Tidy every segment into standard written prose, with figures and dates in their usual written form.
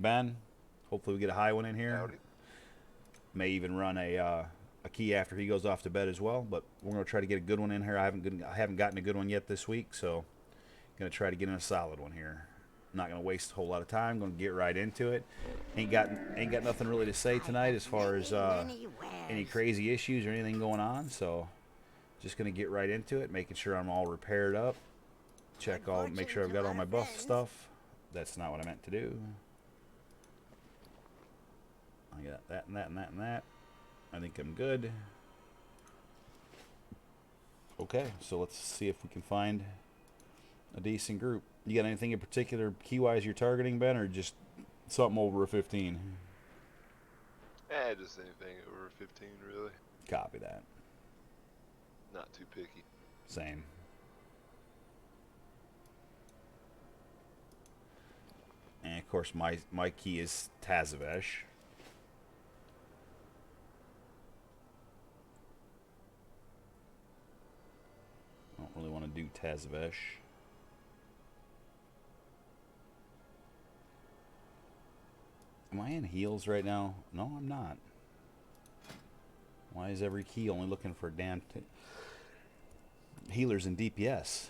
Ben. Hopefully we get a high one in here. Howdy. May even run a key after he goes off to bed as well. But we're gonna try to get a good one in here. I haven't gotten a good one yet this week, so gonna try to get in a solid one here. Not gonna waste a whole lot of time. Gonna get right into it. Ain't got nothing really to say I tonight have as far as many any wares. crazy issues or anything going on. So just gonna get right into it, making sure I'm all repaired up. Good Make fortune sure I've to got all our my buff friends. stuff. That's not what I meant to do. I got that and that and that and that. I think I'm good. Okay, so let's see if we can find a decent group. You got anything in particular key-wise you're targeting, Ben, or just something over a 15? Just anything over 15, really. Copy that. Not too picky. Same. And of course, my key is Tazavesh. I don't really want to do Tazavesh. Am I in heals right now? No, I'm not. Why is every key only looking for damn healers and DPS?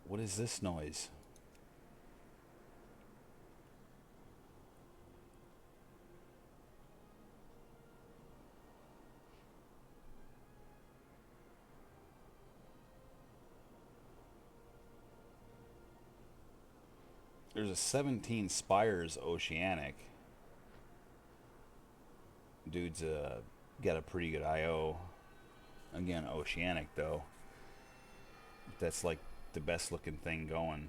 What is this noise? There's a 17 Spires Oceanic. Dude's got a pretty good IO. Again, Oceanic though. That's like the best looking thing going.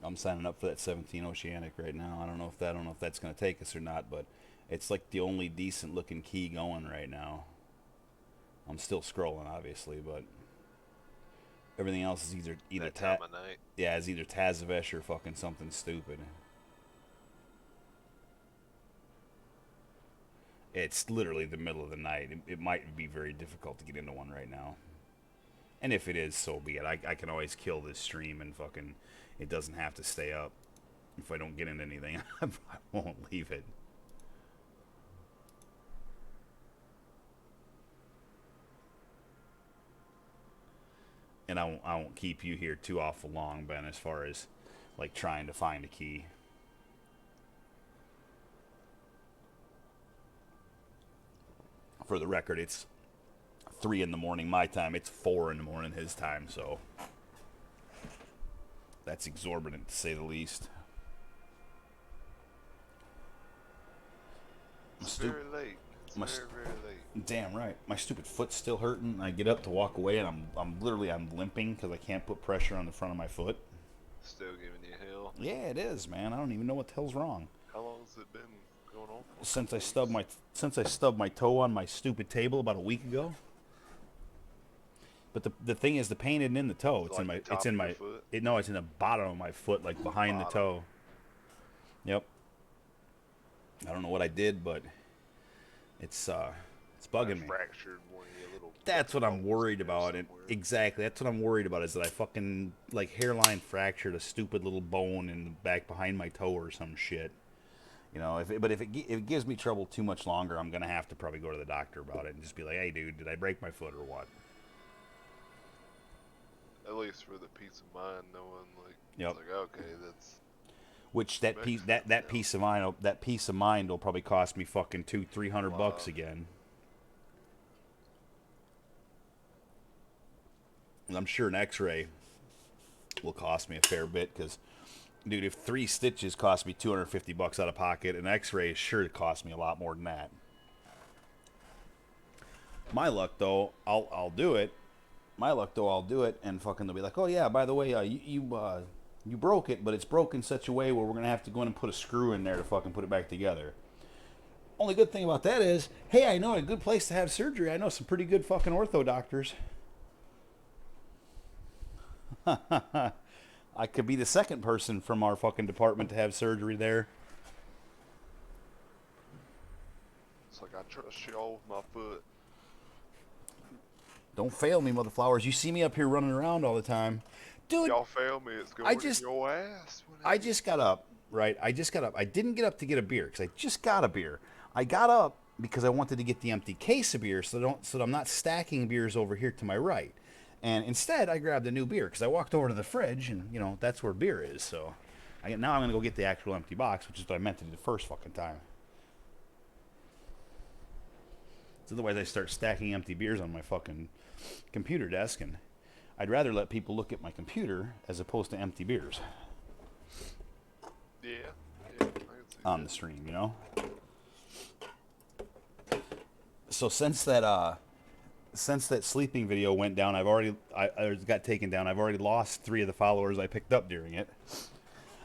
I'm signing up for that 17 Oceanic right now. I don't know if that's gonna take us or not, but it's like the only decent looking key going right now. I'm still scrolling, obviously, but everything else is That time of night. yeah, it's either Tazavesh or fucking something stupid. It's literally the middle of the night. It might be very difficult to get into one right now. And if it is, so be it. I can always kill this stream and fucking. It doesn't have to stay up. If I don't get into anything, I won't leave it. And I won't keep you here too awful long, Ben, as far as like trying to find a key. For the record, it's 3 in the morning my time. It's 4 in the morning his time, so that's exorbitant to say the least. My It's stupid, very late. It's my very, very late. damn right. My stupid foot's still hurting. I get up to walk away, and I'm limping because I can't put pressure on the front of my foot. Still giving you hell. Yeah, it is, man. I don't even know what the hell's wrong. How long has it been going on for? A Since I couple stubbed weeks? my since I stubbed my toe on my stupid table about a week ago. But the thing is, the pain isn't in the toe. Is it like the It's top in of your my foot? it no, it's in the bottom of my foot, like The behind the bottom. toe. Yep. I don't know what I did, but it's I bugging me. fractured one of your little That's fucking what I'm bones in worried there about. And somewhere. exactly, that's what I'm worried about is that I fucking like hairline fractured a stupid little bone in the back behind my toe or some shit. If it gives me trouble too much longer, I'm gonna have to probably go to the doctor about it and just be like, hey, dude, did I break my foot or what? At least for the peace of mind, knowing like Yep. it's like okay, that's Which makes sense now. that peace of mind will probably cost me fucking two, three A hundred bucks lot. again. And I'm sure an X-ray will cost me a fair bit because, dude, if 3 stitches cost me $250 out of pocket, an X-ray is sure to cost me a lot more than that. My luck though, I'll do it. My luck though, I'll do it, and fucking they'll be like, oh yeah, by the way, you broke it, but it's broken in such a way where we're gonna have to go in and put a screw in there to fucking put it back together. Only good thing about that is, hey, I know a good place to have surgery. I know some pretty good fucking ortho doctors. I could be the second person from our fucking department to have surgery there. It's like I trust y'all with my foot. Don't fail me, motherflowers. You see me up here running around all the time. Dude, Y'all fail me, it's going in your ass. I just got up, right? I just got up. I didn't get up to get a beer because I just got a beer. I got up because I wanted to get the empty case of beer so that I'm not stacking beers over here to my right. And instead, I grabbed a new beer because I walked over to the fridge and, you know, that's where beer is. So now I'm going to go get the actual empty box, which is what I meant to do the first fucking time. So otherwise, I start stacking empty beers on my fucking computer desk, and I'd rather let people look at my computer as opposed to empty beers. Yeah, I can see On the stream, you know. So since that sleeping video went down, I got taken down. I've already lost 3 of the followers I picked up during it.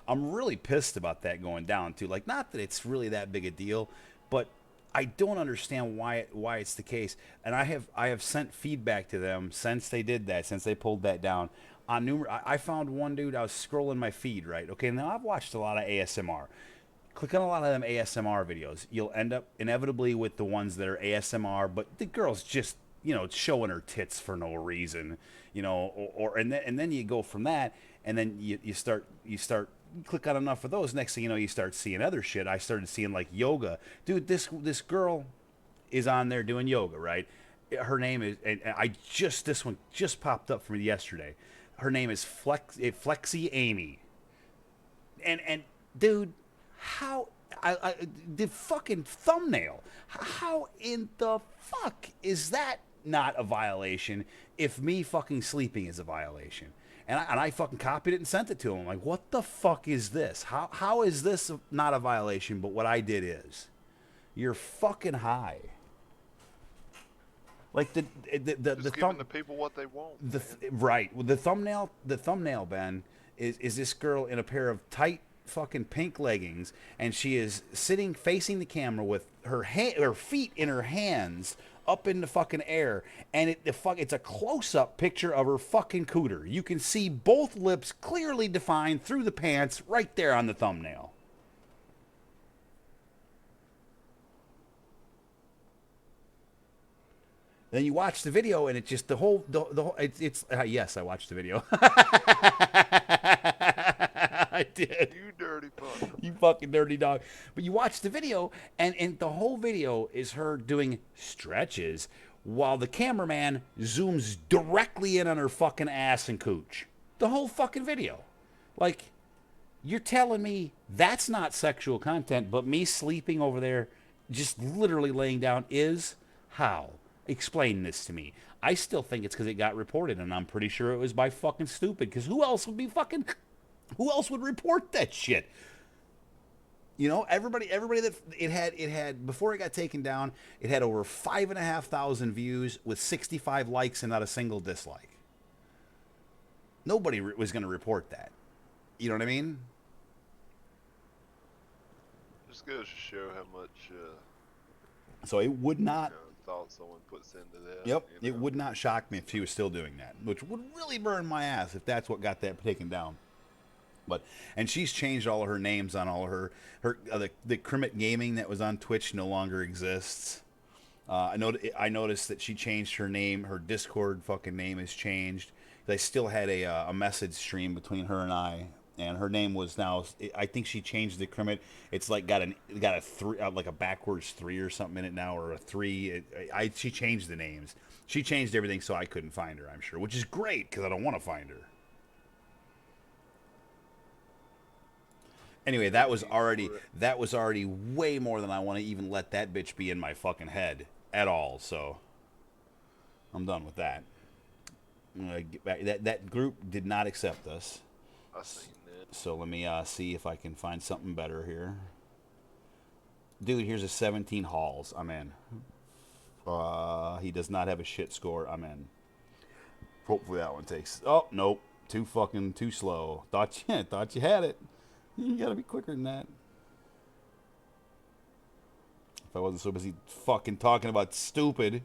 I'm really pissed about that going down too. Like, not that it's really that big a deal, but I don't understand why it's the case. And I have sent feedback to them since they did that, since they pulled that down. I found one dude. I was scrolling my feed, right? Okay, now I've watched a lot of ASMR. Click on a lot of them ASMR videos. You'll end up inevitably with the ones that are ASMR, but the girl's just, you know, showing her tits for no reason, you know, and then you go from that, and then you start click on enough of those. Next thing you know, you start seeing other shit. I started seeing like yoga, dude. This girl is on there doing yoga, right? Her name is, and this one just popped up for me yesterday. Her name is Flexi Amy, and dude. How the fucking thumbnail? How in the fuck is that not a violation? If me fucking sleeping is a violation, and I fucking copied it and sent it to him. I'm like, what the fuck is this? How is this not a violation? But what I did is, you're fucking high. Like the giving the people what they want. Right. Well, the thumbnail, Ben, is this girl in a pair of tight fucking pink leggings, and she is sitting facing the camera with her feet in her hands up in the fucking air, and it's a close-up picture of her fucking cooter. You can see both lips clearly defined through the pants right there on the thumbnail. Then you watch the video, and it's just the whole yes, I watched the video. I did. You dirty fuck. You fucking dirty dog. But you watch the video, and the whole video is her doing stretches while the cameraman zooms directly in on her fucking ass and cooch. The whole fucking video. Like, you're telling me that's not sexual content, but me sleeping over there, just literally laying down, is? How? Explain this to me. I still think it's because it got reported, and I'm pretty sure it was by fucking stupid, because who else would report that shit? You know, everybody that it had before it got taken down, it had over 5,500 views with 65 likes and not a single dislike. Nobody was going to report that. You know what I mean? Just goes to show how much so it would not thought someone puts into that. Yep, you it know? would not shock me if she was still doing that, which would really burn my ass if that's what got that taken down. And she's changed all of her names on all her the Crimit Gaming that was on Twitch no longer exists. I noticed that she changed her name. Her Discord fucking name has changed. They still had a message stream between her and I, and her name was now. I think she changed the Crimit. It's like got a 3, like a backwards 3 or something in it now, or a 3. She changed the names. She changed everything so I couldn't find her. I'm sure, which is great because I don't want to find her. Anyway, that was already way more than I want to even let that bitch be in my fucking head at all. So I'm done with that. That group did not accept us. I seen that. So let me see if I can find something better here. Dude, here's a 17 hauls. I'm in. He does not have a shit score. I'm in. Hopefully that one takes. Oh nope, too slow. Thought you had it. You gotta be quicker than that. If I wasn't so busy fucking talking about stupid.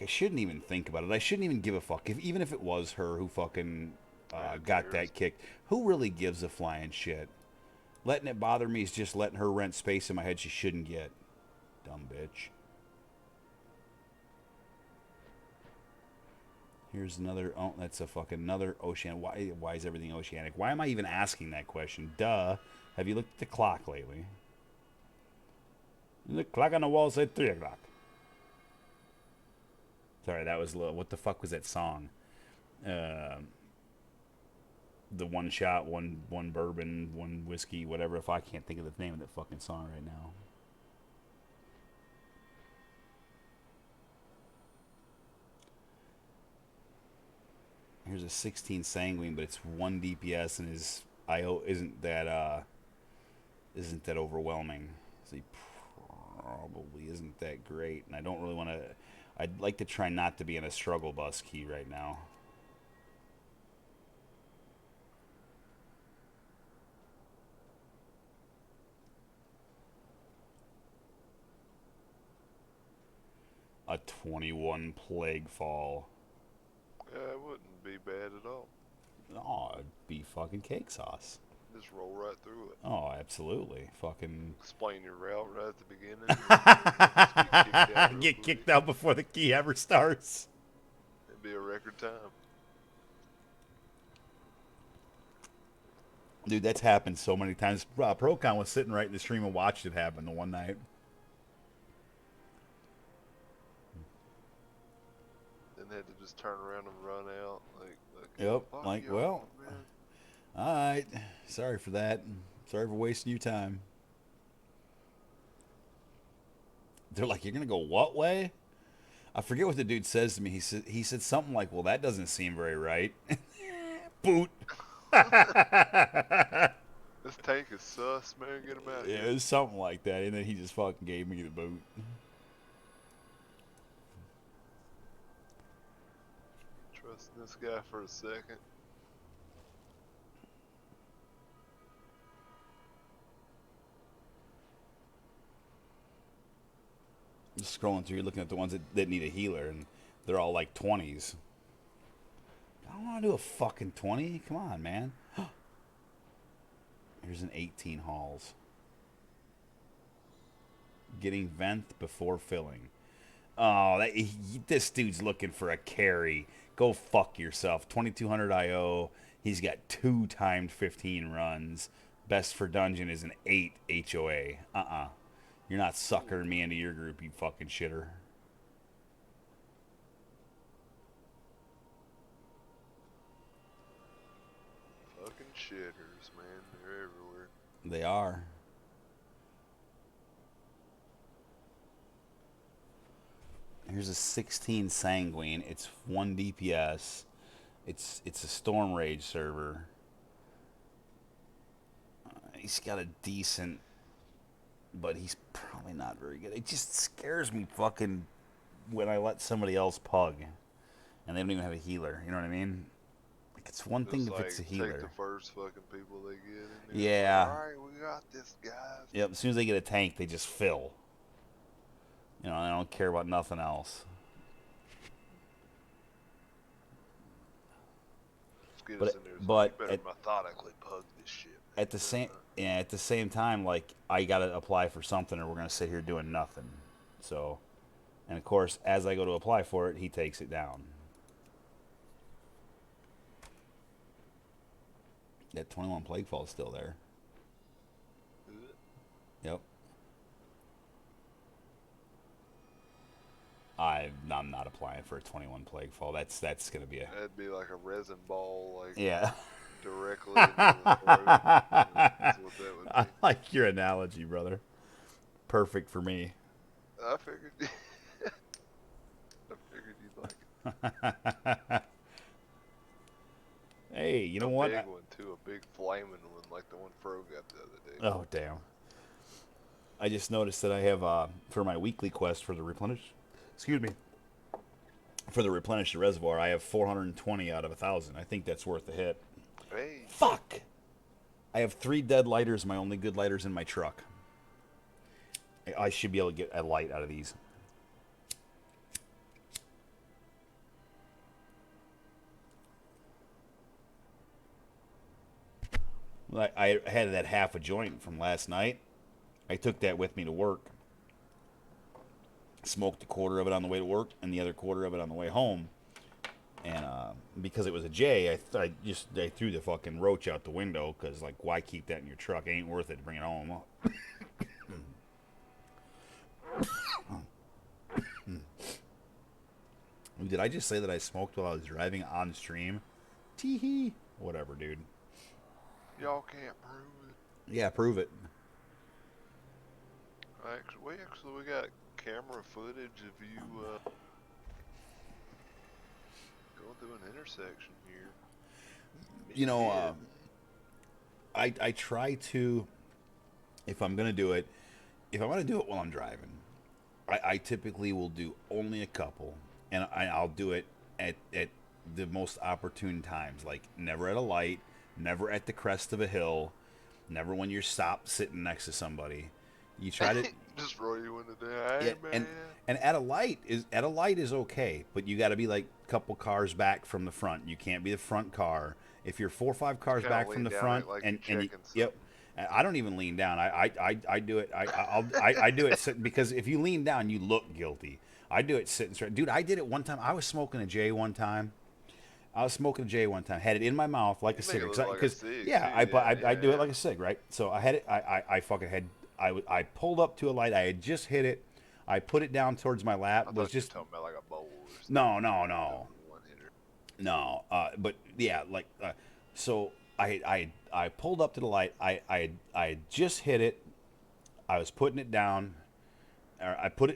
I shouldn't even think about it. I shouldn't even give a fuck. Even if it was her who fucking got that kick, who really gives a flying shit? Letting it bother me is just letting her rent space in my head she shouldn't get. Dumb bitch. Here's another. Oh, that's a fucking another ocean. Why is everything oceanic? Why am I even asking that question? Duh. Have you looked at the clock lately? The clock on the wall said 3 o'clock. Sorry, that was a little. What the fuck was that song? The one shot, one bourbon, one whiskey, whatever. If I can't think of the name of that fucking song right now. Here's a 16 sanguine, but it's 1 DPS, and his IO isn't that overwhelming. So he probably isn't that great, and I don't really want to. I'd like to try not to be in a struggle bus key right now. A 21 plague fall. Yeah, it wouldn't be bad at all. Oh, it'd be fucking cake sauce. Just roll right through it. Oh, absolutely. Fucking Explain your route right at the beginning. get kicked out before the key ever starts. It'd be a record time. Dude, that's happened so many times. Procon was sitting right in the stream and watched it happen the one night. Then they had to just turn around and run out. Yep. Like, well, all right. Sorry for that. Sorry for wasting your time. They're like, you're gonna go what way? I forget what the dude says to me. He said something like, "Well, that doesn't seem very right." Boot. This tank is sus, man. Get him out of here. Yeah, it was something like that, and then he just fucking gave me the boot. Trusting this guy for a second. Just scrolling through, you're looking at the ones that need a healer, and they're all like 20s. I don't want to do a fucking 20. Come on, man. Here's an 18 hauls. Getting vent before filling. Oh, this dude's looking for a carry. Go fuck yourself. 2200 IO. He's got 2 timed 15 runs. Best for dungeon is an 8 HOA. You're not suckering me into your group, you fucking shitter. Fucking shitters, man. They're everywhere. They are. Here's a 16 sanguine. It's 1 DPS. It's a storm rage server. He's got a decent, but he's probably not very good. It just scares me fucking when I let somebody else pug and they don't even have a healer. You know what I mean? Like, it's one thing if it's a healer. Take the first fucking people they get in there. Yeah. Like, all right, we got this, guys. Yep. As soon as they get a tank, they just fill. You know, they don't care about nothing else. But you better methodically pug this shit. Man. At the same time, like, I gotta apply for something, or we're gonna sit here doing nothing. So, and of course, as I go to apply for it, he takes it down. That 21 plague fall is still there. Yep. I'm not applying for a 21 plague fall. That's gonna be a. That'd be like a resin ball, like Yeah. Directly into the throat. That's what that would be. I like your analogy, brother. Perfect for me. I figured. I figured you'd Hey, you know A what? big one too, a big flaming one like the one Fro got the other day. Oh, damn. I just noticed that I have, for my weekly quest for the replenish, excuse me, for the replenish the reservoir, I have 420 out of 1,000. I think that's worth a hit. Hey, Fuck! I have 3 dead lighters, my only good lighters in my truck. I should be able to get a light out of these. I had that half a joint from last night. I took that with me to work. Smoked a quarter of it on the way to work and the other quarter of it on the way home. And because it was a J, I threw the fucking roach out the window because, like, why keep that in your truck? It ain't worth it to bring it home. Did I just say that I smoked while I was driving on stream? Tee-hee. Whatever, dude. y'all can't prove it. Yeah, prove it. Actually, we got camera footage of you going through an intersection here. You know, I try to, if I'm going to do it, if I want to do it while I'm driving, I typically will do only a couple, and I'll do it at the most opportune times, like never at a light, never at the crest of a hill, never when you're stopped sitting next to somebody. You try to just roll you into the yeah, hey man. and at a light is okay, but you got to be like a couple cars back from the front. You can't be the front car. If you're 4 or 5 cars Kinda back lean from the down, front, like and you're you, checking yep. I don't even lean down. I do it. I do it because if you lean down, you look guilty. I do it sitting straight. Dude, I did it one time. I was smoking a J one time. Had it in my mouth like You a make it cigarette. look like a Because cig, yeah, too, I do it yeah. like a cig, right? So I had it. I fucking had. I pulled up to a light. I had just hit it. I put it down towards my lap. I Was thought you were just talking about like a bowl or something. no. One hitter. No, but yeah, like so I pulled up to the light. I had just hit it. I was putting it down. Or I put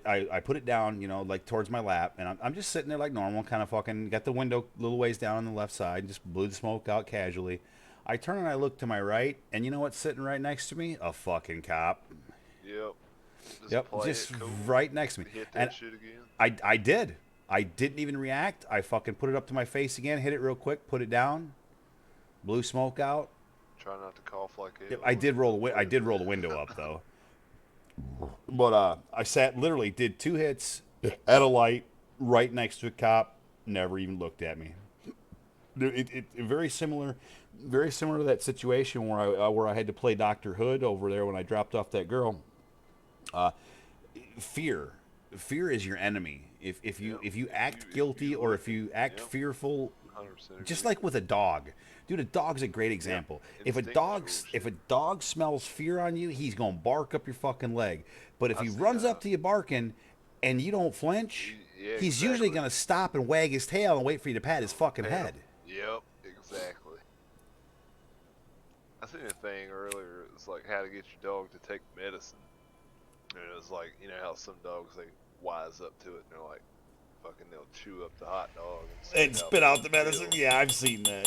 it down, you know, like towards my lap, and I'm just sitting there like normal, kind of fucking got the window a little ways down on the left side, and just blew the smoke out casually. I turn and I look to my right, and you know what's sitting right next to me? A fucking cop. Yep. Just Yep, play just it cool. right next to me. Hit And that shit again. I did. I didn't even react. I fucking put it up to my face again, hit it real quick, put it down, blew smoke out. Try not to cough like hell. Yep, I did roll the window up though. But I sat literally did 2 hits at a light right next to a cop. Never even looked at me. It very similar to that situation where I had to play Doctor Hood over there when I dropped off that girl. Fear, fear is your enemy. If you act guilty or if you act Yep. fearful, 100% just agree. like with a dog, dude, a dog's a great example. Instinctual If a shit. dog smells fear on you, he's gonna bark up your fucking leg. But if I he see runs that. up to you barking and you don't flinch, Yeah, he's usually exactly. gonna stop and wag his tail and wait for you to pat his fucking Pat 'em. head. Yep, exactly. I seen a thing earlier. It's like how to get your dog to take medicine. And it was like, you know how some dogs they wise up to it and they're like, fucking, they'll chew up the hot dog And and spit out the some medicine. pills. Yeah, I've seen that.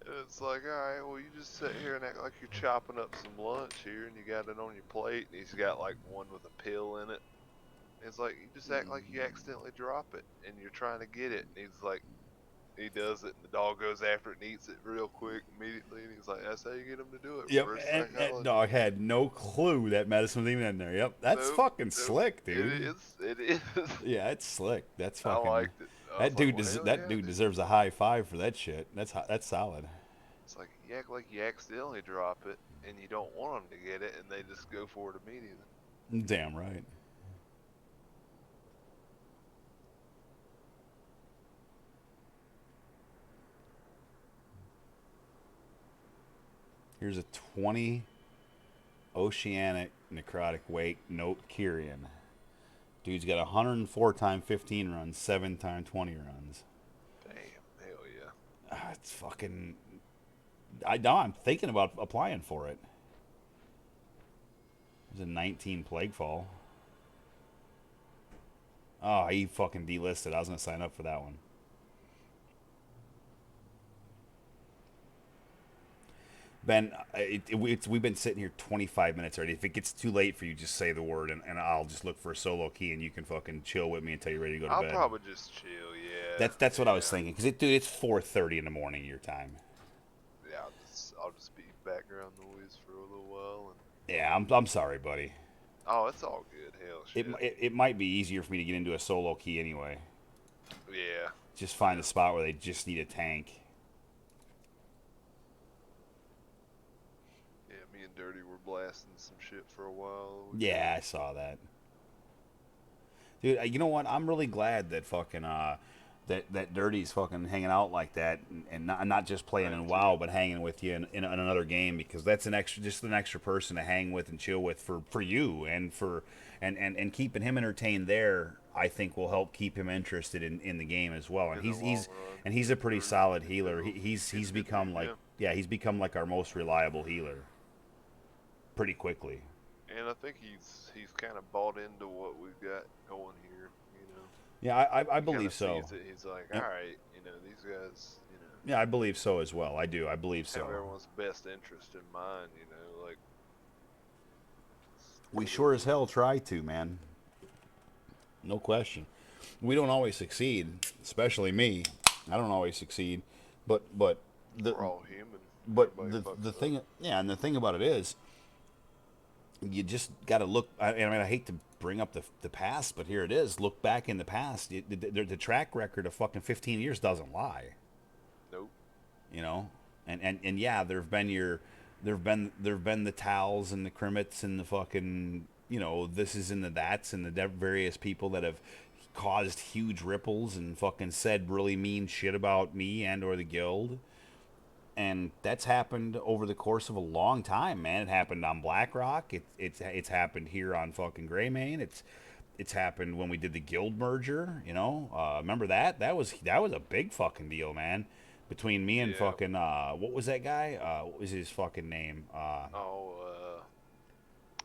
And it's like, all right, well, you just sit here and act like you're chopping up some lunch here, and you got it on your plate, and he's got like one with a pill in it. And it's like you just act like you accidentally drop it, and you're trying to get it, and he's like. He does it, and the dog goes after it and eats it real quick immediately. And he's like, "That's how you get him to do it." Yep, Reverse and psychology. dog had no clue that medicine was even in there. Yep, that's fucking Nope. slick, dude. It is. It is. Yeah, it's slick. That's I fucking. liked it. I was like, well, hell That yeah, dude dude. deserves a high five for that shit. That's solid. It's like you act like you accidentally drop it, and you don't want them to get it, and they just go for it immediately. Damn right. Here's a 20 oceanic necrotic wake note Kyrian. Dude's got 104 time 15 runs, 7 time 20 runs. Damn, hell yeah. It's fucking. I know. I'm thinking about applying for it. There's a 19 plague fall. Oh, he fucking delisted. I was gonna sign up for that one. Ben, we've been sitting here 25 minutes already. If it gets too late for you, just say the word, and I'll just look for a solo key, and you can fucking chill with me until you're ready to go to I'll bed. probably just chill. Yeah, That's what I was yeah, thinking. Because dude, it's 4:30 in the morning your time. yeah. I'll just be background noise for a little while, and Yeah, I'm sorry, buddy. oh, it's all good. Hell, shit. It might be easier for me to get into a solo key anyway. Yeah, Just find a yeah, spot where they just need a tank. yeah. Me and Dirty were blasting some shit for a while. Yeah, I saw that. Dude, you know what? I'm really glad that fucking that Dirty's fucking hanging out like that, and not just playing I am in too. WoW, but hanging with you in another game, because that's an extra person to hang with and chill with for you, and for and keeping him entertained there. I think will help keep him interested in the game as well. And In the long run, he's a pretty for solid you healer. know, He's he's a good become dude. like Yeah, yeah, he's become like our most reliable healer pretty quickly. and I think he's kind of bought into what we've got going here. Yeah, I He kind believe of so. sees it. He's like, all Yep. right, these guys, Yeah, I believe so as well. I do. I believe have so. everyone's best interest in mind. Like We what it sure as is. hell try to, man. No question. We don't always succeed, especially me. I don't always succeed, but the We're all human. but Everybody the fucks up. thing, yeah, and the thing about it is, you just got to look. I mean, I hate to bring up the past, but here it is. Look back in the past. The track record of fucking 15 years doesn't lie. Nope. You know, and yeah, there've been the towels and the crimmets and the fucking this is and the that's and the various people that have caused huge ripples and fucking said really mean shit about me and or the guild. And that's happened over the course of a long time, man. It happened on BlackRock. It's happened here on fucking Greymane. It's happened when we did the guild merger. Remember that? That was a big fucking deal, man. Between me and Yeah. fucking what was that guy? What was his fucking name? Oh,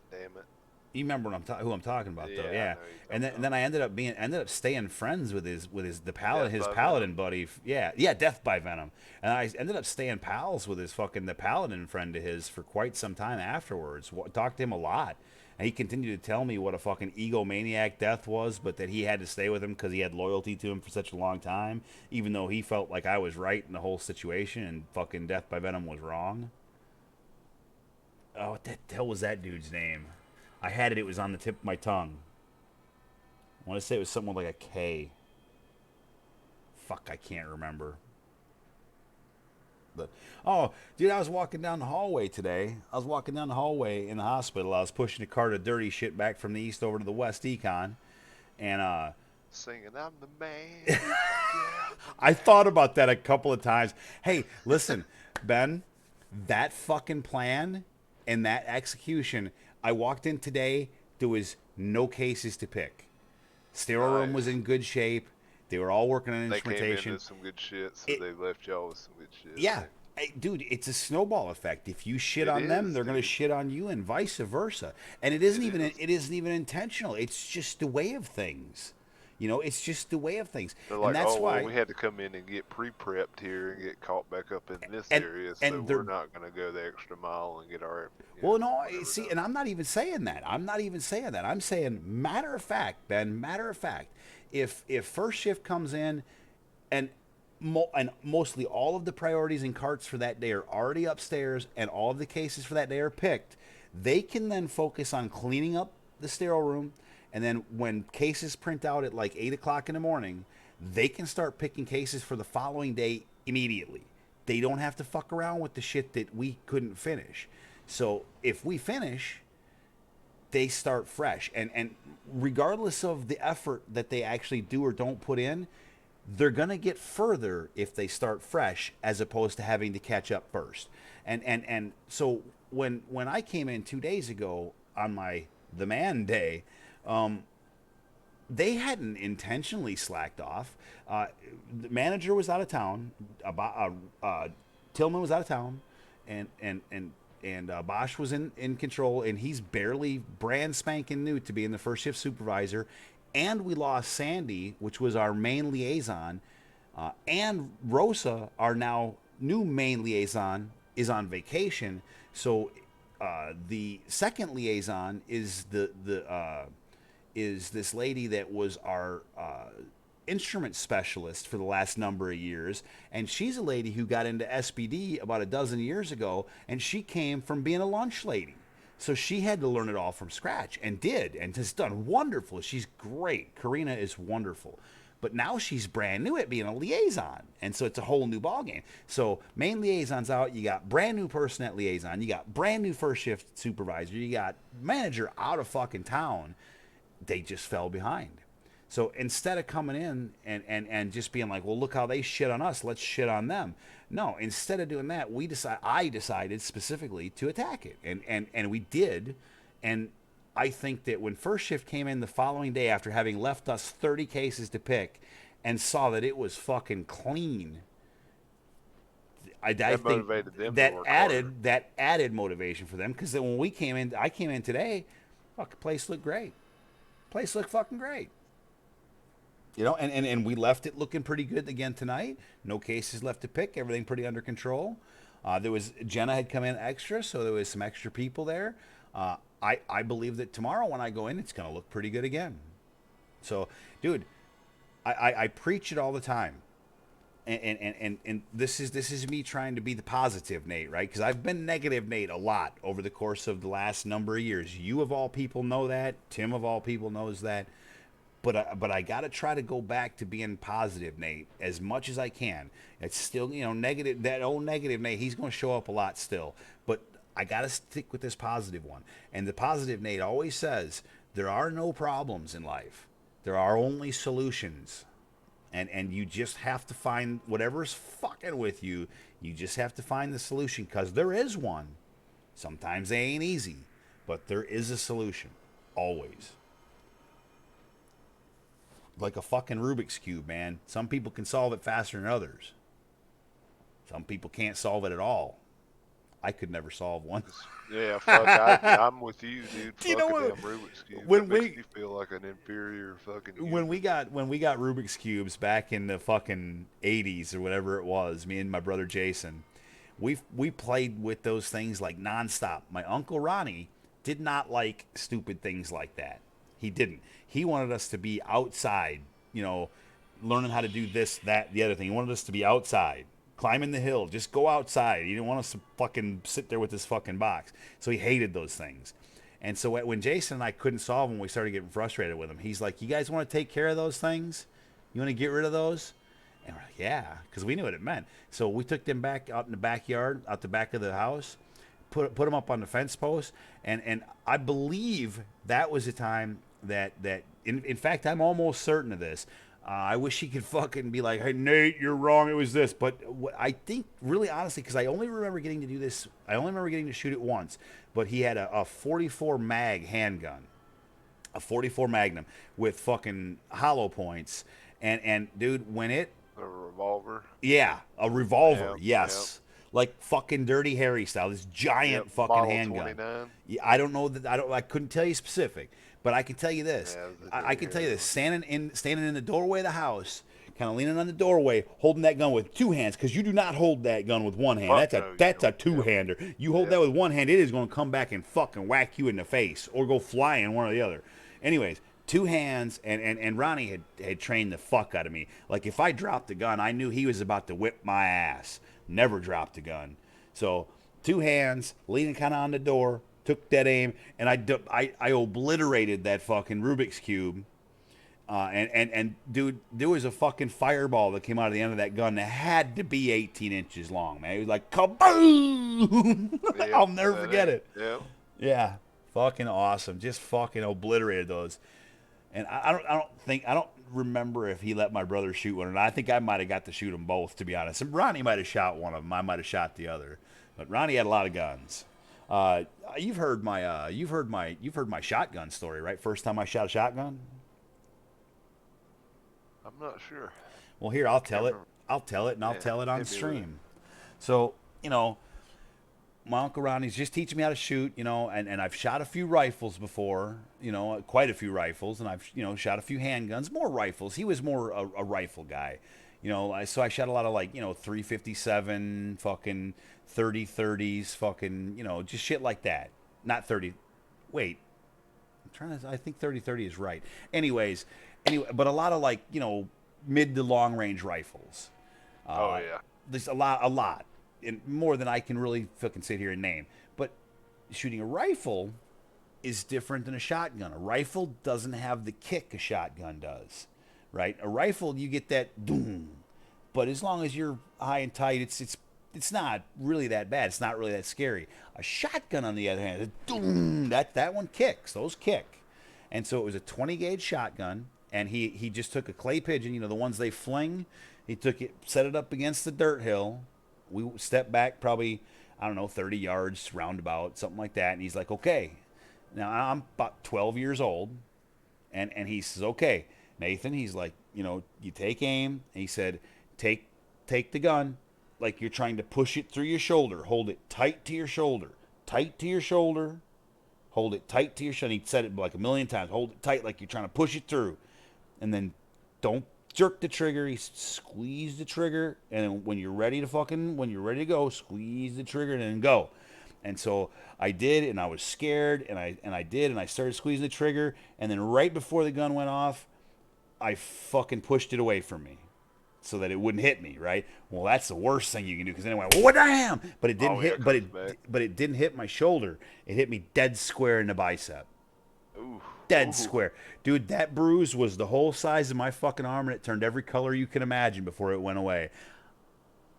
damn it. You remember who I'm talking about though? Yeah, I Yeah. know who you're And talking then about. I ended up staying friends with the paladin Death his by paladin Venom. buddy. Yeah, Death by Venom. And I ended up staying pals with his fucking the paladin friend of his for quite some time afterwards. Talked to him a lot. And he continued to tell me what a fucking egomaniac Death was, but that he had to stay with him because he had loyalty to him for such a long time, even though he felt like I was right in the whole situation and fucking Death by Venom was wrong. Oh, what the hell was that dude's name? I had it. It was on the tip of my tongue. I want to say it was something like a K. Fuck, I can't remember. But oh, dude, I was walking down the hallway today. I was walking down the hallway in the hospital. I was pushing a cart of dirty shit back from the east over to the west econ, and Singing, I'm the man. Yeah, I'm the I man. thought about that a couple of times. Hey, listen, Ben, that fucking plan and that execution. I walked in today. There was no cases to pick. Sterile room was Nice. in good shape. They were all working on They came into instrumentation. some good shit, so It, they left y'all with some good shit. yeah, hey, dude, it's a snowball effect. If you shit It on them, is, they're gonna dude. shit on you, and vice versa. And It is. it isn't even intentional. It's just the way of things. It's just the way of things, They're and like, that's oh, well, why. we had to come in and get pre-prepped here and get caught back up in this And area, so and we're they're not going to go the extra mile and get our, well, no, whatever see, done. and I'm not even saying that. I'm not even saying that. I'm saying matter of fact, Ben. Matter of fact, if first shift comes in, and and mostly all of the priorities and carts for that day are already upstairs, and all of the cases for that day are picked, they can then focus on cleaning up the sterile room, and then when cases print out at like 8 o'clock in the morning, they can start picking cases for the following day immediately. They don't have to fuck around with the shit that we couldn't finish. So if we finish, they start fresh. And regardless of the effort that they actually do or don't put in, they're going to get further if they start fresh as opposed to having to catch up first. And so when I came in 2 days ago on my the man day, they hadn't intentionally slacked off. The manager was out of town. Tillman was out of town, and Bosch was in control, and he's barely brand spanking new to being the first shift supervisor. and we lost Sandy, which was our main liaison, and Rosa, our now new main liaison, is on vacation. So the second liaison is is this lady that was our instrument specialist for the last number of years, and she's a lady who got into SBD about a dozen years ago, and she came from being a lunch lady. So she had to learn it all from scratch and did, and has done wonderful. She's great. Karina is wonderful. But now she's brand new at being a liaison. And so it's a whole new ballgame. So main liaison's out. You got brand new person at liaison. You got brand new first shift supervisor. You got manager out of fucking town. They just fell behind. So instead of coming in and just being like, well, look how they shit on us, let's shit on them. No, instead of doing that, I decided specifically to attack it. And we did. And I think that when first shift came in the following day after having left us 30 cases to pick and saw that it was fucking clean, I think motivated them that to work harder. added motivation for them, because then when we came in, I came in today, fucking place looked great. Place looked fucking great. You know, and we left it looking pretty good again tonight. No cases left to pick. Everything pretty under control. There was Jenna had come in extra, so there was some extra people there. I believe that tomorrow when I go in, it's going to look pretty good again. So, dude, I preach it all the time. And this is me trying to be the positive Nate, right? Because I've been negative Nate a lot over the course of the last number of years. You of all people know that. Tim of all people knows that. But I got to try to go back to being positive Nate as much as I can. It's still, you know, negative. That old negative Nate, he's going to show up a lot still. But I got to stick with this positive one. And the positive Nate always says, there are no problems in life. There are only solutions. And you just have to find whatever's fucking with you. You just have to find the solution, because there is one. Sometimes they ain't easy, but there is a solution. Always. Like a fucking Rubik's Cube, man. Some people can solve it faster than others. Some people can't solve it at all. I could never solve one. Yeah, fuck, I'm with you, dude. Do you Fuck know a what? damn Rubik's Cube. When That makes we me feel like an inferior fucking when we human. got Rubik's Cubes back in the fucking 80s or whatever it was, me and my brother Jason, we played with those things like nonstop. My uncle Ronnie did not like stupid things like that. He didn't. He wanted us to be outside, you know, learning how to do this, that, the other thing. He wanted us to be outside, climbing the hill, just go outside. He didn't want us to fucking sit there with this fucking box. So he hated those things. And so when Jason and I couldn't solve them, we started getting frustrated with him. He's like, you guys want to take care of those things? You want to get rid of those? And we're like, yeah, because we knew what it meant. So we took them back out in the backyard, out the back of the house, put them up on the fence post, and I believe that was the time that in fact, I'm almost certain of this. I wish he could fucking be like, hey Nate, you're wrong. It was this, but I think really honestly, because I only remember getting to do this. I only remember getting to shoot it once. But he had a 44 mag handgun, a 44 Magnum with fucking hollow points, and dude, when it A revolver. yeah, a revolver. Yep, Yes. Like fucking Dirty Harry style, this giant yep. fucking Model handgun. 29. Yeah, I don't know that I couldn't tell you specific, but I can tell you this. Yeah, the I Dirty can tell you Harry this. Standing in the doorway of the house, kind of leaning on the doorway, holding that gun with two hands, because you do not hold that gun with one hand. Fuck no, you That's a don't. two-hander. You hold that with one hand, it is going to come back and fucking whack you in the face or go flying, one or the other. Anyways, two hands, and Ronnie had trained the fuck out of me. Like if I dropped the gun, I knew he was about to whip my ass. Never dropped the gun. So two hands, leaning kind of on the door, took that aim, and I obliterated that fucking Rubik's Cube. And dude, there was a fucking fireball that came out of the end of that gun that had to be 18 inches long, man. It was like kaboom! Yep, I'll never that forget ain't- it. Yep. Yeah, fucking awesome. Just fucking obliterated those. And I don't remember if he let my brother shoot one or not. I think I might have got to shoot them both, to be honest. And Ronnie might have shot one of them. I might have shot the other. But Ronnie had a lot of guns. You've heard my shotgun story, right? First time I shot a shotgun. I'm not sure. Well, here I'll tell it. remember. I'll tell it, and I'll Yeah, tell it on hit me with it. stream. So you know, my Uncle Ronnie's just teaching me how to shoot, you know, and I've shot a few rifles before, you know, quite a few rifles, and I've, you know, shot a few handguns, more rifles. He was more a rifle guy, you know, so I shot a lot of like, you know, 357, fucking 30-30s, fucking, you know, just shit like that. Not 30. Wait, I'm trying to. I think 30-30 is right. Anyway, but a lot of like, you know, mid to long range rifles. Oh Uh, yeah. there's a lot, and more than I can really fucking sit here and name. But shooting a rifle is different than a shotgun. A rifle doesn't have the kick a shotgun does, right? A rifle, you get that boom, but as long as you're high and tight, it's not really that bad. It's not really that scary. A shotgun, on the other hand, boom, that one kicks. Those kick. And so it was a 20 gauge shotgun, and he just took a clay pigeon, you know, the ones they fling. He took it, set it up against the dirt hill. We stepped back probably, I don't know, 30 yards roundabout, something like that. And he's like, okay. Now I'm about 12 years old, and he says, okay, Nathan. He's like, you know, you take aim. And he said, take the gun, like you're trying to push it through your shoulder. Hold it tight to your shoulder, tight to your shoulder. Hold it tight to your shoulder. He said it like a million times. Hold it tight, like you're trying to push it through, and then don't jerk the trigger. He squeeze the trigger, and when you're ready to go, squeeze the trigger and then go. And so I did, and I was scared, and I started squeezing the trigger, and then right before the gun went off, I fucking pushed it away from me so that it wouldn't hit me. Right? Well, that's the worst thing you can do, because then it went, what damn? But it didn't Oh yeah, hit. it But comes back. it didn't hit my shoulder. It hit me dead square in the bicep. Ooh. Dead Ooh. square. Dude, that bruise was the whole size of my fucking arm, and it turned every color you can imagine before it went away.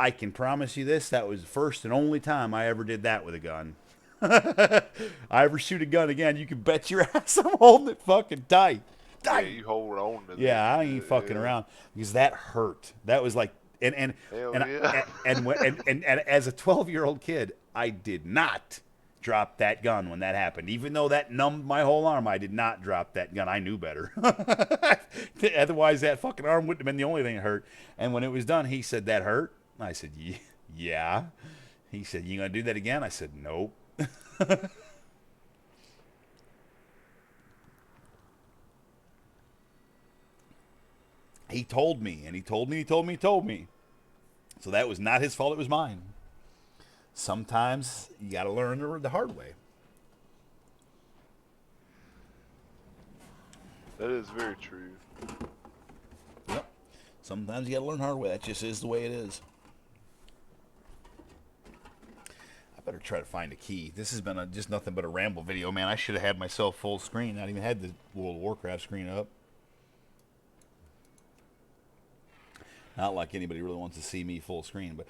I can promise you this, that was the first and only time I ever did that with a gun. I ever shoot a gun again, you can bet your ass I'm holding it fucking tight. Yeah, Tight. you hold on to Yeah, that I ain't shit. fucking Yeah. around, because that hurt. That was like, Hell and yeah. and as a 12-year-old kid, I did not drop that gun when that happened. Even though that numbed my whole arm, I did not drop that gun. I knew better. Otherwise, that fucking arm wouldn't have been the only thing that hurt. And when it was done, he said, "That hurt?" I said, "Yeah." He said, "You gonna do that again?" I said, "Nope." He told me, and he told me, he told me, he told me. So that was not his fault. It was mine. Sometimes you got to learn the hard way. That is very true. Yep. Sometimes you got to learn the hard way. That just is the way it is. I better try to find a key. This has been just nothing but a ramble video, man. I should have had myself full screen. Not even had the World of Warcraft screen up. Not like anybody really wants to see me full screen, but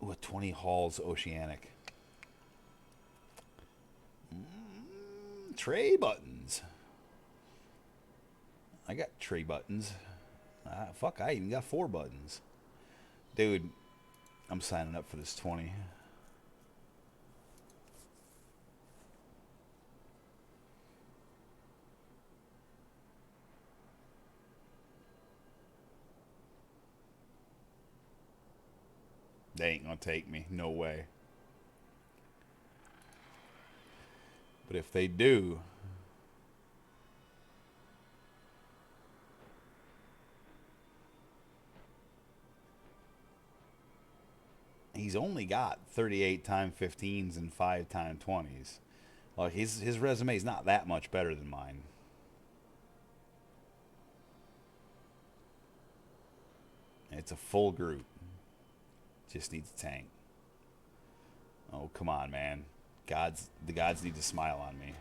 with 20 Halls Oceanic. Tray buttons. I got tray buttons. Fuck, I even got 4 buttons. Dude, I'm signing up for this 20. They ain't gonna take me. No way. But if they do, he's only got 38 time 15s and 5 time 20s. Like his resume is not that much better than mine. It's a full group. Just needs a tank. Oh, come on, man. The gods need to smile on me.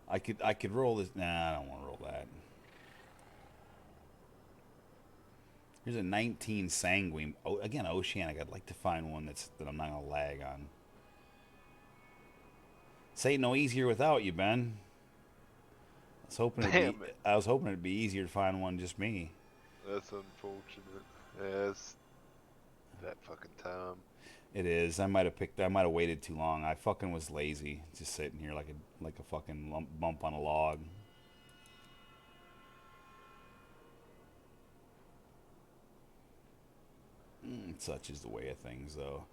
I could roll this. Nah, I don't want to roll that. Here's a 19 Sanguine. Oh, again, Oceanic. I'd like to find one that I'm not gonna lag on. This ain't no easier without you, Ben. Damn it. I was hoping it'd be easier to find one just me. That's unfortunate. Yeah, it's that fucking time. It is. I might have waited too long. I fucking was lazy, just sitting here like a fucking bump on a log. such is the way of things, though.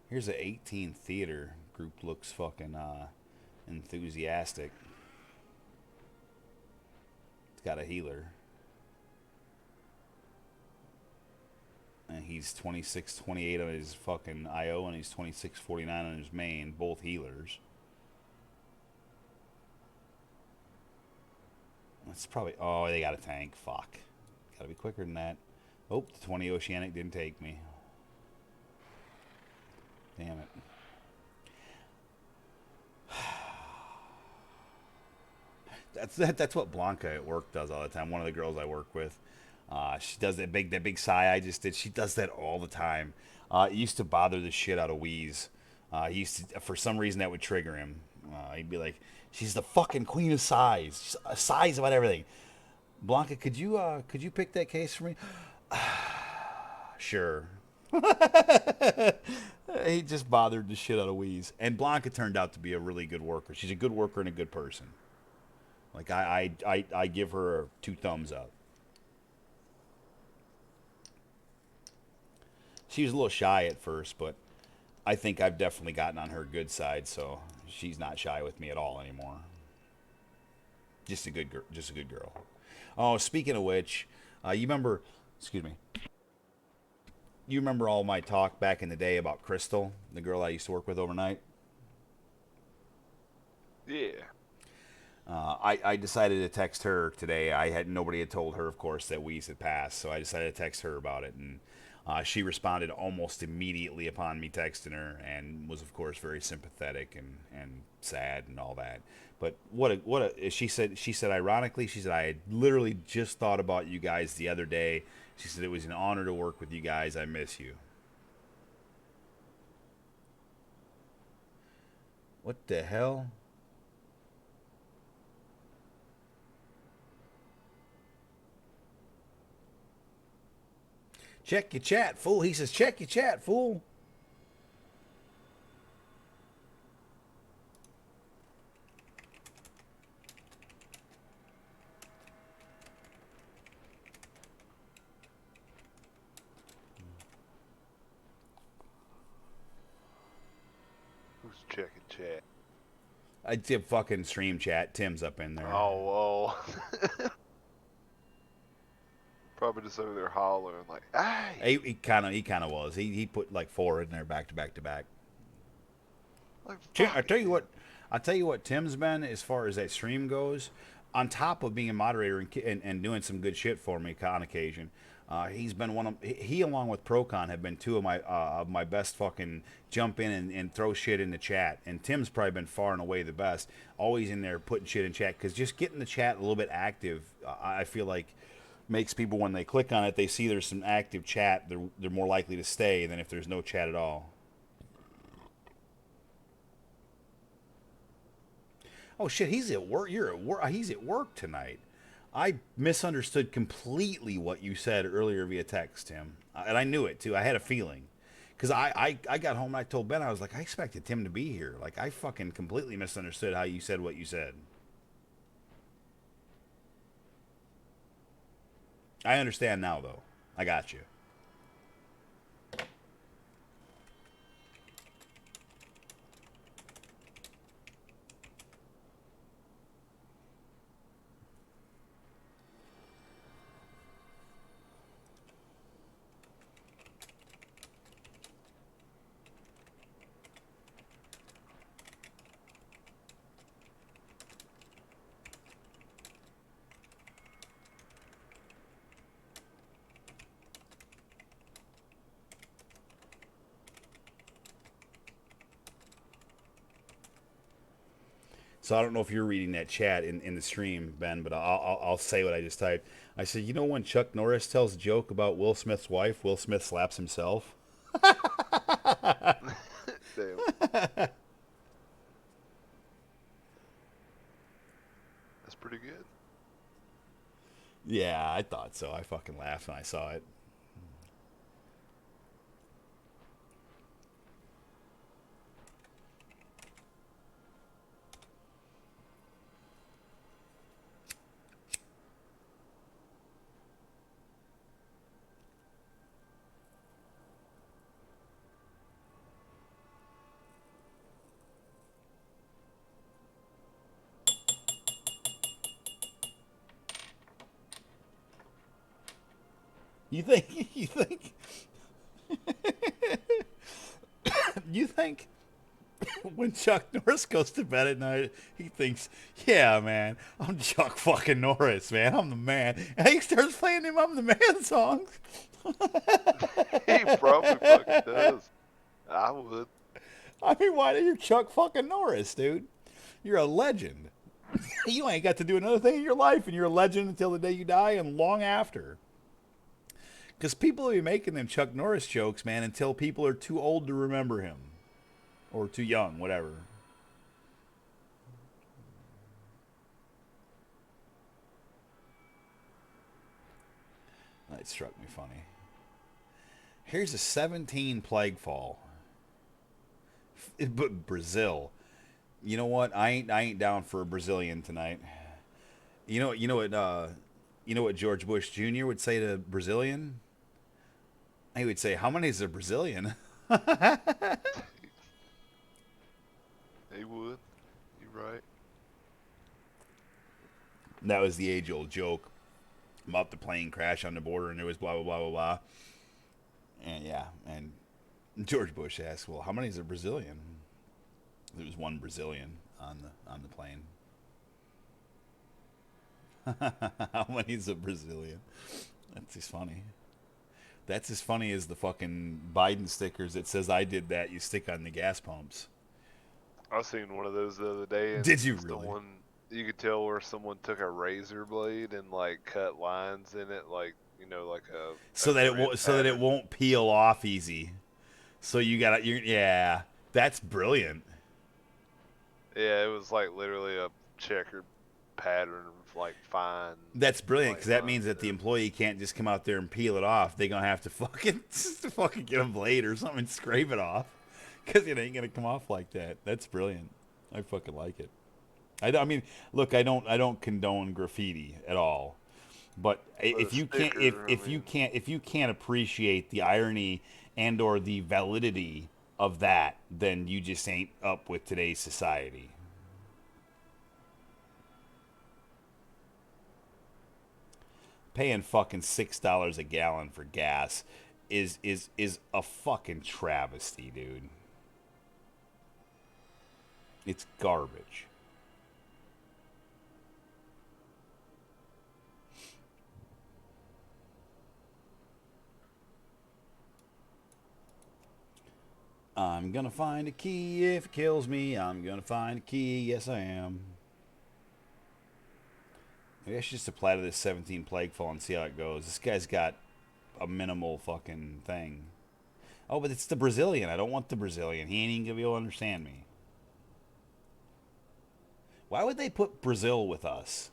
Here's a 18 theater group. Looks fucking enthusiastic. It's got a healer. And he's 26-28 on his fucking IO, and he's 26-49 on his main. Both healers. That's probably... Oh, they got a tank. Fuck. Gotta be quicker than that. Oh, the 20 Oceanic didn't take me. Damn it. That's what Blanca at work does all the time. One of the girls I work with. She does that big sigh I just did. She does that all the time. It used to bother the shit out of Wheeze. He used to, for some reason, that would trigger him. He'd be like, "She's the fucking queen of sighs. Sighs about everything." Blanca, could you pick that case for me? Sure. He just bothered the shit out of Wheeze. And Blanca turned out to be a really good worker. She's a good worker and a good person. Like I give her 2 thumbs up. She was a little shy at first, but I think I've definitely gotten on her good side, so she's not shy with me at all anymore. Just a good girl. Oh, speaking of which, you remember? Excuse me. You remember all my talk back in the day about Crystal, the girl I used to work with overnight? Yeah. I decided to text her today. Nobody had told her, of course, that Wheeze had passed, so I decided to text her about it, and she responded almost immediately upon me texting her, and was, of course, very sympathetic and sad and all that. But she said, ironically, she said, "I had literally just thought about you guys the other day." She said, "It was an honor to work with you guys. I miss you." What the hell? Check your chat, fool. He says, check your chat, fool. Who's checking chat? I did fucking stream chat. Tim's up in there. Oh, whoa. Probably just over there hollering like, "Hey!" He kind of was. He put like 4 in there back to back to back. Like, I tell you what. Tim's been, as far as that stream goes, on top of being a moderator and doing some good shit for me on occasion. He's been he along with Procon have been 2 of my best fucking jump in and throw shit in the chat. And Tim's probably been far and away the best, always in there putting shit in chat, because just getting the chat a little bit active, I feel like makes people, when they click on it, they see there's some active chat, they're more likely to stay than if there's no chat at all. Oh shit, he's at work. You're at work. He's at work tonight. I misunderstood completely what you said earlier via text, Tim, and I knew it too. I had a feeling, because I got home and I told Ben, I was like, I expected Tim to be here. Like, I fucking completely misunderstood how you said what you said. I understand now, though. I got you. So I don't know if you're reading that chat in the stream, Ben, but I'll say what I just typed. I said, you know when Chuck Norris tells a joke about Will Smith's wife, Will Smith slaps himself? damn. That's pretty good. Yeah, I thought so. I fucking laughed when I saw it. You think you think you think when Chuck Norris goes to bed at night, he thinks, "Yeah, man, I'm Chuck fucking Norris, man. I'm the man." And he starts playing him "I'm the Man" songs. He probably fucking does. I would. I mean, why are you Chuck fucking Norris, dude? You're a legend. You ain't got to do another thing in your life, and you're a legend until the day you die and long after. Because people will be making them Chuck Norris jokes, man, until people are too old to remember him. Or too young, whatever. That struck me funny. Here's a 17 plague fall. But Brazil. You know what? I ain't down for a Brazilian tonight. You know what George Bush Jr. would say to Brazilian? He would say, "How many is a Brazilian?" He would. You're right. That was the age-old joke about the plane crash on the border, and it was blah blah blah blah blah. And yeah, and George Bush asked, "Well, how many is a Brazilian?" There was one Brazilian on the plane. How many is a Brazilian? That's just funny. That's as funny as the fucking Biden stickers that says "I did that." You stick on the gas pumps. I seen one of those the other day, and Did you really? someone you could tell where someone took a razor blade and like cut lines in it, like like a So that it grid won't pattern. peel off easy. So yeah, that's brilliant. Yeah, it was like literally a checkered pattern of like fine That's brilliant white because that lines. means that the Yeah. employee can't just come out there and peel it off. They're gonna have to fucking get a blade or something and scrape it off because it ain't gonna come off like that. That's brilliant. I fucking like it. I mean, look, I don't condone graffiti at all. But But a if you can't sticker, I mean, if you can't appreciate the irony and or the validity of that, then you just ain't up with today's society. Paying fucking $6 a gallon for gas is a fucking travesty, dude. It's garbage. I'm gonna find a key if it kills me. I'm gonna find a key. Yes, I am. Maybe I should just apply to this 17 plague fall and see how it goes. This guy's got a minimal fucking thing. Oh, but it's the Brazilian. I don't want the Brazilian. He ain't even gonna be able to understand me. Why would they put Brazil with us?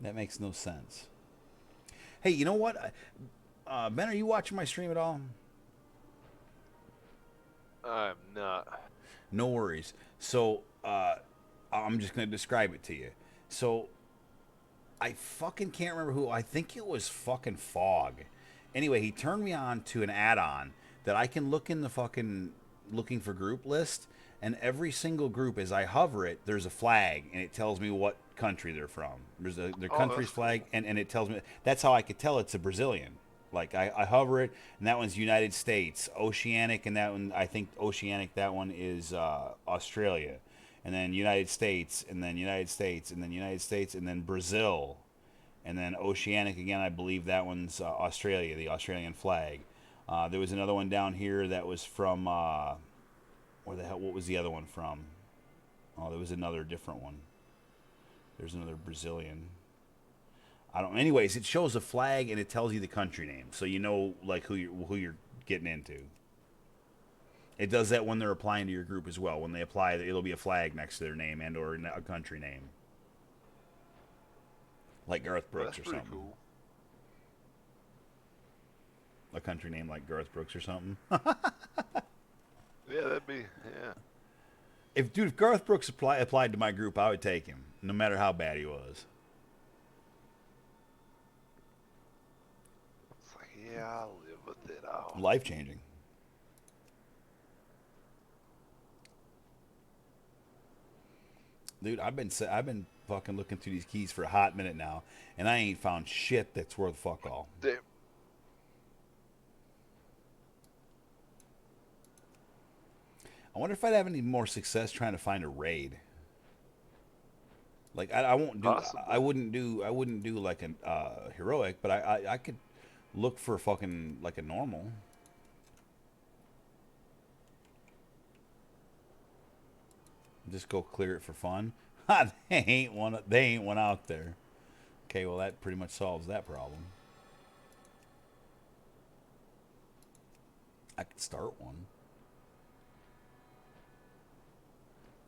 That makes no sense. Hey, you know what? Ben, are you watching my stream at all? I'm not. No worries. So, I'm just going to describe it to you. So, I fucking can't remember who. I think it was fucking Fog. Anyway, he turned me on to an add-on that I can look in the fucking looking for group list, and every single group, as I hover it, there's a flag, and it tells me what country they're from. There's their Oh, country's that's flag, cool. and it tells me. That's how I could tell it's a Brazilian. Like I hover it, and that one's United States. Oceanic, and that one, I think Oceanic, that one is Australia, and then United States, and then United States, and then United States, and then Brazil, and then Oceanic again. I believe that one's Australia, the Australian flag. There was another one down here that was from where the hell? What was the other one from? Oh, there was another different one. There's another Brazilian. I don't. Anyways, it shows a flag and it tells you the country name, so you know like who you're getting into. It does that when they're applying to your group as well. When they apply, it'll be a flag next to their name and or a country name, like Garth Well, Brooks that's or pretty something. cool. A country name like Garth Brooks or something. Yeah, that'd be yeah. If Garth Brooks applied to my group, I would take him, no matter how bad he was. It's like yeah, I'll live with it all. Life changing. Dude, I've been fucking looking through these keys for a hot minute now, and I ain't found shit that's worth fuck all. Damn. I wonder if I'd have any more success trying to find a raid. Like I won't do Possibly. I wouldn't do like an heroic, but I could look for fucking like a normal. Just go clear it for fun. Ha, they ain't one out there. Okay, well that pretty much solves that problem. I could start one.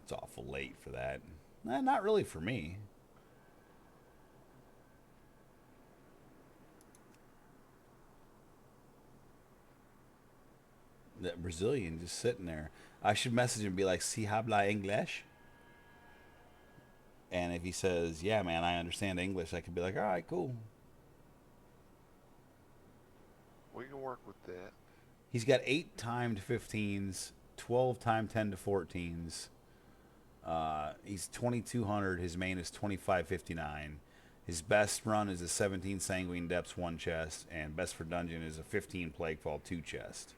It's awful late for that. Not really for me. That Brazilian just sitting there. I should message him and be like, "Si habla English?" And if he says, "Yeah, man, I understand English," I could be like, "All right, cool." We can work with that. He's got 8 timed 15s, 12 timed 10 to 14s. He's 2200. His main is 2559. His best run is a 17 Sanguine Depths 1 chest, and best for dungeon is a 15 Plaguefall 2 chest.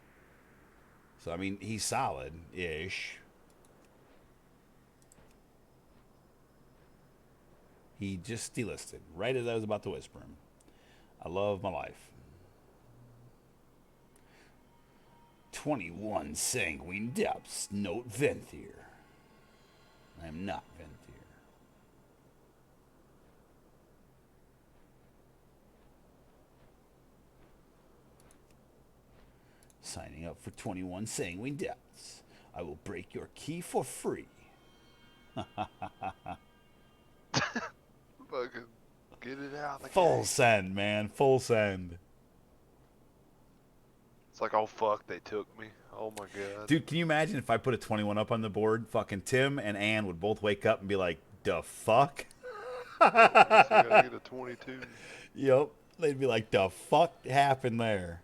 So, I mean, he's solid-ish. He just delisted right as I was about to whisper him. I love my life. 21 Sanguine Depths. Note Venthyr. I am not Venthyr. Signing up for 21 Sanguine Depths. I will break your key for free. Fucking get it out of the Full game. send, man. Full send. It's like, oh fuck, they took me. Oh my god. Dude, can you imagine if I put a 21 up on the board? Fucking Tim and Ann would both wake up and be like, "The fuck?" Well, I guess I gotta get a 22. Yep. They'd be like, "The fuck happened there?"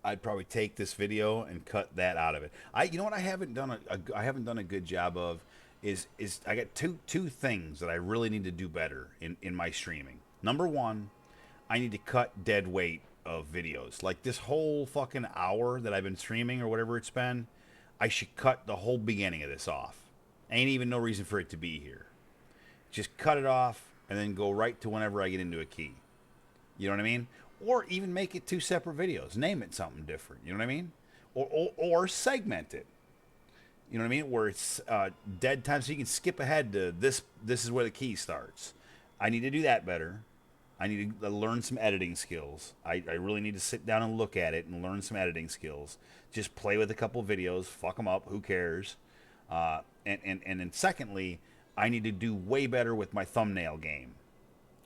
I'd probably take this video and cut that out of it. You know what I haven't done I haven't done a good job of is I got two things that I really need to do better in my streaming. Number one, I need to cut dead weight of videos. Like this whole fucking hour that I've been streaming or whatever it's been, I should cut the whole beginning of this off. Ain't even no reason for it to be here. Just cut it off and then go right to whenever I get into a key. You know what I mean? Or even make it 2 separate videos. Name it something different. You know what I mean? Or segment it. You know what I mean? Where it's dead time, so you can skip ahead to this. This is where the key starts. I need to do that better. I need to learn some editing skills. I really need to sit down and look at it and learn some editing skills. Just play with a couple videos, fuck them up. Who cares? And then secondly, I need to do way better with my thumbnail game.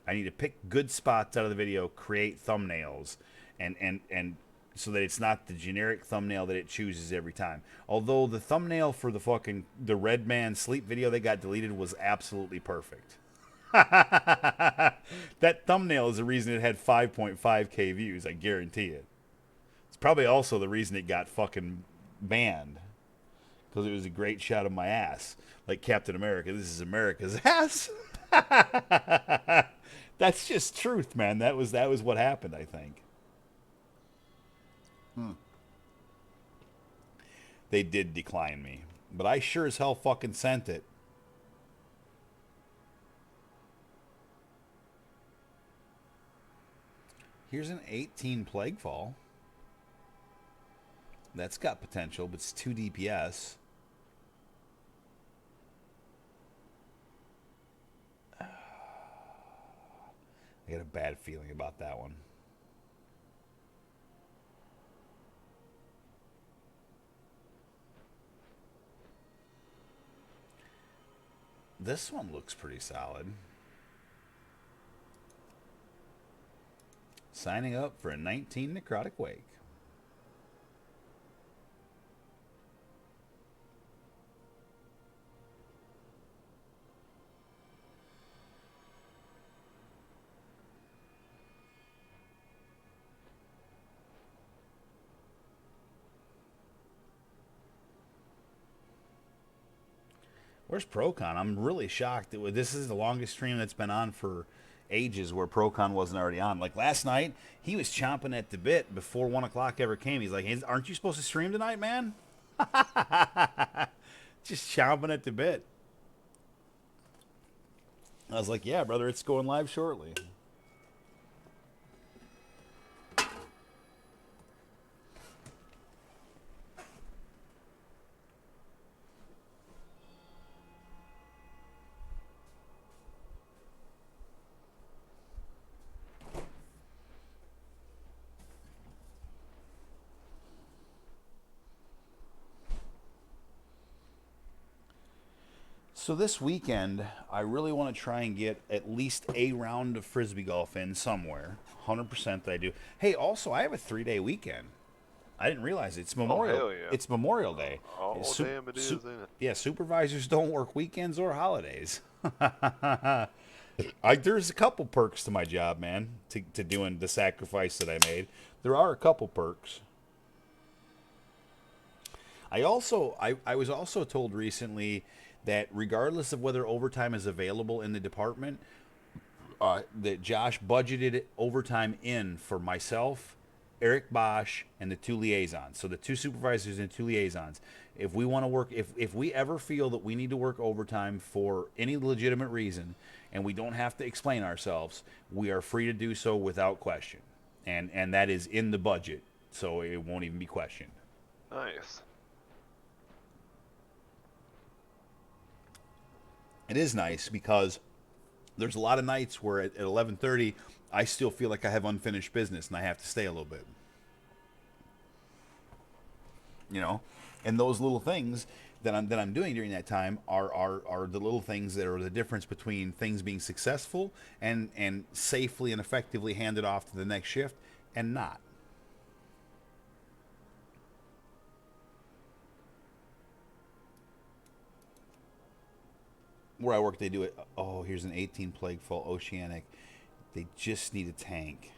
I need to pick good spots out of the video, create thumbnails, and so that it's not the generic thumbnail that it chooses every time. Although the thumbnail for the Red Man sleep video that got deleted was absolutely perfect. That thumbnail is the reason it had 5.5k views, I guarantee it. It's probably also the reason it got fucking banned. Because it was a great shot of my ass. Like Captain America, this is America's ass. That's just truth, man. That was what happened, I think. They did decline me, but I sure as hell fucking sent it. Here's an 18 Plaguefall. That's got potential, but it's 2 DPS. I got a bad feeling about that one. This one looks pretty solid. Signing up for a 19 necrotic wake. Where's Procon? I'm really shocked that this is the longest stream that's been on for ages where Procon wasn't already on. Like last night, he was chomping at the bit before 1 o'clock ever came. He's like, hey, aren't you supposed to stream tonight, man? Just chomping at the bit. I was like, yeah, brother, it's going live shortly. So this weekend, I really want to try and get at least a round of frisbee golf in somewhere. 100% that I do. Hey, also, I have a 3-day weekend. I didn't realize it's Memorial. hell yeah. It's Memorial Day. Damn it is, ain't it? Yeah, supervisors don't work weekends or holidays. There's a couple perks to my job, man. To doing the sacrifice that I made, there are a couple perks. I was also told recently that regardless of whether overtime is available in the department, that Josh budgeted overtime in for myself, Eric Bosch, and the 2 liaisons. So the 2 supervisors and 2 liaisons. If we want to work, if we ever feel that we need to work overtime for any legitimate reason, and we don't have to explain ourselves, we are free to do so without question. And that is in the budget, so it won't even be questioned. Nice. It is nice because there's a lot of nights where at 11:30 I still feel like I have unfinished business and I have to stay a little bit. You know, and those little things that I'm doing during that time are the little things that are the difference between things being successful and safely and effectively handed off to the next shift and not. Where I work, they do it. Oh, here's an 18 plague fall oceanic. They just need a tank.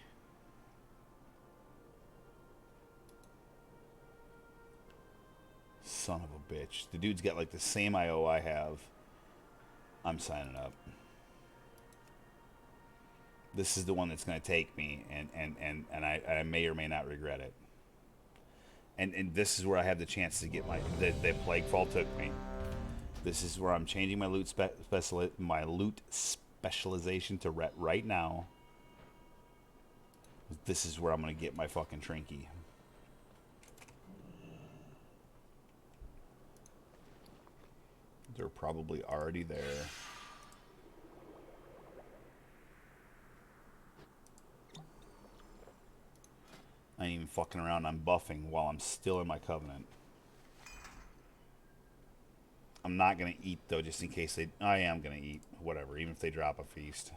Son of a bitch. The dude's got like the same IO I have. I'm signing up. This is the one that's going to take me, and I may or may not regret it. And this is where I have the chance to get the plague fall took me. This is where I'm changing my loot specialization to ret right now. This is where I'm going to get my fucking trinky. They're probably already there. I ain't even fucking around. I'm buffing while I'm still in my covenant. I'm not going to eat, though, just in case they... I am going to eat. Whatever, even if they drop a feast.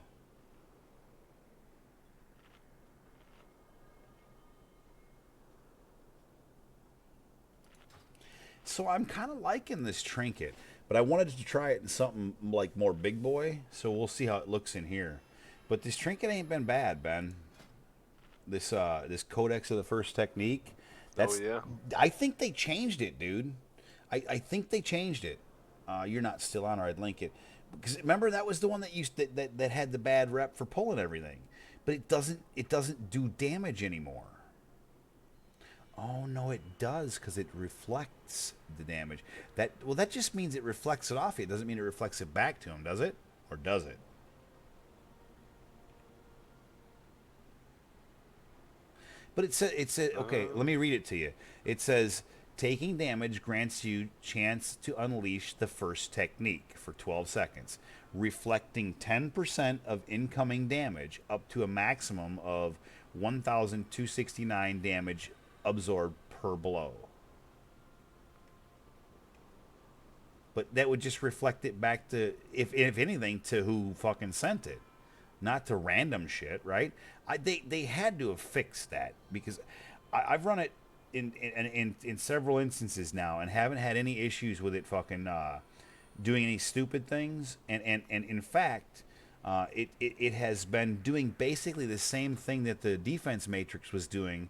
So I'm kind of liking this trinket, but I wanted to try it in something like more big boy, so we'll see how it looks in here. But this trinket ain't been bad, Ben. This Codex of the First Technique. Oh, yeah? I think they changed it, dude. I think they changed it. You're not still on, or I'd link it. Because remember, that was the one that had the bad rep for pulling everything, but it doesn't do damage anymore. Oh no, it does, because it reflects the damage. That just means it reflects it off you. It doesn't mean it reflects it back to him, does it? Or does it? But it said okay. Let me read it to you. It says, taking damage grants you chance to unleash the first technique for 12 seconds, reflecting 10% of incoming damage up to a maximum of 1,269 damage absorbed per blow. But that would just reflect it back to, if anything, to who fucking sent it. not to random shit, right? They had to have fixed that because I've run it in several instances now and haven't had any issues with it fucking doing any stupid things. And in fact, it has been doing basically the same thing that the defense matrix was doing,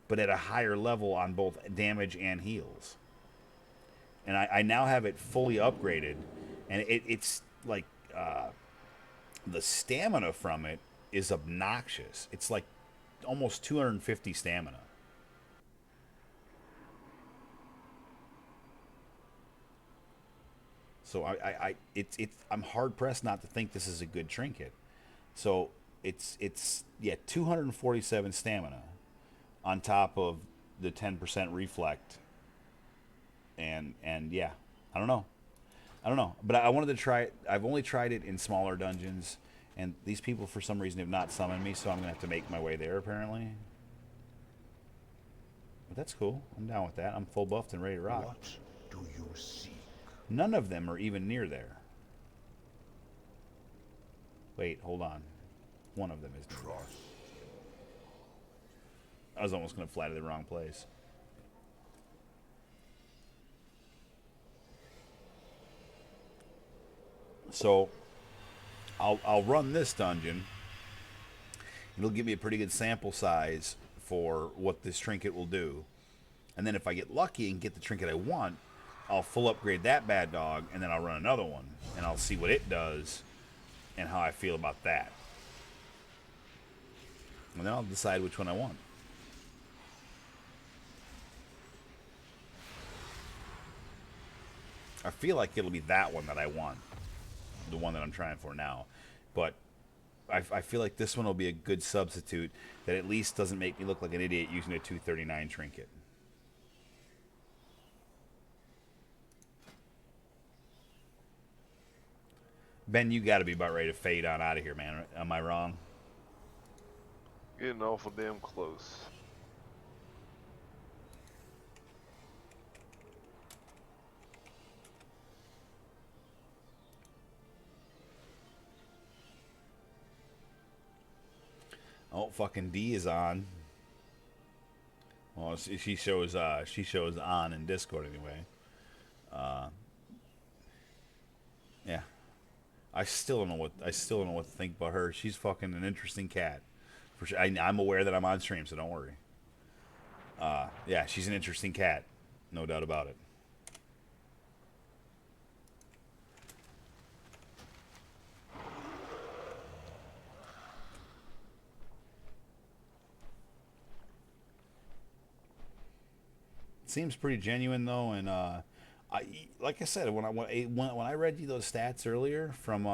but at a higher level on both damage and heals. And I now have it fully upgraded, and it's like the stamina from it is obnoxious. It's like almost 250 stamina. So I'm hard pressed not to think this is a good trinket. So it's yeah, 247 stamina on top of the 10% reflect, and yeah, I don't know. I don't know, but I wanted to try it. I've only tried it in smaller dungeons, and these people for some reason have not summoned me, so I'm gonna have to make my way there apparently. But that's cool. I'm down with that. I'm full buffed and ready to rock. What do you seek? None of them are even near there. Wait, hold on. One of them is near there. I was almost gonna fly to the wrong place. So I'll run this dungeon. It'll give me a pretty good sample size for what this trinket will do. And then if I get lucky and get the trinket I want, I'll full upgrade that bad dog, and then I'll run another one, and I'll see what it does and how I feel about that. And then I'll decide which one I want. I feel like it'll be that one that I want. The one that I'm trying for now. But I feel like this one will be a good substitute that at least doesn't make me look like an idiot using a 239 trinket. Ben, you got to be about ready to fade on out of here, man. Am I wrong? Getting awful damn close. Oh, fucking D is on. Well, she shows on in Discord anyway. Yeah. I still don't know what to think about her. She's fucking an interesting cat. For sure. I'm aware that I'm on stream, so don't worry. Yeah, she's an interesting cat, no doubt about it. Seems pretty genuine though, and like I said, when I read you those stats earlier from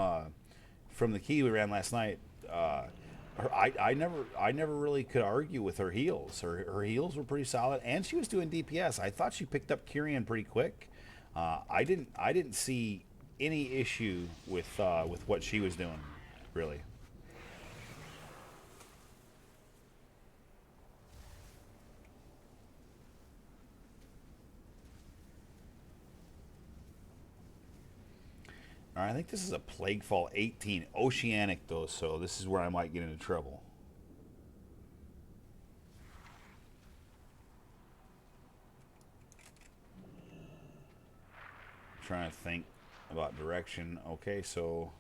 the key we ran last night, I never really could argue with her heals. Her heals were pretty solid, and she was doing DPS. I thought she picked up Kyrian pretty quick. I didn't see any issue with what she was doing, really. All right, I think this is a Plaguefall 18 Oceanic though, so this is where I might get into trouble. Trying to think about direction. Okay, so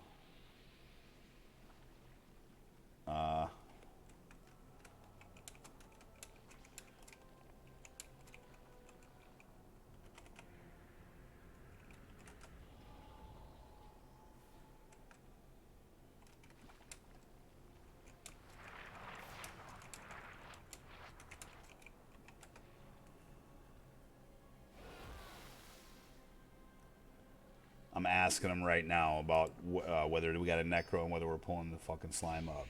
I'm asking them right now about whether we got a necro and whether we're pulling the fucking slime up.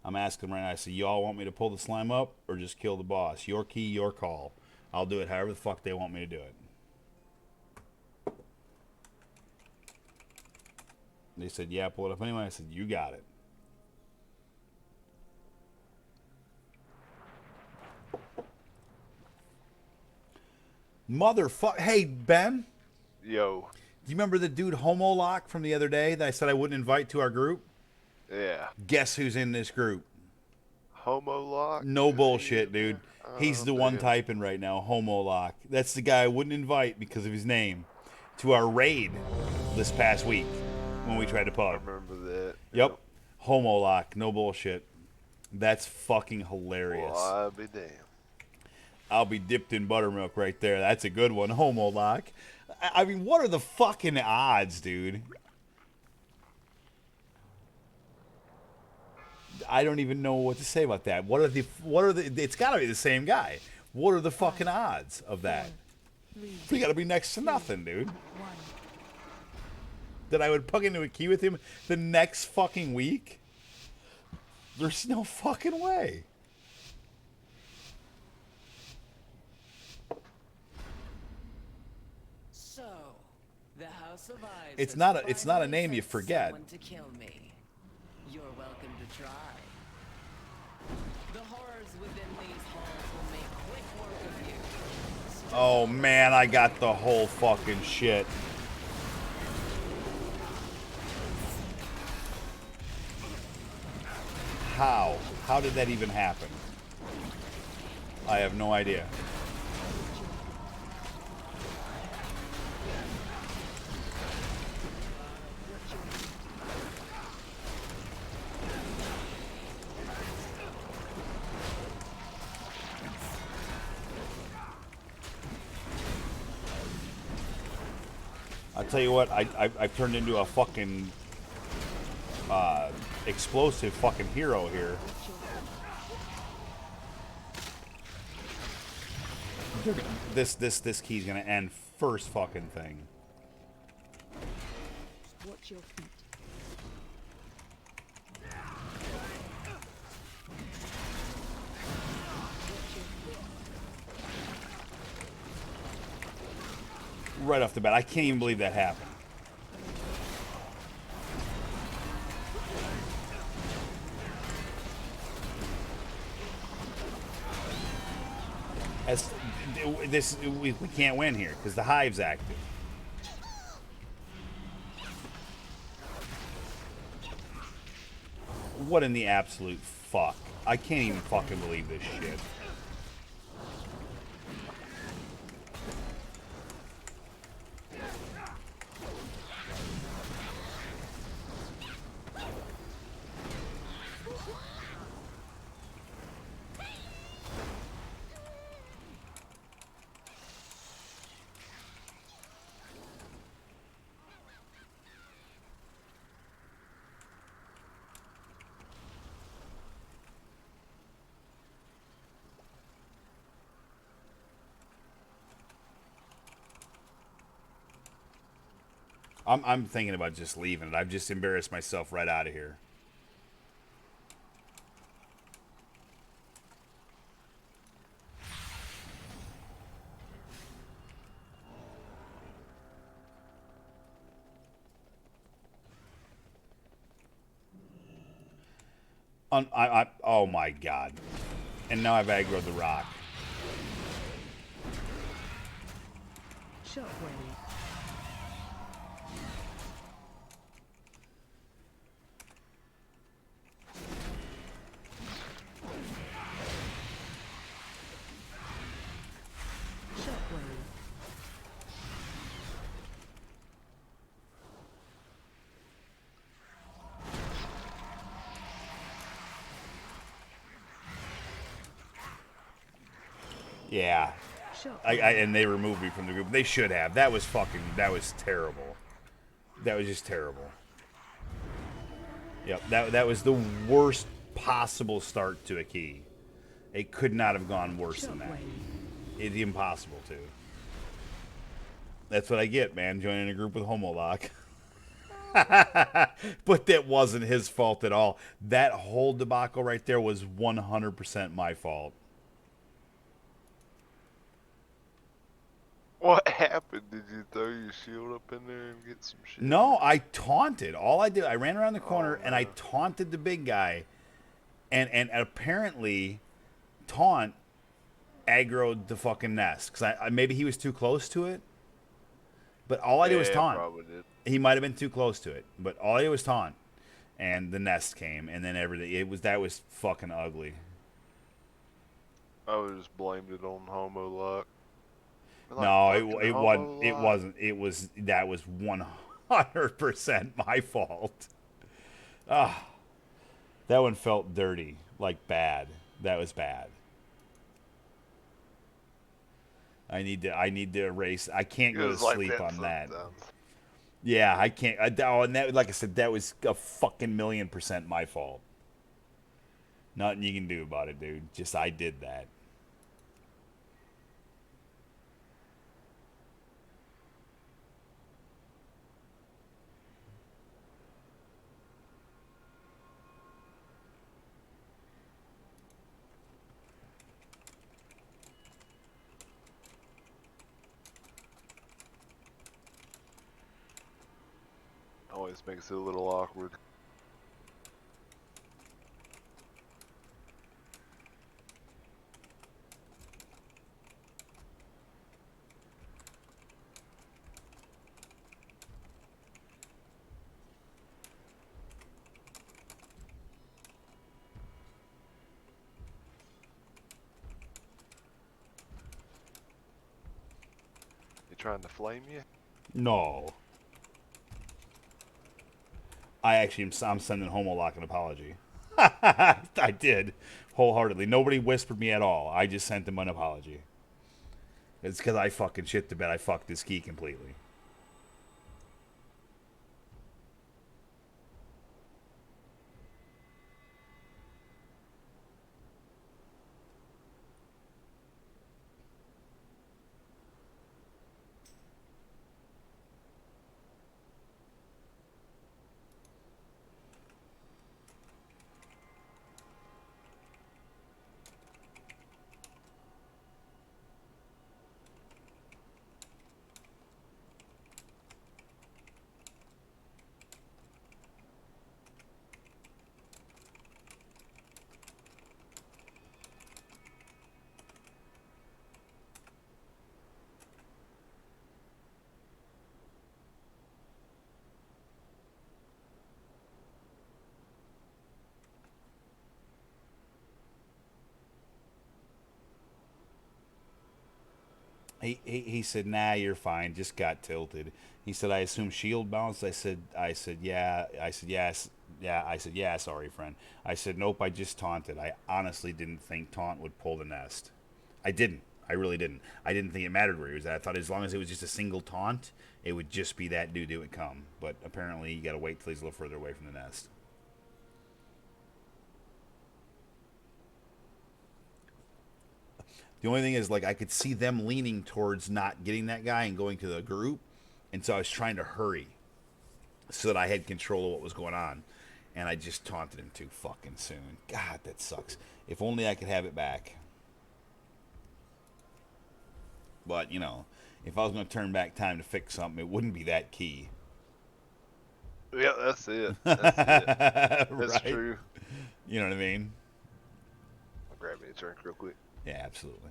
I'm asking them right now. I say, y'all want me to pull the slime up or just kill the boss? Your key, your call. I'll do it however the fuck they want me to do it. They said, yeah, pull it up anyway. I said, you got it. Motherfucker. Hey, Ben. Yo. Do you remember the dude Homo Lock from the other day that I said I wouldn't invite to our group? Yeah. Guess who's in this group? Homo Lock? No Is he bullshit, in dude. there? He's the one typing right now, Homo Lock. That's the guy I wouldn't invite because of his name to our raid this past week when we tried to I pub. remember that. Yep. Homo Lock, no bullshit. That's fucking hilarious. Well, I'll be damned. I'll be dipped in buttermilk right there. That's a good one, Homo Lock. I mean, what are the fucking odds, dude? I don't even know what to say about that. What are the it's got to be the same guy. What are the fucking odds of that? We got to be next to nothing, dude. That I would plug into a key with him the next fucking week? There's no fucking way. So, the House of Eyes It's has not a finally name you sent forget. someone to kill me. You're welcome to try. The horrors within these halls will make quick work of you. Oh man, I got the whole fucking shit. How? How did that even happen? I have no idea. I'll tell you what, I've turned into a fucking explosive fucking hero here. This key's gonna end first fucking thing. Watch your feet. Right off the bat, I can't even believe that happened. As we can't win here because the hive's active. What in the absolute fuck? I can't even fucking believe this shit. I'm thinking about just leaving it. I've just embarrassed myself right out of here. Oh my god. And now I've aggroed the rock. Shockwave. Shockwave. Yeah. Shockwave. And they removed me from the group. They should have. That was terrible. That was just terrible. Yep, that was the worst possible start to a key. It could not have gone worse than that. It's impossible to. That's what I get, man, joining a group with Homo Lock. But that wasn't his fault at all. That whole debacle right there was 100% my fault. What happened? Did you throw your shield up in there and get some shit? No, I taunted. All I did, I ran around the corner Oh, and I no. taunted the big guy, and apparently, taunt aggroed the fucking nest because maybe he was too close to it. But all I did was Yeah, taunt. probably did. He might have been too close to it, but all I did was taunt, and the nest came, and then everything. That was fucking ugly. I would just blamed it on homo luck. We're like, No, fucking it wasn't. homo It luck. wasn't. That was 100% my fault. Ah, that one felt dirty, like bad. That was bad. I need to erase. I can't It go to was like sleep that on that. sometimes. Yeah, I can't. And that, like I said, that was a fucking $1,000,000% my fault. Nothing you can do about it, dude. Just I did that. Always makes it a little awkward. You trying to flame you? No. I'm sending Homolock an apology. I did, wholeheartedly. Nobody whispered me at all. I just sent him an apology. It's because I fucking shit the bed. I fucked this key completely. He said, nah, you're fine. Just got tilted. He said, I assume shield bounced. Yeah. I said, yes. Yeah, I said, yeah, sorry, friend. I said, nope, I just taunted. I honestly didn't think taunt would pull the nest. I didn't. I really didn't. I didn't think it mattered where he was at. I thought as long as it was just a single taunt, it would just be that dude that would come. But apparently, you got to wait till he's a little further away from the nest. The only thing is, like, I could see them leaning towards not getting that guy and going to the group, and so I was trying to hurry so that I had control of what was going on, and I just taunted him too fucking soon. God, that sucks. If only I could have it back. But, you know, if I was going to turn back time to fix something, it wouldn't be that key. Yeah, that's it. That's it. That's Right? true. You know what I mean? I'll grab me a drink real quick. Yeah, absolutely.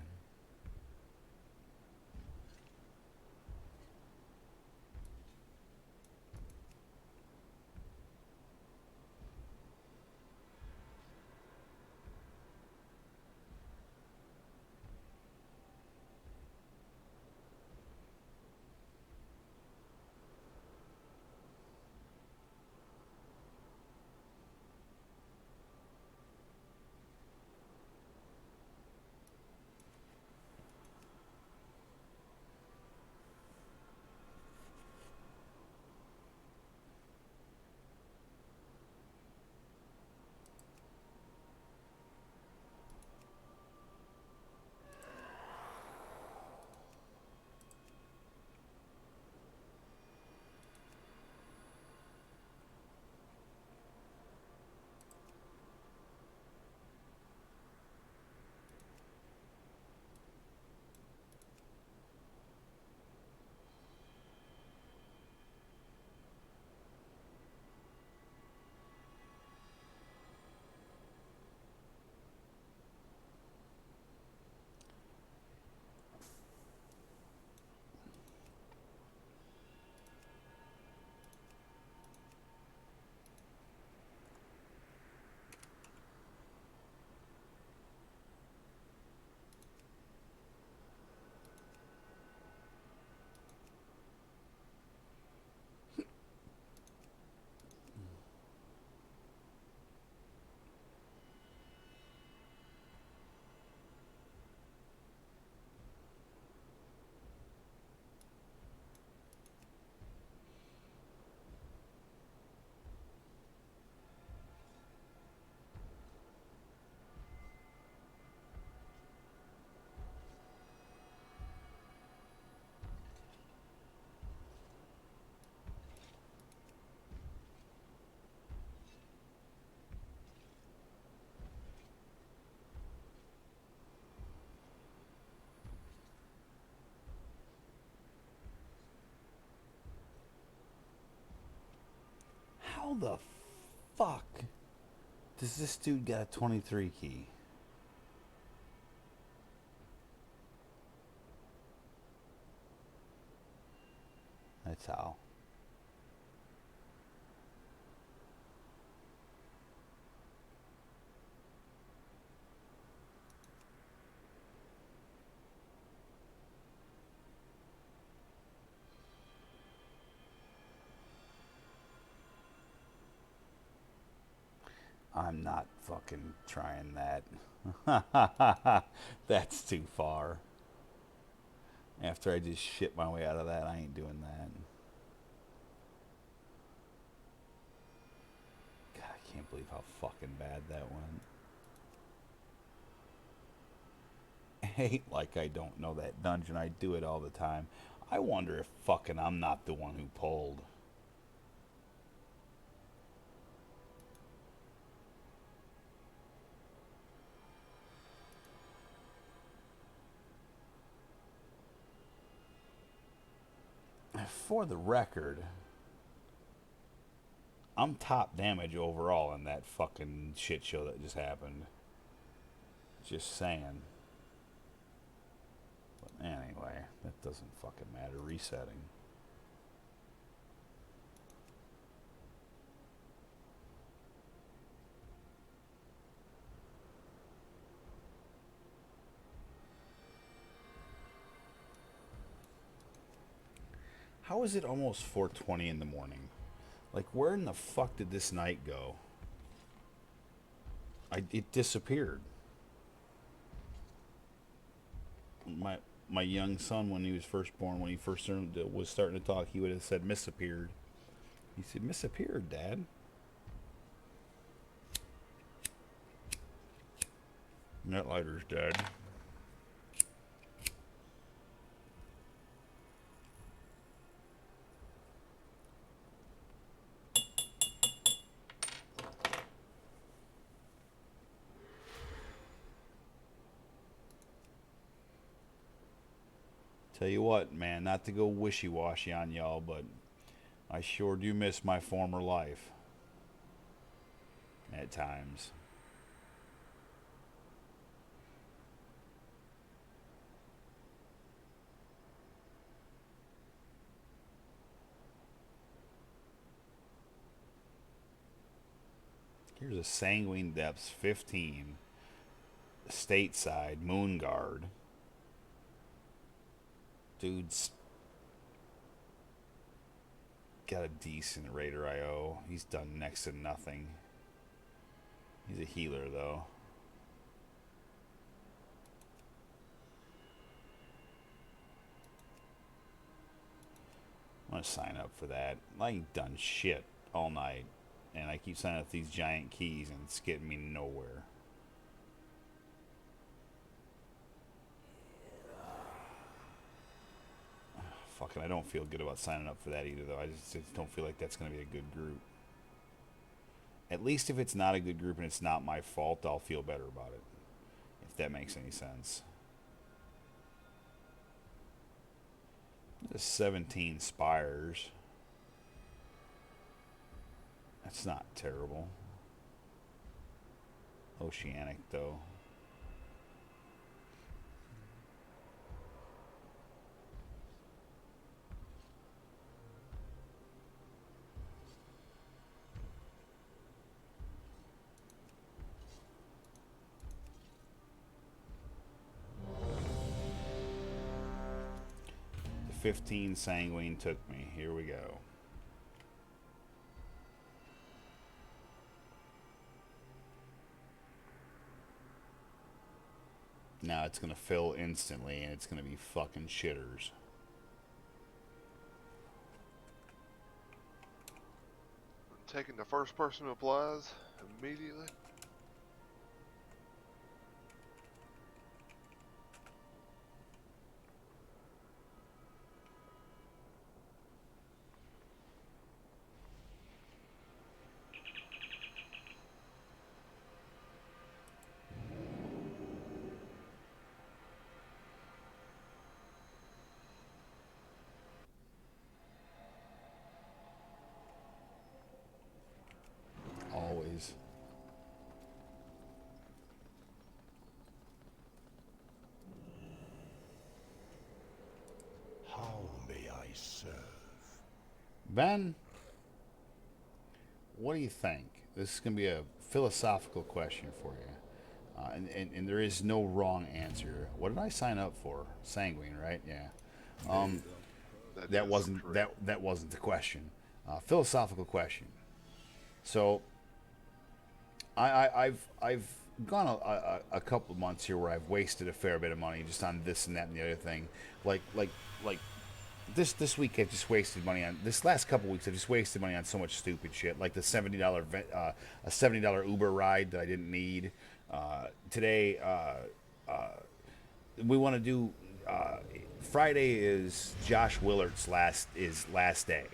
How the fuck does this dude got a 23 key? That's how. I'm not fucking trying that. That's too far. After I just shit my way out of that, I ain't doing that. God, I can't believe how fucking bad that went. Ain't like I don't know that dungeon. I do it all the time. I wonder if fucking I'm not the one who pulled. For the record, I'm top damage overall in that fucking shit show that just happened. Just saying. But anyway, that doesn't fucking matter. Resetting. How is it almost 4:20 in the morning? Like, where in the fuck did this night go? It disappeared. My young son, when he was first born, when he first was starting to talk, he would have said "misappeared." He said, "Misappeared, Dad." That lighter's dead. Tell you what, man, not to go wishy-washy on y'all, but I sure do miss my former life. At times. Here's a Sanguine Depths 15. Stateside, Moonguard. Dude's got a decent Raider IO. He's done next to nothing. He's a healer, though. I'm going to sign up for that. I ain't done shit all night. And I keep signing up these giant keys, and it's getting me nowhere. Fucking, I don't feel good about signing up for that either, though. I just don't feel like that's going to be a good group. At least if it's not a good group and it's not my fault, I'll feel better about it. If that makes any sense. There's 17 spires. That's not terrible. Oceanic, though. The 15 Sanguine took me. Here we go. Now it's going to fill instantly, and it's going to be fucking shitters. Taking the first person who applies immediately. Ben, what do you think? This is going to be a philosophical question for you. And there is no wrong answer. What did I sign up for? Sanguine, right? Yeah. Um, that is wasn't true. that wasn't the question. Philosophical question. So I've gone a couple of months here where I've wasted a fair bit of money just on this and that and the other thing. Like this week I've just wasted money on this last couple weeks. I've just wasted money on so much stupid shit, like the $70 Uber ride that I didn't need. Today we want to do. Friday is Josh Willard's last day,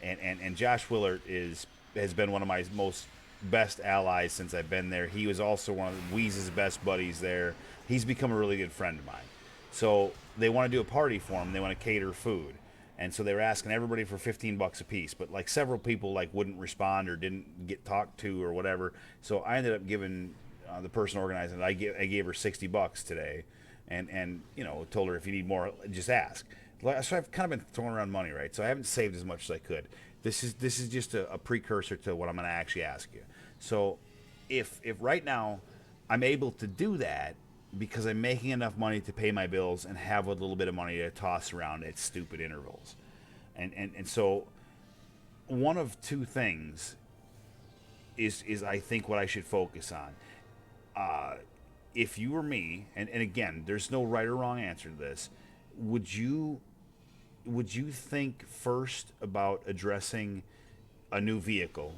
and Josh Willard has been one of my most best allies since I've been there. He was also one of Weeze's best buddies there. He's become a really good friend of mine. So they want to do a party for him. They want to cater food, and so they were asking everybody for $15 a piece. But like several people like wouldn't respond or didn't get talked to or whatever. So I ended up giving the person organizing it. I gave her $60 today, and told her if you need more, just ask. So I've kind of been throwing around money, right? So I haven't saved as much as I could. This is just a precursor to what I'm going to actually ask you. So if right now I'm able to do that because I'm making enough money to pay my bills and have a little bit of money to toss around at stupid intervals, and so one of two things is I think what I should focus on. If you were me, and again, there's no right or wrong answer to this, would you think first about addressing a new vehicle,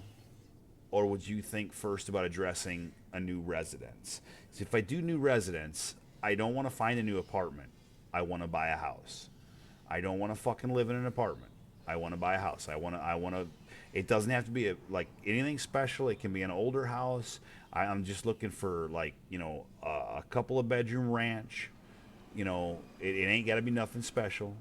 or would you think first about addressing a new residence? So if I do new residence, I don't want to find a new apartment. I want to buy a house. I don't want to fucking live in an apartment. I want to buy a house. I want to. It doesn't have to be like anything special. It can be an older house. I'm just looking for like a couple of bedroom ranch. It ain't got to be nothing special.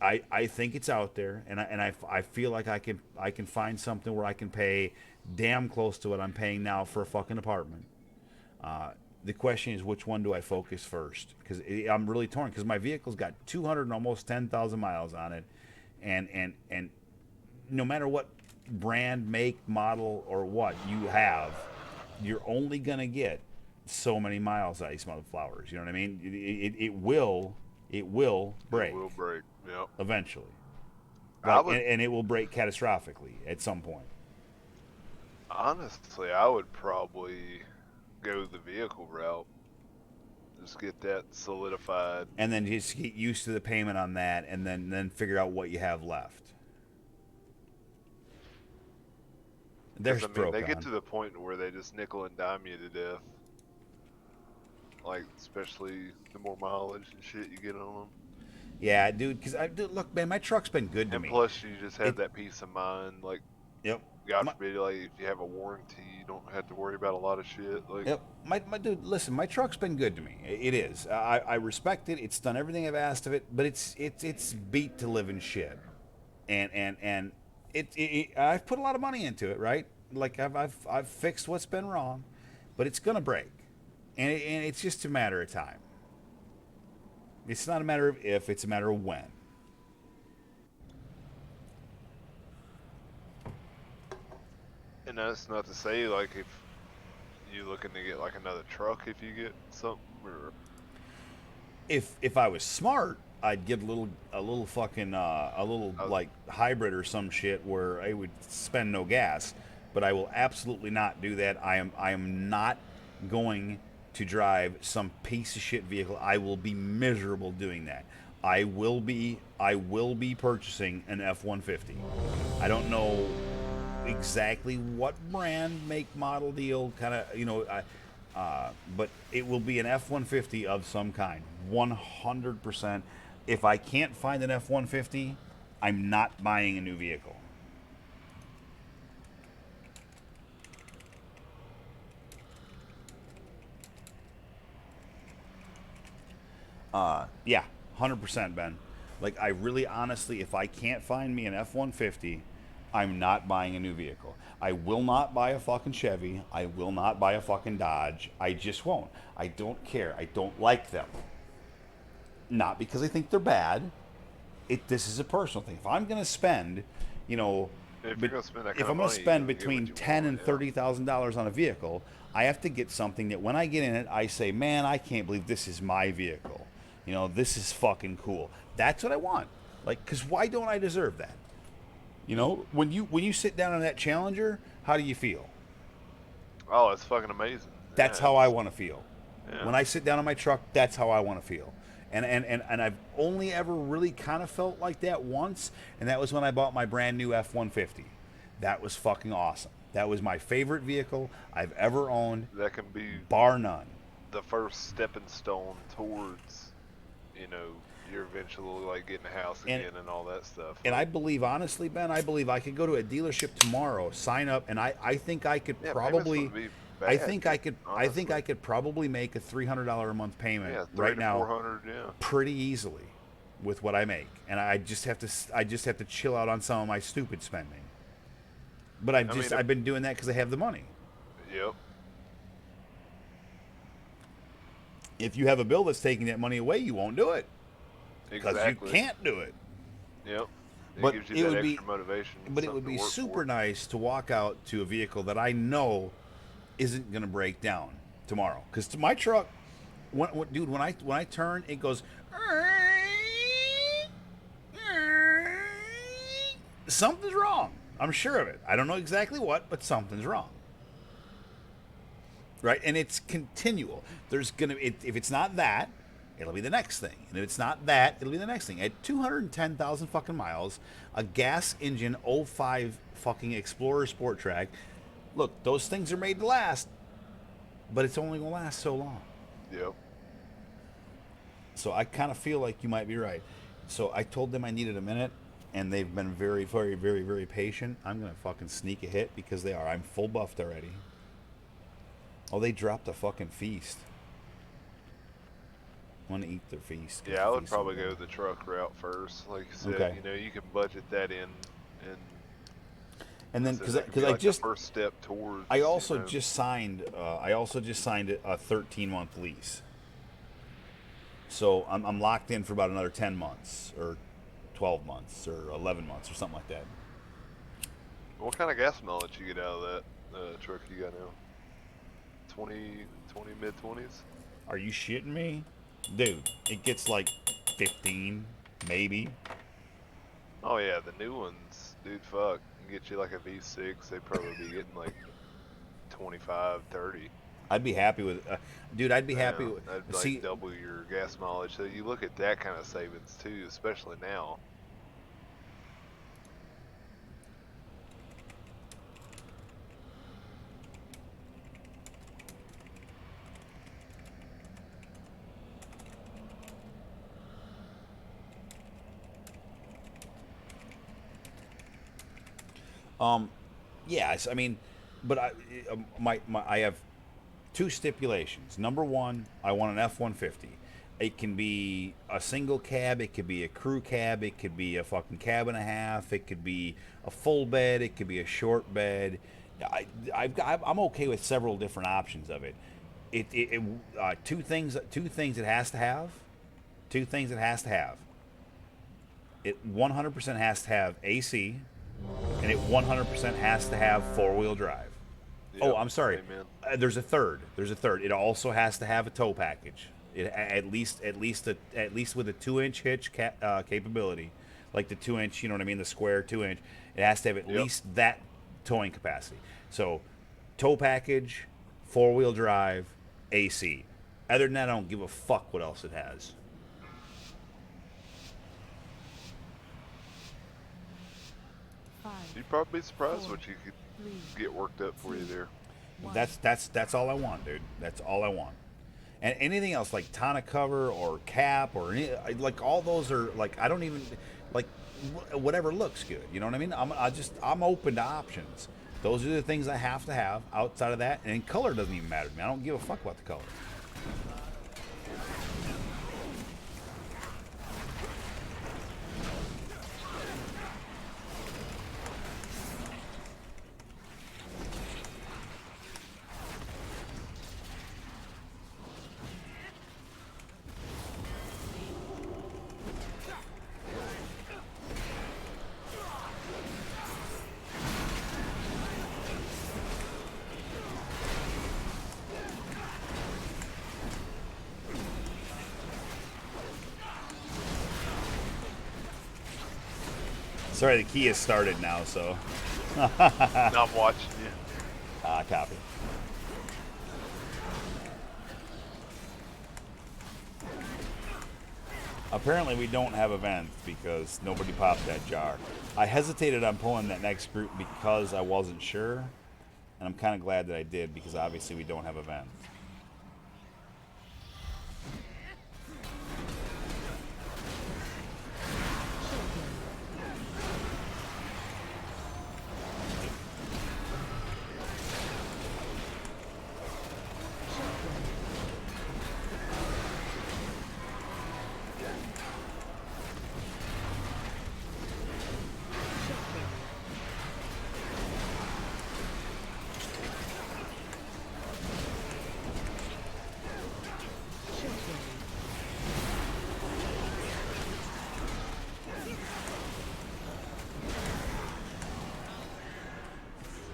I think it's out there, and I feel like I can find something where I can pay damn close to what I'm paying now for a fucking apartment. The question is, which one do I focus first? Because I'm really torn. Because my vehicle's got 200 and almost 10,000 miles on it, and no matter what brand, make, model, or what you have, you're only gonna get so many miles out of these motherflowers. You know what I mean? It will break. It will break. Yep. Eventually. I would, and it will break catastrophically at some point. honestly, I would probably go the vehicle route. Just get that solidified. And then just get used to the payment on that, and then figure out what you have left. There's They get to the point where they just nickel and dime you to death. Like, especially the more mileage and shit you get on them. Yeah, dude. Look, man, my truck's been good to And me. plus, you just have that peace of mind. Like, Yep. God forbid, like if you have a warranty, you don't have to worry about a lot of shit. Like, Yep. My dude, listen, my truck's been good to me. It is. I respect it. It's done everything I've asked of it, but it's beat to live in shit. And I've put a lot of money into it, right? Like I've fixed what's been wrong, but it's gonna break, and it's just a matter of time. It's not a matter of if; it's a matter of when. and that's not to say like if you looking to get like another truck, if you get something, or If I was smart, I'd get a little fucking like hybrid or some shit where I would spend no gas. But I will absolutely not do that. I am not going to drive some piece of shit vehicle. I will be miserable doing that. I will be purchasing an F-150. I don't know exactly what brand, make, model, deal, kind of, but it will be an F-150 of some kind, 100%. If I can't find an F-150, I'm not buying a new vehicle. Yeah, 100%, Ben. Like, I really, honestly, if I can't find me an F-150, I'm not buying a new vehicle. I will not buy a fucking Chevy. I will not buy a fucking Dodge. I just won't. I don't care. I don't like them. Not because I think they're bad. This is a personal thing. If I'm going to spend, you know, If you're gonna spend that kind if of I'm going money, to spend you're gonna get between what you ten want, and $30,000 on a vehicle, I have to get something that when I get in it, I say, man, I can't believe this is my vehicle. You know, this is fucking cool. That's what I want. Like, because why don't I deserve that? You know, when you sit down on that Challenger, how do you feel? Oh, it's fucking amazing. That's Yeah, how I want to feel. yeah. When I sit down on my truck, that's how I want to feel. And I've only ever really kind of felt like that once, and that was when I bought my brand new F-150. That was fucking awesome. That was my favorite vehicle I've ever owned, That can be bar none. the first stepping stone towards, you know, you're eventually like getting a house And- again and all that stuff. And I Like, believe, honestly, Ben, I believe I could go to a dealership tomorrow, sign up, and I think I could yeah, probably, payments wouldn't be I bad, think I could, I think I honestly. could probably make a $300 a month payment Yeah, right now, 400. Yeah. pretty easily, with what I make, and I just have to chill out on some of my stupid spending. But I've been doing that because I have the money. Yep. If you have a bill that's taking that money away, you won't do it because Exactly. you can't do it. Yep. It But gives it you that would be- extra motivation. But it would something be to work super for. nice to walk out to a vehicle that I know isn't going to break down tomorrow. Because to my truck, dude, when I turn, it goes. Something's wrong. I'm sure of it. I don't know exactly what, but something's wrong. Right, and it's continual. There's gonna if it's not that, it'll be the next thing, and if it's not that, it'll be the next thing. At 210,000 fucking miles, a gas engine '05 fucking Explorer Sport Track. Look, those things are made to last, but it's only gonna last so long. Yep. So I kind of feel like you might be right. So I told them I needed a minute, and they've been very, very, very, very patient. I'm gonna fucking sneak a hit because they are. I'm full buffed already. Oh, they dropped a fucking feast. Want to eat their feast. 'cause Yeah, I the would feast probably is go good. the truck route first. Like you said, Okay. you know, you can budget that in, and And then so because that could be I like just the first step towards. I also you know, just signed a 13-month lease. So I'm locked in for about another 10 months or 12 months or 11 months or something like that. What kind of gas mileage you get out of that truck you got now? 20, mid 20s. Are you shitting me? Dude, it gets like 15, maybe. Oh yeah, the new ones, dude. Fuck, you get you like a V6. They'd probably be getting like 25, 30. I'd be happy with dude, I'd be happy Yeah, with that'd like see double your gas mileage. So you look at that kind of savings too, especially now. yes, I mean, but I have two stipulations. Number one, I want an F-150. It can be a single cab, it could be a crew cab, it could be a fucking cab and a half, it could be a full bed, it could be a short bed. I'm okay with several different options of it. Two things it has to have. Two things it has to have. It 100% has to have AC, and it 100% has to have four-wheel drive. Oh, Yep, I'm sorry. amen. There's a third. It also has to have a tow package. At least with a 2-inch hitch capability, like the 2-inch. You know what I mean? The square 2-inch. It has to have at Yep. least that towing capacity. So, tow package, four-wheel drive, AC. Other than that, I don't give a fuck what else it has. Five, You'd probably be surprised Four. what you could three, get worked up for you there. one. That's all I want, dude. That's all I want. And anything else like tonneau cover or cap or like all those are like I don't even like whatever looks good. You know what I mean? I'm open to options. Those are the things I have to have. Outside of that, and color doesn't even matter to me. I don't give a fuck about the color. Sorry, the key has started now, so. Now I'm watching you. Copy. Apparently we don't have events because nobody popped that jar. I hesitated on pulling that next group because I wasn't sure. And I'm kind of glad that I did because obviously we don't have events.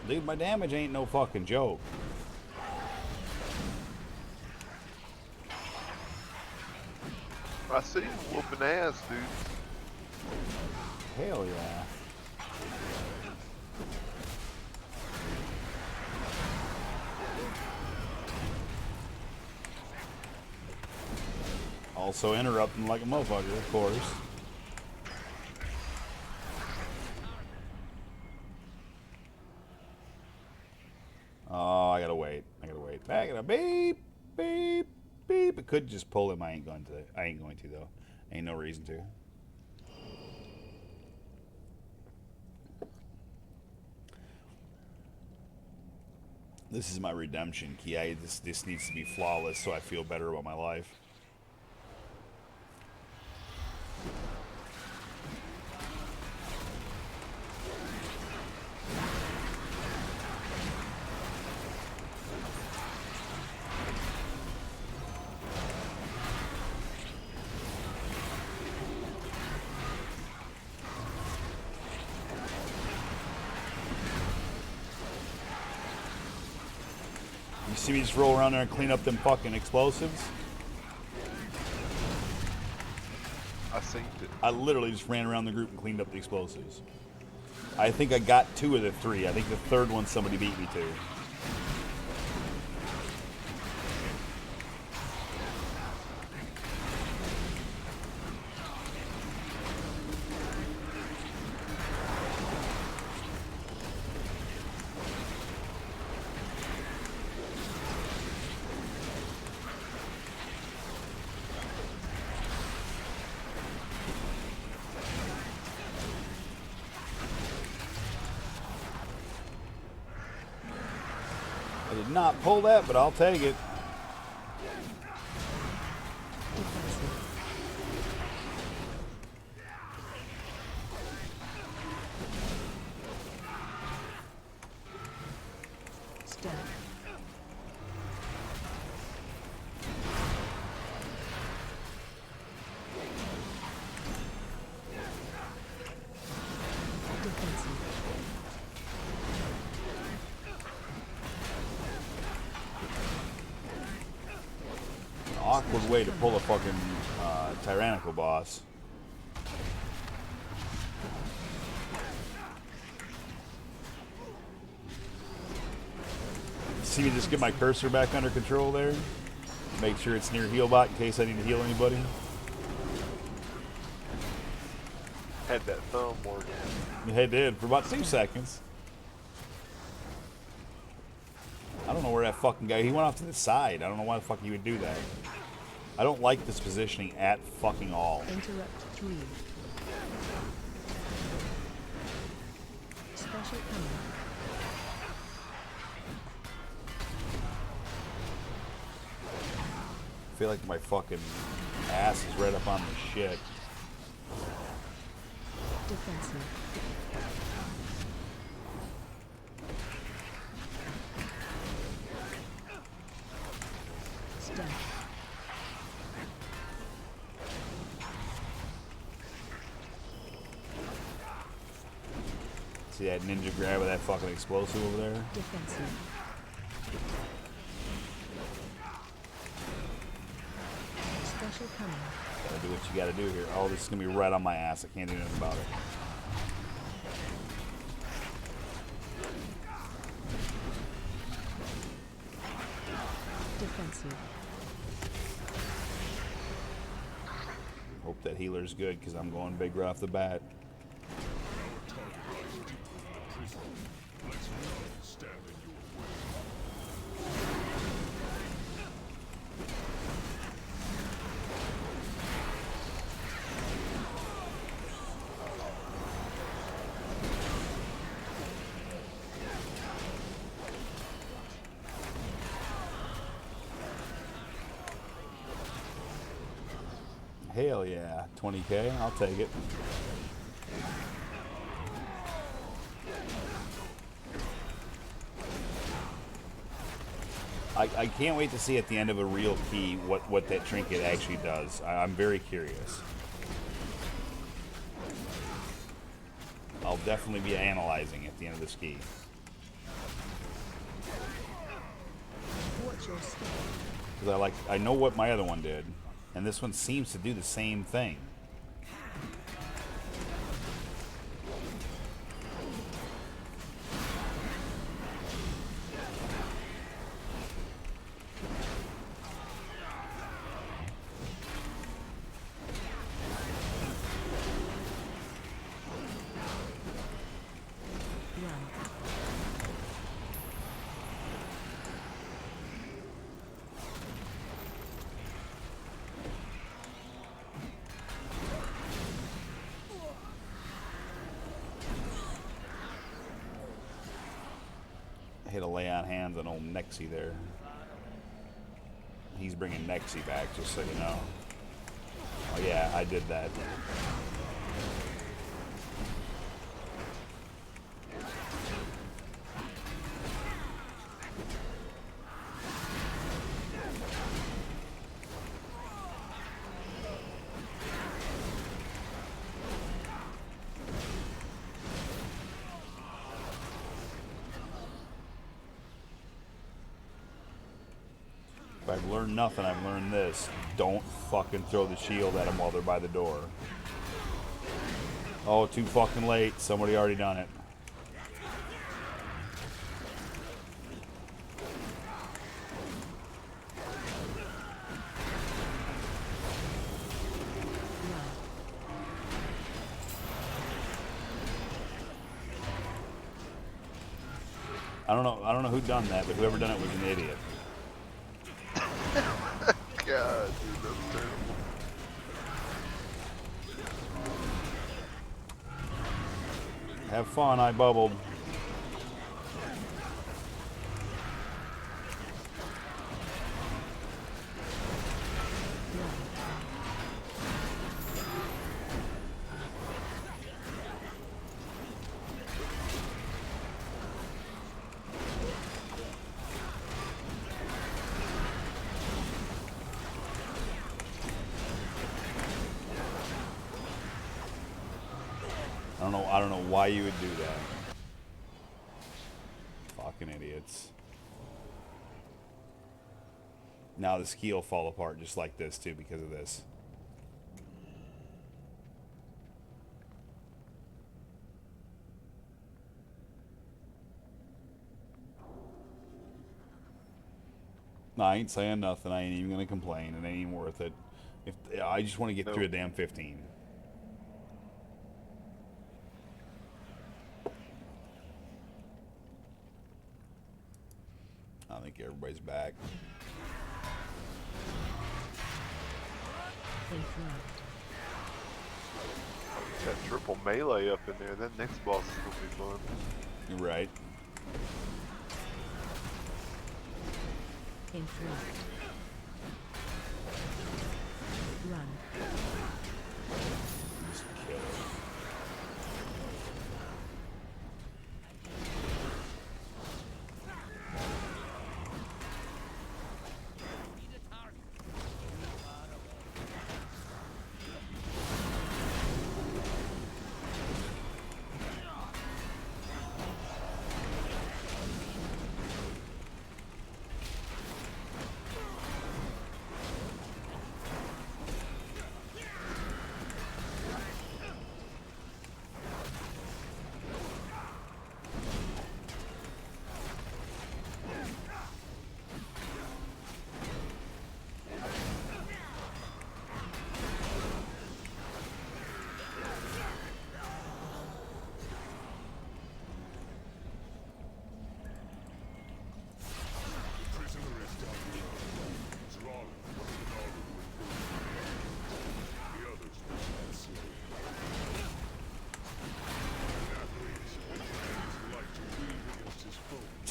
Dude, my damage ain't no fucking joke. I see you whooping ass, dude. Hell yeah. Also interrupting like a motherfucker, of course. Oh, I gotta wait. Back it up. Beep, beep, beep. It could just pull him. I ain't going to though. Ain't no reason to. This is my redemption key. This needs to be flawless so I feel better about my life. You see me just roll around there and clean up them fucking explosives? I seen it. I literally just ran around the group and cleaned up the explosives. I think I got 2 of the 3. I think the third one somebody beat me to. I did not pull that, but I'll take it. Step. Defensive. Awkward way to pull a fucking tyrannical boss. See me just get my cursor back under control there? Make sure it's near healbot in case I need to heal anybody. Had that thumb working. Yeah, I did for about 2 seconds. I don't know where that fucking guy, he went off to the side. I don't know why the fuck he would do that. I don't like this positioning at fucking all. Interrupt 3. Special coming. I feel like my fucking ass is right up on the shit. Defensive. Step. See that ninja grab of that fucking explosive over there? Defensive. Special coming. Gotta do what you gotta do here. Oh, this is gonna be right on my ass. I can't do anything about it. defensive. Hope that healer's good because I'm going big right off the bat. Hell yeah, 20k, I'll take it. I can't wait to see at the end of a real key what that trinket actually does. I'm very curious. I'll definitely be analyzing at the end of this key. Watch your step. Because I know what my other one did, and this one seems to do the same thing. Run. Hit a lay on hands on old Nexi there. He's bringing Nexi back, just so you know. Oh yeah, I did that. If I've learned nothing, I've learned this. Don't fucking throw the shield at them while they're by the door. Oh, too fucking late. Somebody already done it. I don't know who done that, but whoever done it was an idiot. God, dude, that's terrible. Have fun, I bubbled. I don't know why you would do that. Fucking idiots. Now the ski will fall apart just like this too because of this. No, I ain't saying nothing. I ain't even gonna complain. It ain't even worth it. If I just want to get through a damn 15. I think everybody's back. That triple melee up in there. That next boss is gonna be fun. You're right. In front. Run. Just kill it.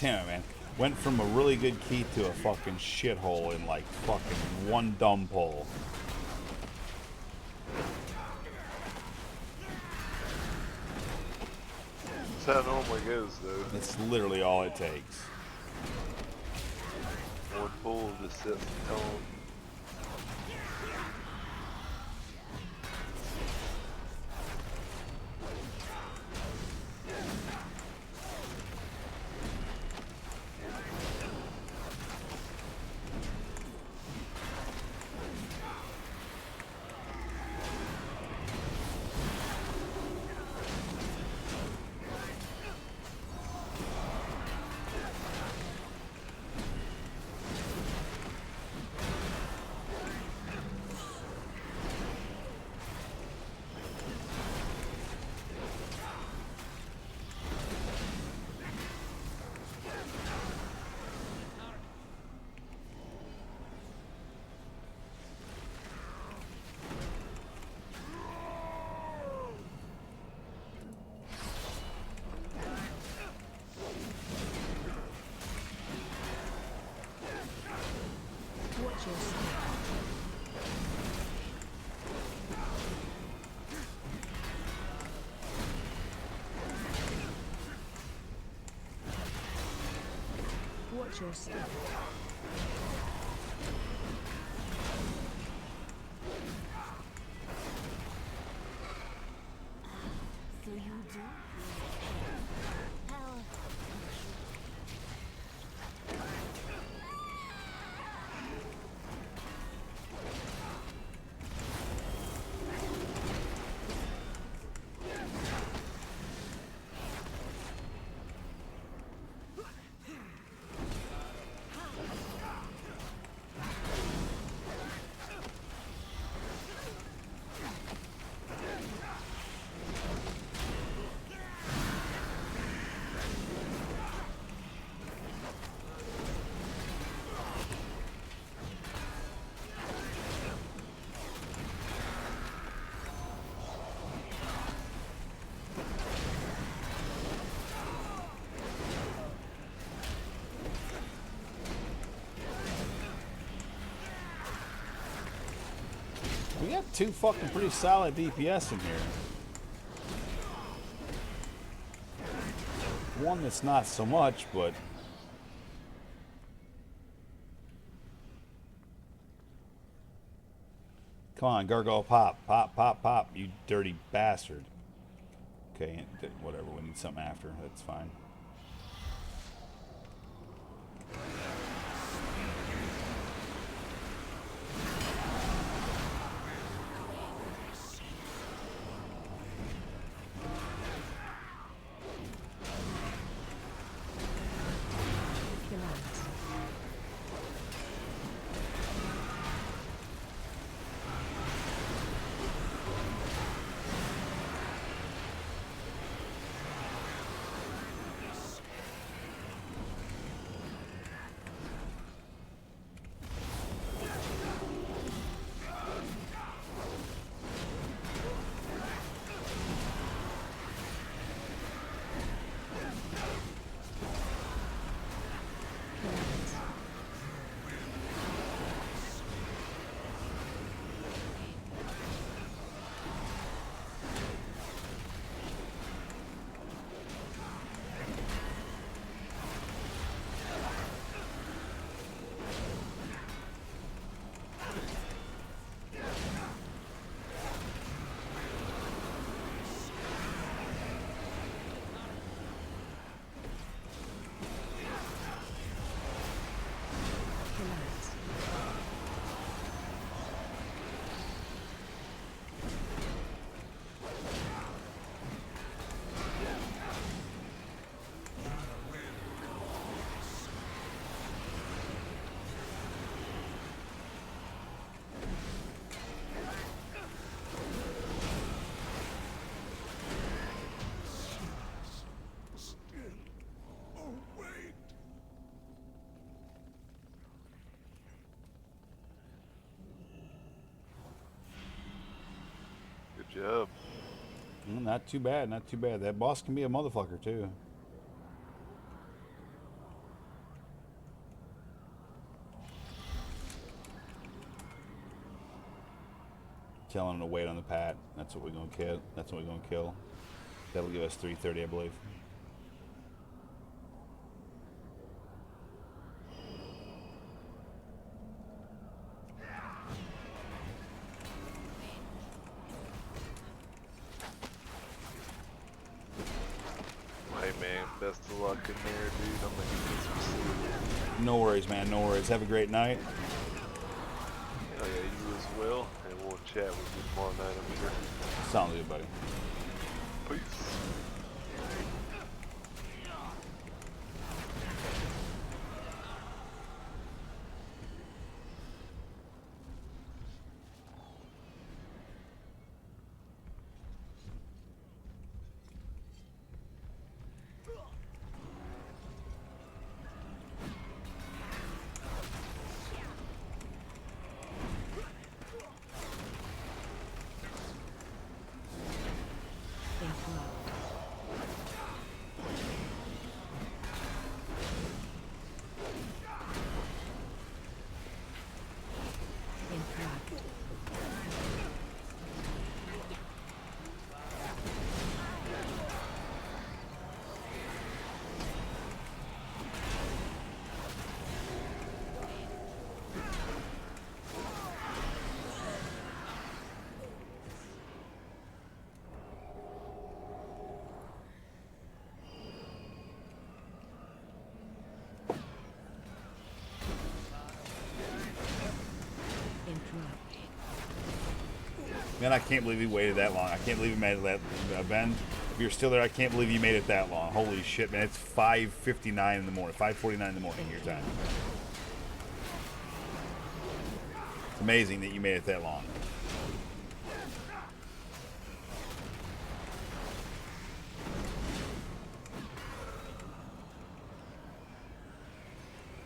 damn it, man. Went from a really good key to a fucking shithole in like fucking one dumb pull. That's how it normally goes, though. That's literally all it takes. One pull just sets the tone. Watch your step. Watch your step. So you do? How? We got two fucking pretty solid DPS in here. One that's not so much, but come on, Gargoyle, pop, pop, pop, pop, you dirty bastard. Okay, whatever, we need something after, that's fine. Relax. Relax. Relax. Good job. Not too bad, not too bad. That boss can be a motherfucker too. Telling him to wait on the pat. That's what we're gonna kill. That's what we're gonna kill. That'll give us 330, I believe. Hey man, best of luck in there, dude. I'm gonna get some sleep. No worries, man. No worries. Have a great night. Oh yeah, you as well. And we'll chat with you tomorrow night, I'm sure. Sounds good, buddy. Peace. Interrupt. Interrupt. Interrupt. Man, I can't believe he waited that long. I can't believe he made it that. Ben, if you're still there, I can't believe you made it that long. Holy shit, man! It's 5:59 in the morning. 5:49 in the morning your time. It's amazing that you made it that long.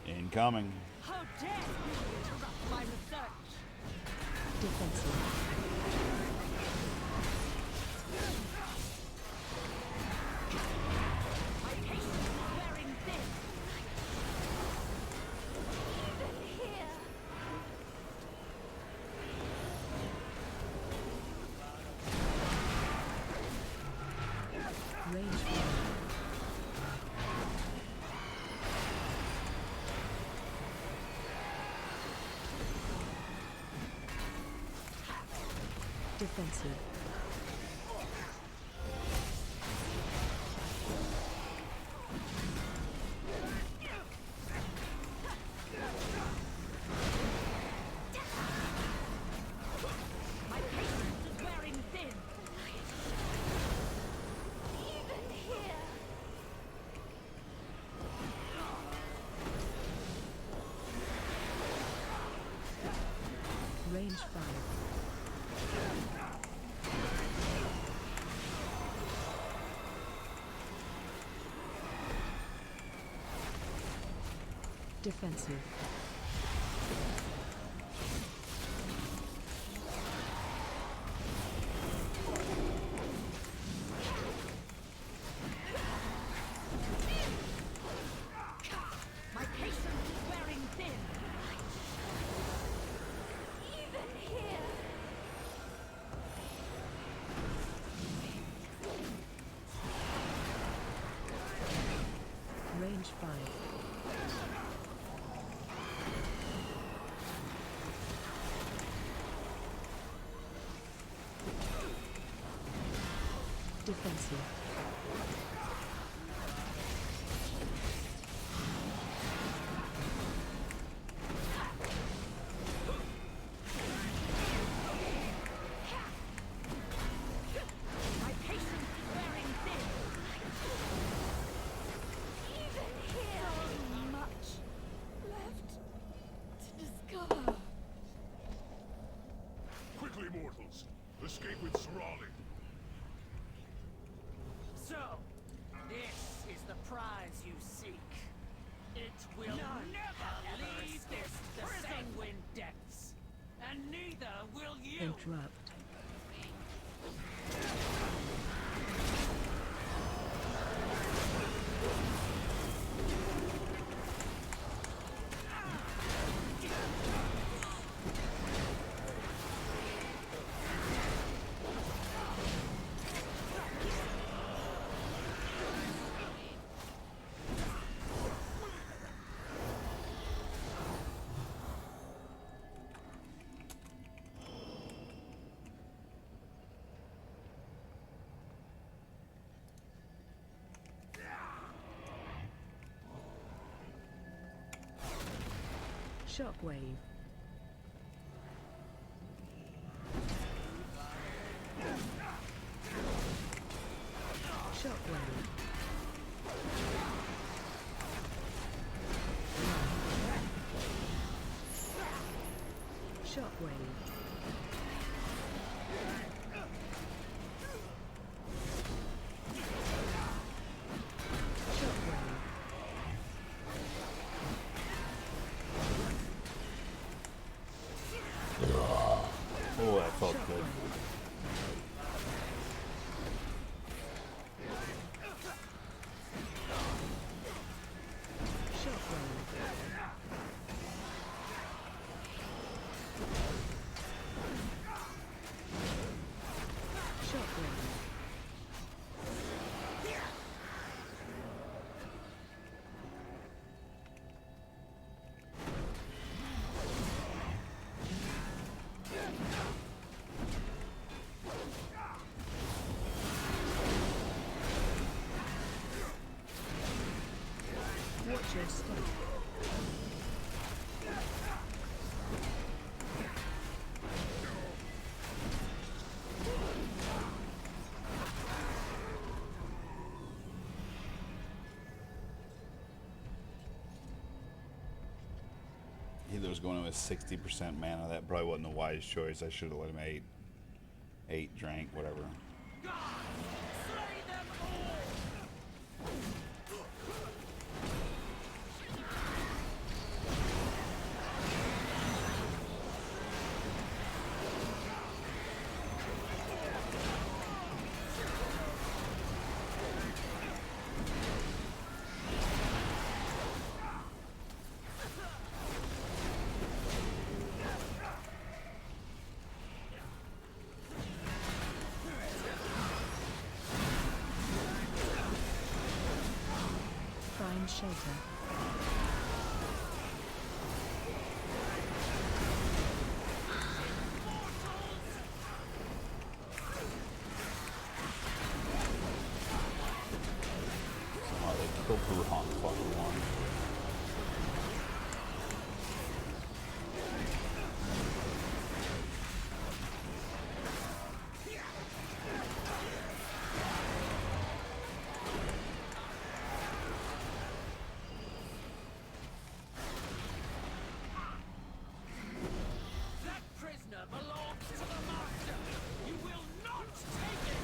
Incoming. How dare you interrupt my research? Defensive. My patience is wearing thin. Even here. Range 1. Defensive. My patience is wearing thin. Even here. Range 5. Defensive. My patience is wearing thin. Even here. Range 5. Defensive. My patience is wearing thin. Even here. So much left to discover. Quickly, mortals! Escape with Sorali! So, this is the prize you seek. It will never leave the sanguine depths, and neither will you. Interrupt. Shockwave. Shockwave. Shockwave. Shockwave. Oh, that felt good. Watch your step. Either was going with 60% mana. That probably wasn't a wise choice. I should have let him ate, drank, whatever. Slay them all! Find shelter. Oh, they killed Wuhan, fucking one. That prisoner belongs to the master! You will not take it!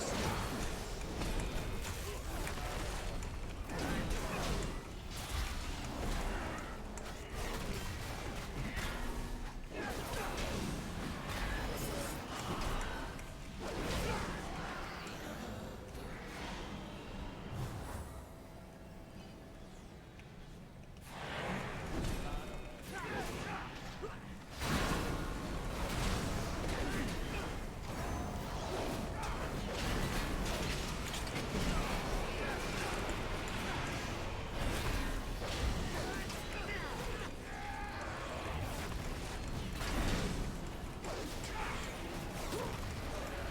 step?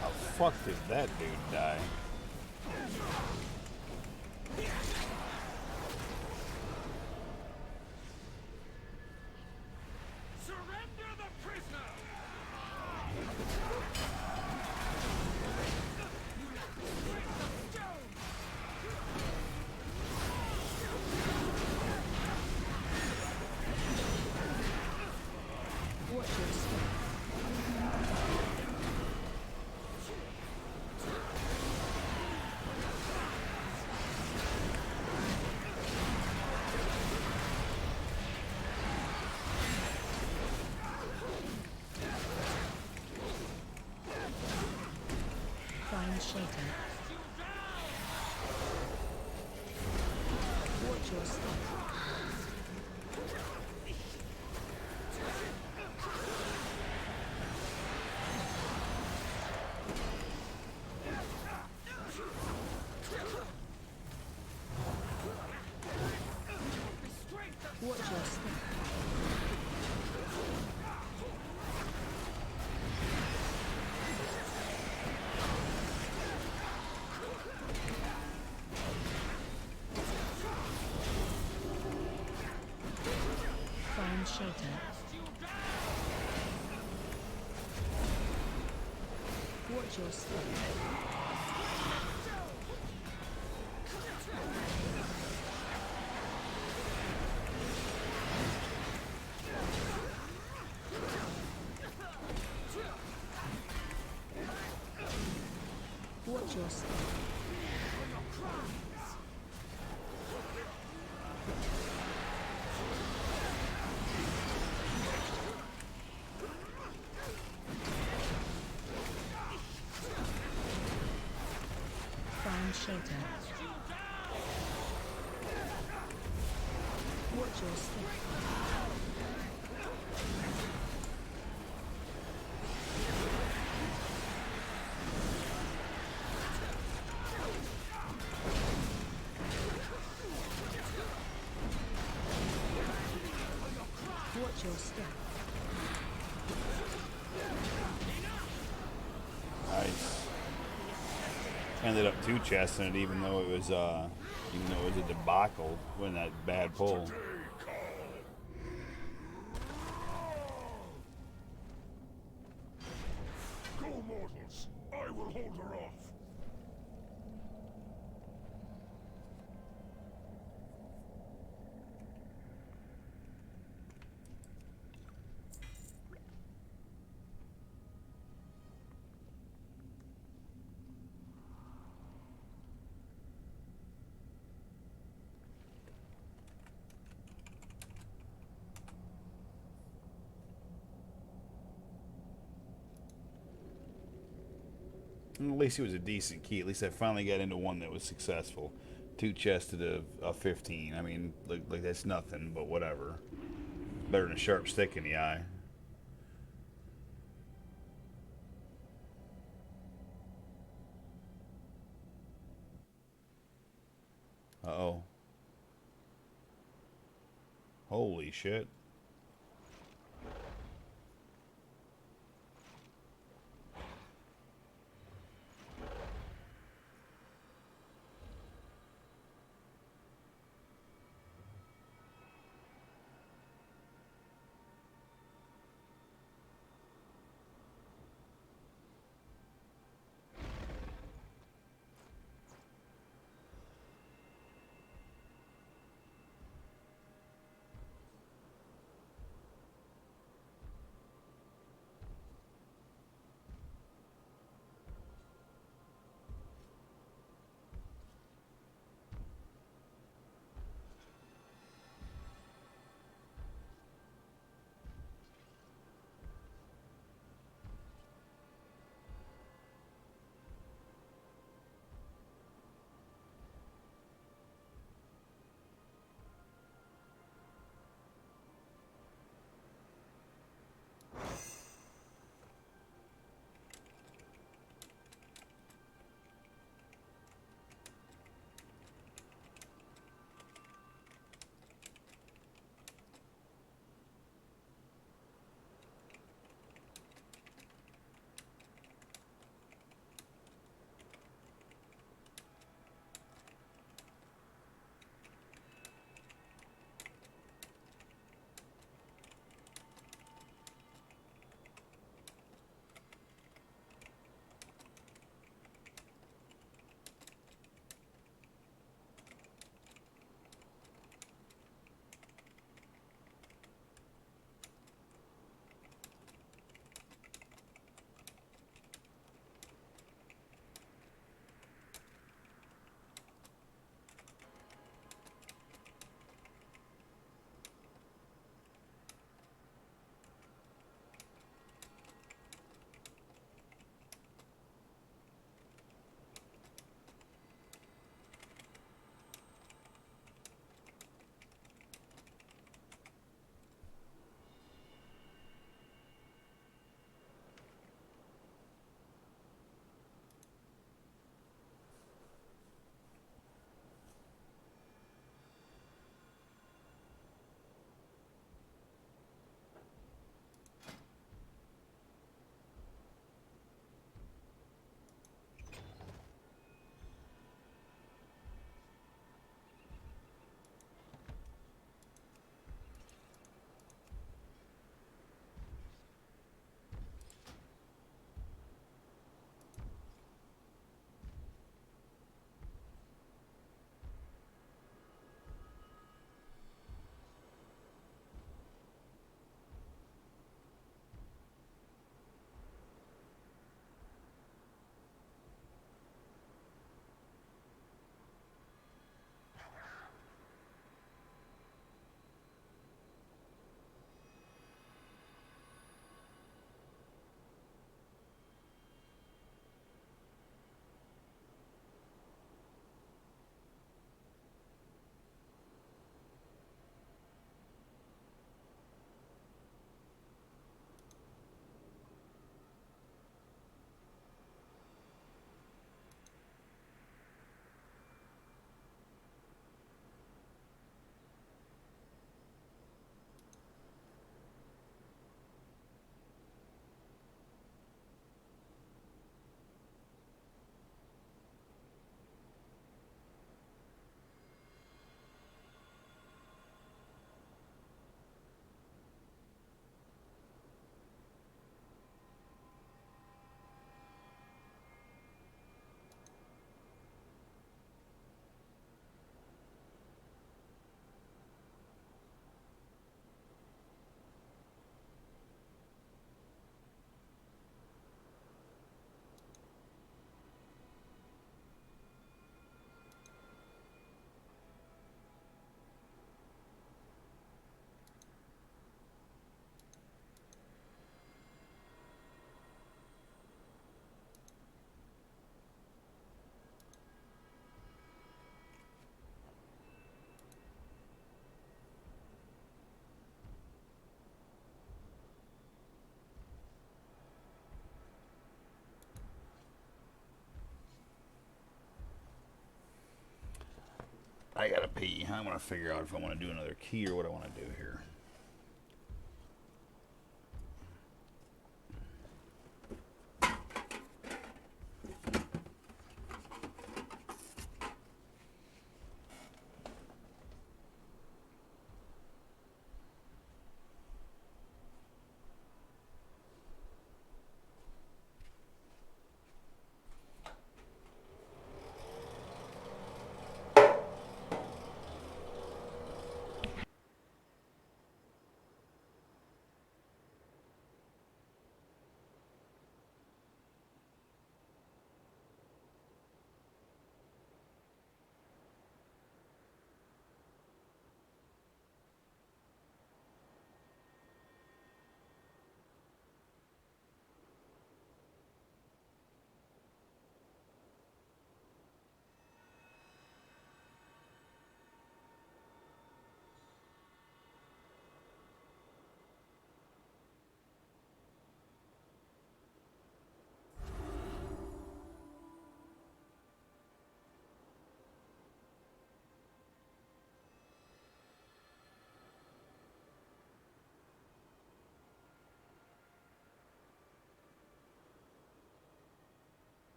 How the fuck did that dude die? Surrender the prisoner! Watch your step. Find shelter. Watch your step. Watch your step. Find shelter. Watch your step. Watch your step. Find shelter. Watch your step. Watch your step. Nice. Ended up two chests in it, even though it was a debacle when that bad pull. Go, mortals. I will hold her off. At least it was a decent key. At least I finally got into one that was successful. Two chested of 15. I mean, like that's nothing, but whatever. Better than a sharp stick in the eye. Uh-oh. Holy shit. I gotta pee. I want to figure out if I want to do another key or what I want to do here.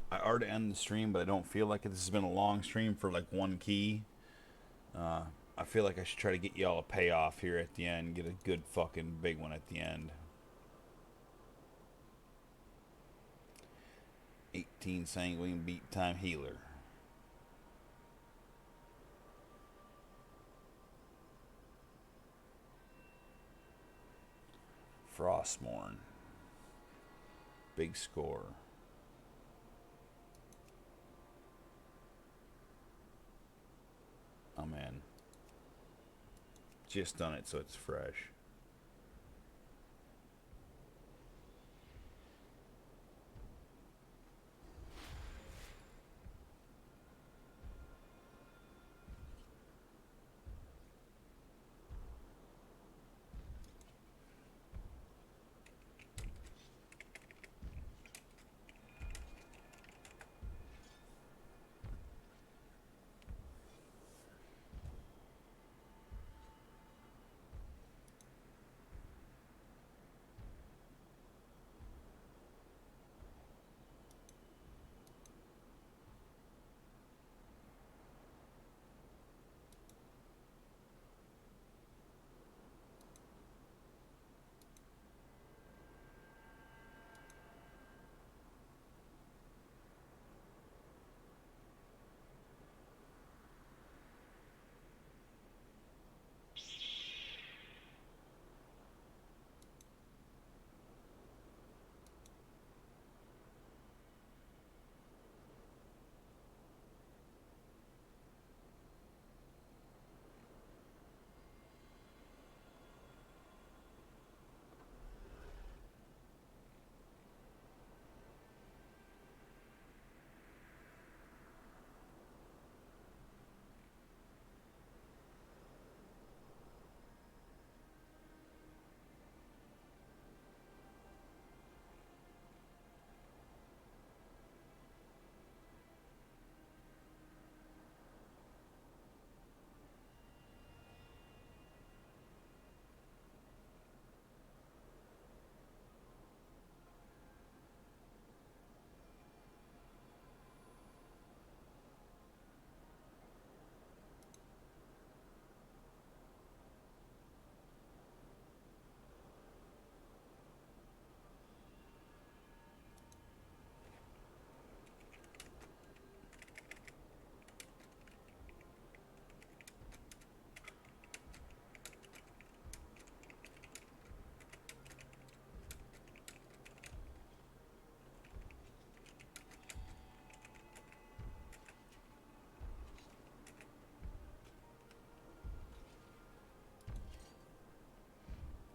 I already ended the stream, but I don't feel like it. This has been a long stream for like one key. I feel like I should try to get y'all a payoff here at the end. Get a good fucking big one at the end. 18 sanguine beat time healer. Frostmourne. Big score. Oh man. Just done it so it's fresh.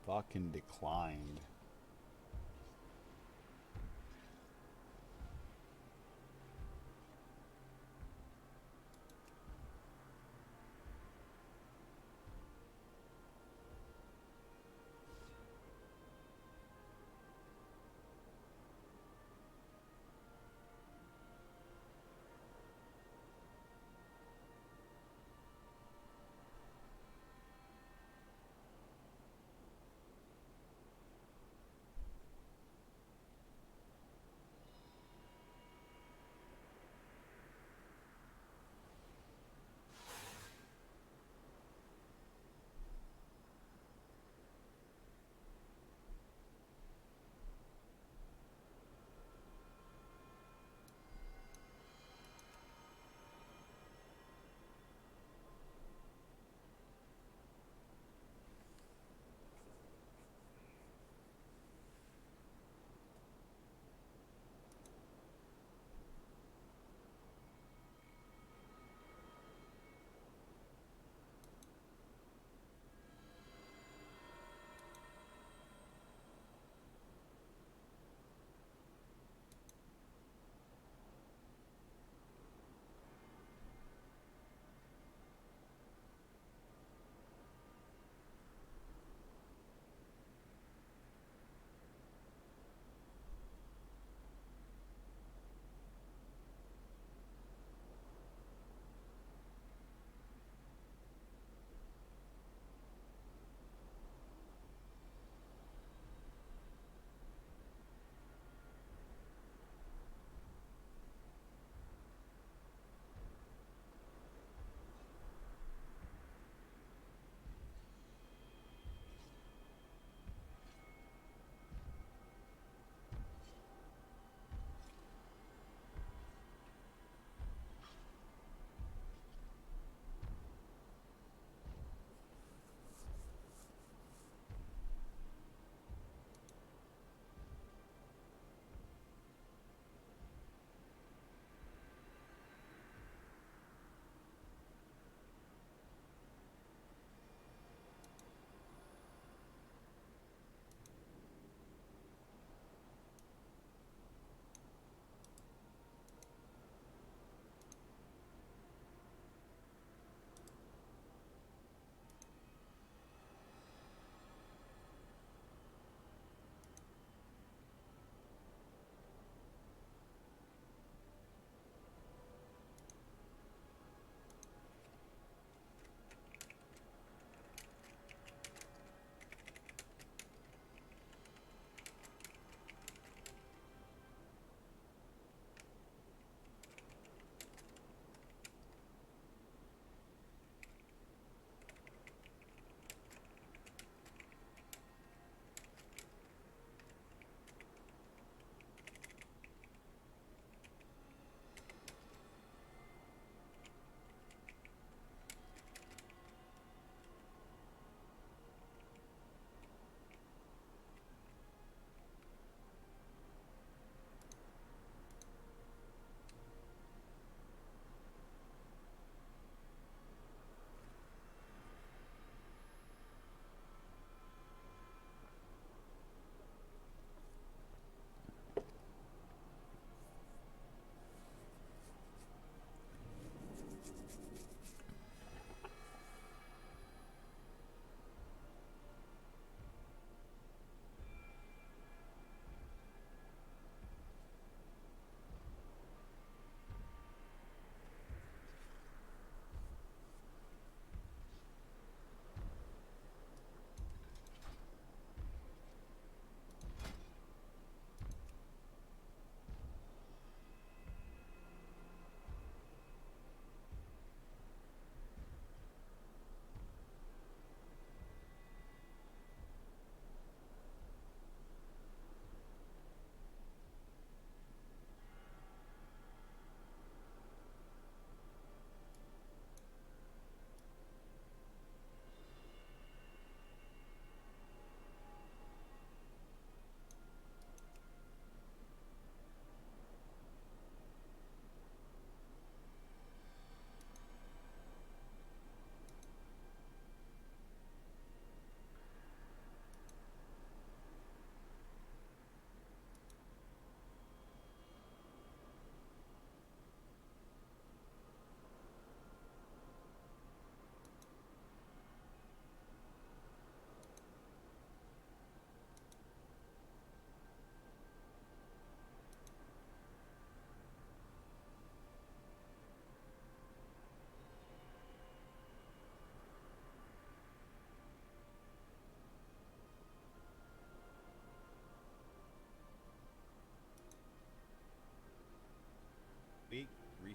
Fucking declined.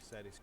Said he's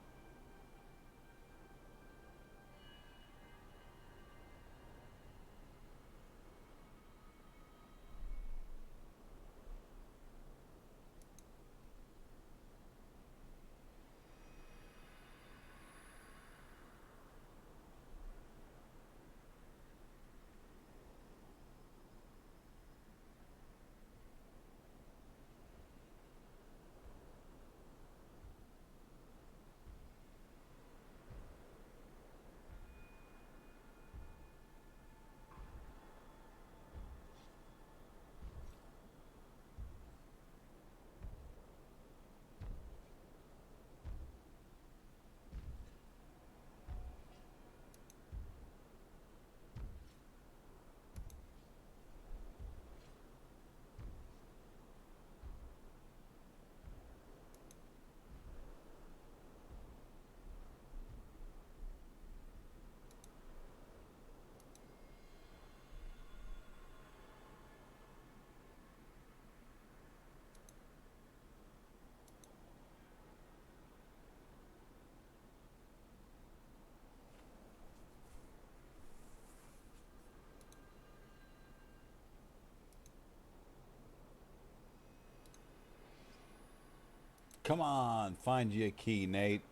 Come on, find you a key, Nate.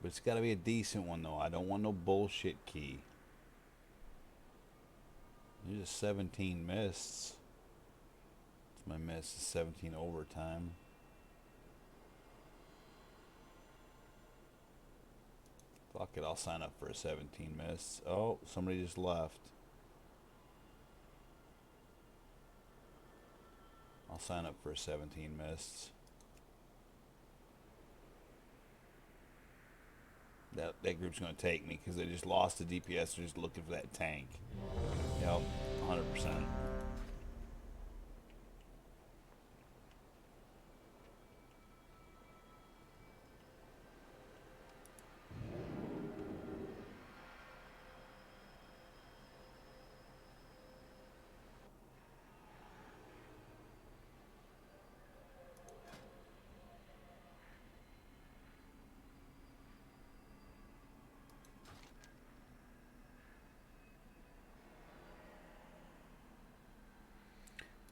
But it's got to be a decent one, though. I don't want no bullshit key. There's a 17 mists. It's my miss. 17 overtime. Fuck it, I'll sign up for a 17 mists. Oh, somebody just left. I'll sign up for a 17 mists. That group's going to take me because they just lost the DPS. They're just looking for that tank. Yep, 100%.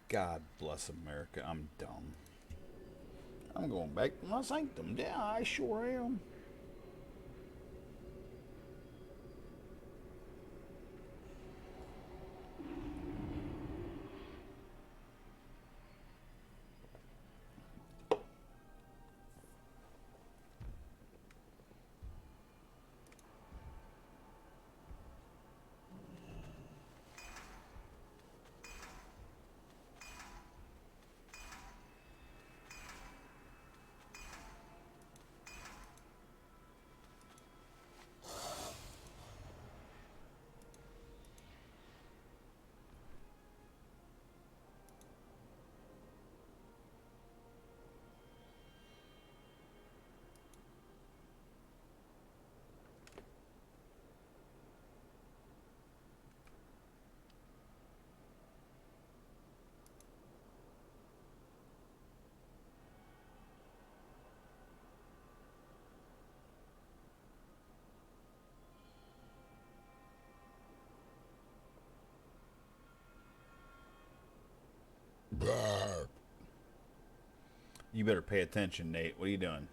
God bless America. I'm dumb. I'm going back to my sanctum. Yeah, I sure am. You better pay attention, Nate. What are you doing?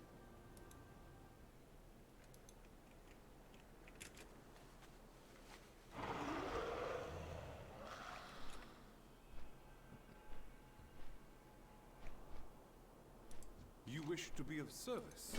You wish to be of service?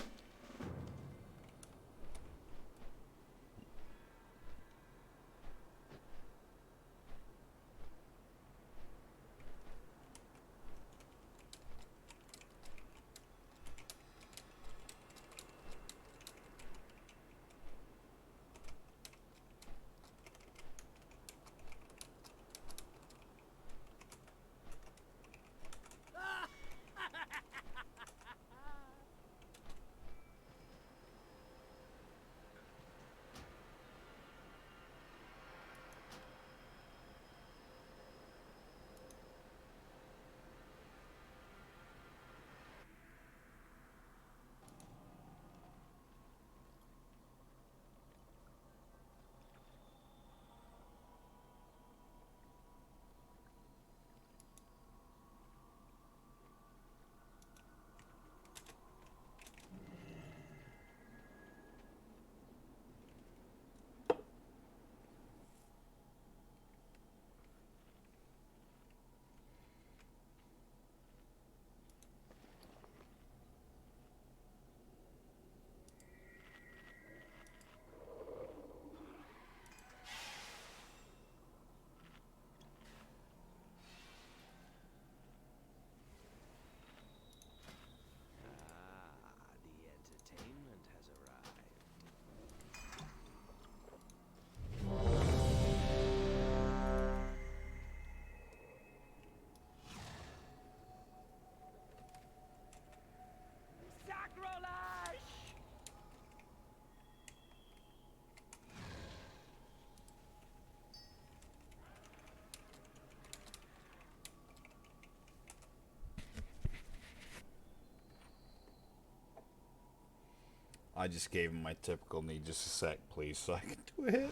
I just gave him my typical need just a sec, please, so I can do a hit.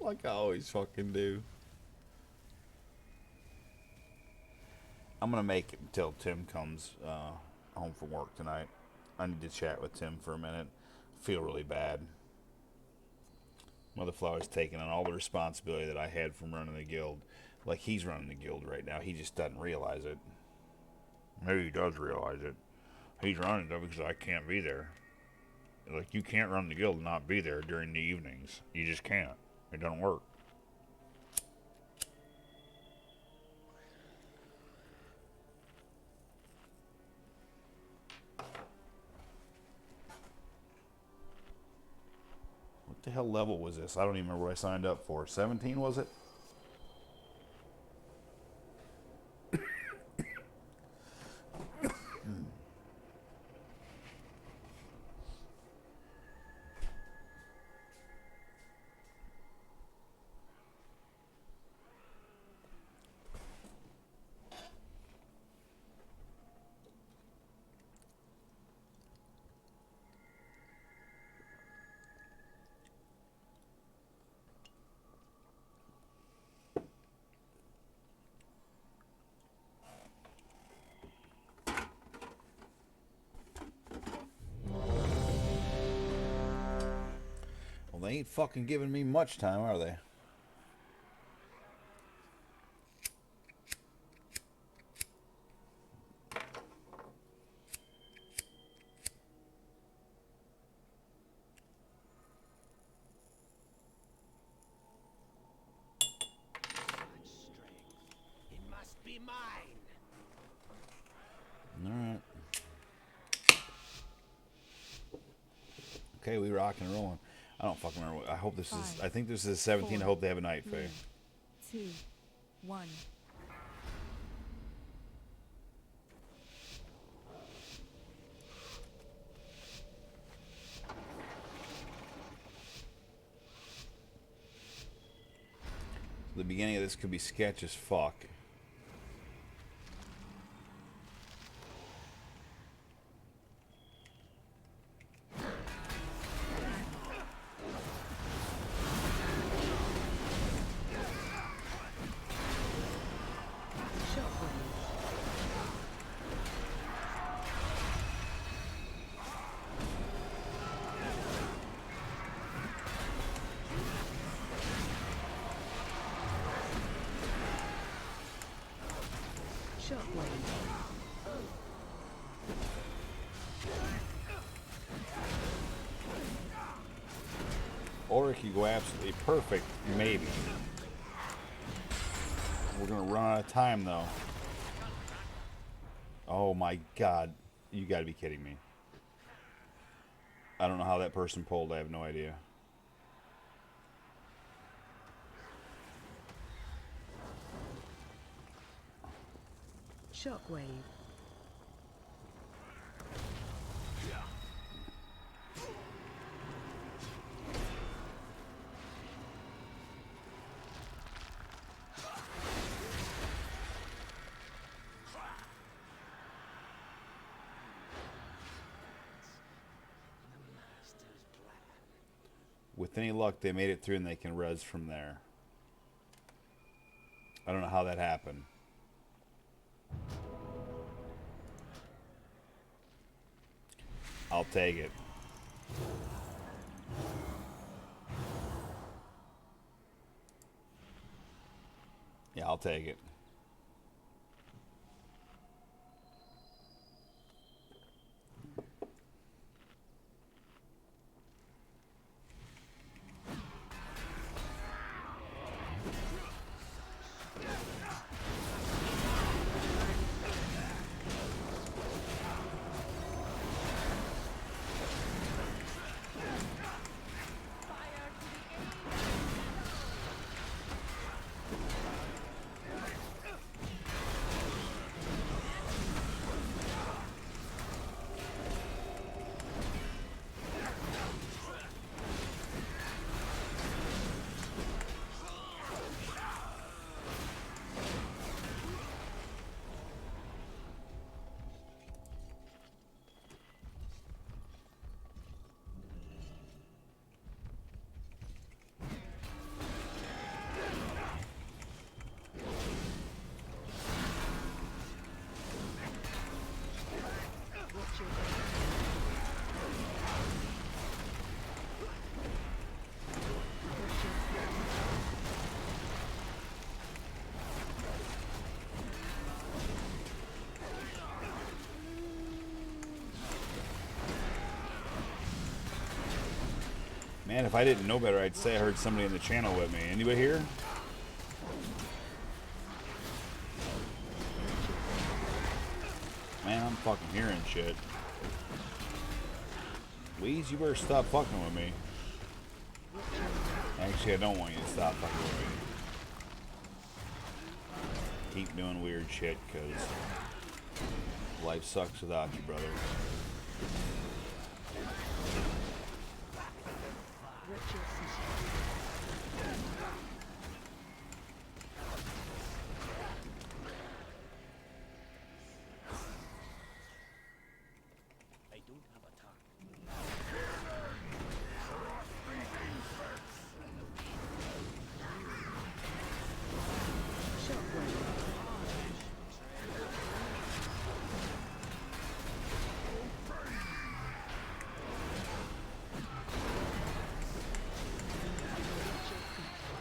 Like I always fucking do. I'm gonna make it until Tim comes home from work tonight. I need to chat with Tim for a minute. I feel really bad. Motherflower's taking on all the responsibility that I had from running the guild. Like he's running the guild right now. He just doesn't realize it. Maybe he does realize it. He's running it because I can't be there. Like, you can't run the guild and not be there during the evenings. You just can't. It doesn't work. What the hell level was this? I don't even remember what I signed up for. 17, was it? Well, they ain't fucking giving me much time, are they? It must be mine. Alright. Okay, we rocking and rolling. I don't fucking remember. I hope this is... I think this is 17. I hope they have a night fair. 3, 2, 1. The beginning of this could be sketch as fuck. Or it could go absolutely perfect, maybe. We're gonna run out of time though. Oh my god. You gotta be kidding me. I don't know how that person pulled, I have no idea. Shockwave. With any luck, they made it through and they can res from there. I don't know how that happened. I'll take it. Yeah, I'll take it. Man, if I didn't know better, I'd say I heard somebody in the channel with me. Anybody here? Man, I'm fucking hearing shit. Weez, you better stop fucking with me. Actually, I don't want you to stop fucking with me. Keep doing weird shit, because life sucks without you, brother. I don't have a target.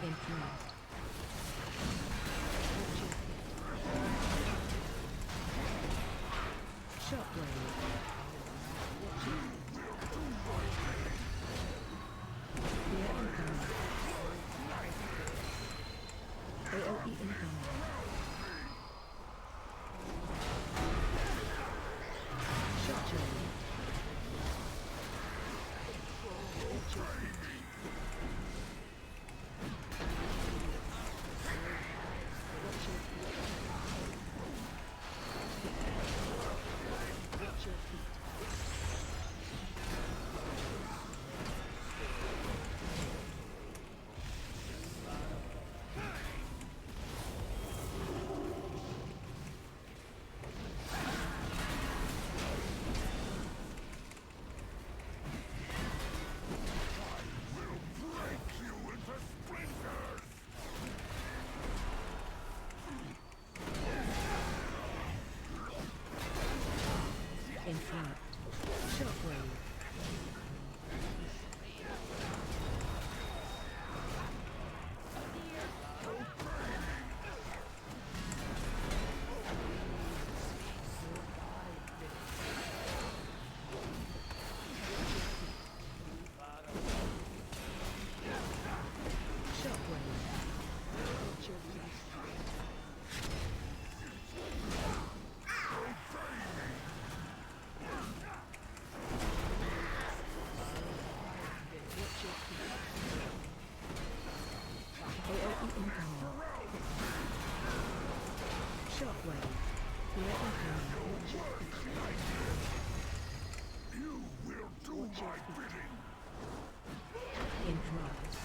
Influenced. Shockwave. Fear incoming. AOE incoming. Shockwave. Influenced. Shockwave. AOE incoming. Shockwave. Fear incoming. You will do my bidding. Influenced.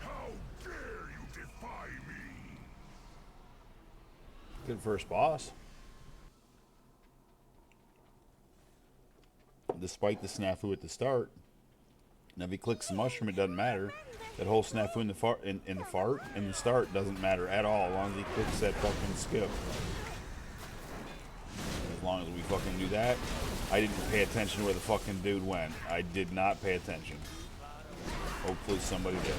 How dare you defy me? Good first boss. Despite the snafu at the start. Now if he clicks the mushroom, it doesn't matter. That whole snafu in the in the start doesn't matter at all, as long as he clicks that fucking skip. As long as we fucking do that. I didn't pay attention to where the fucking dude went. I did not pay attention. Hopefully somebody did.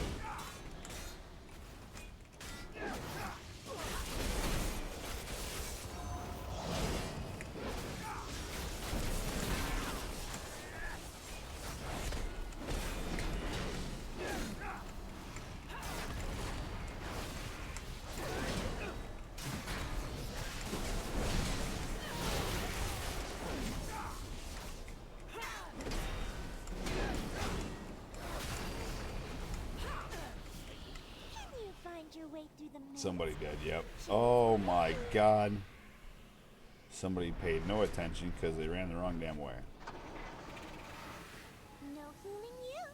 Somebody did, yep. Oh my god. Somebody paid no attention because they ran the wrong damn way. No fooling you.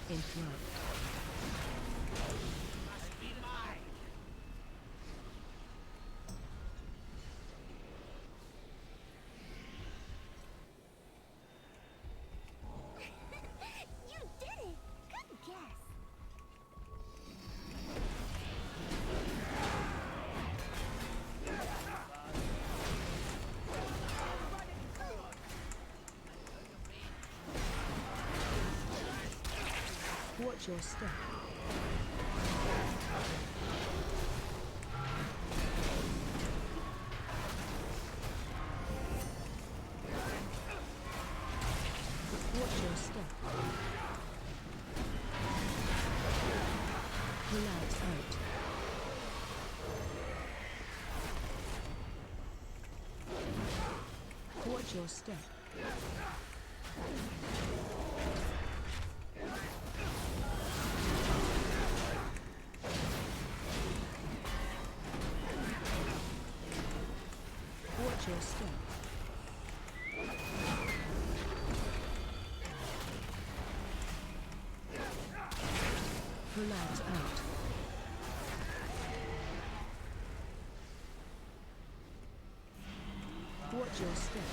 Influenced. Watch your step. Watch your step. Relax out. Watch your step. Watch your step. Relax out. Watch your step.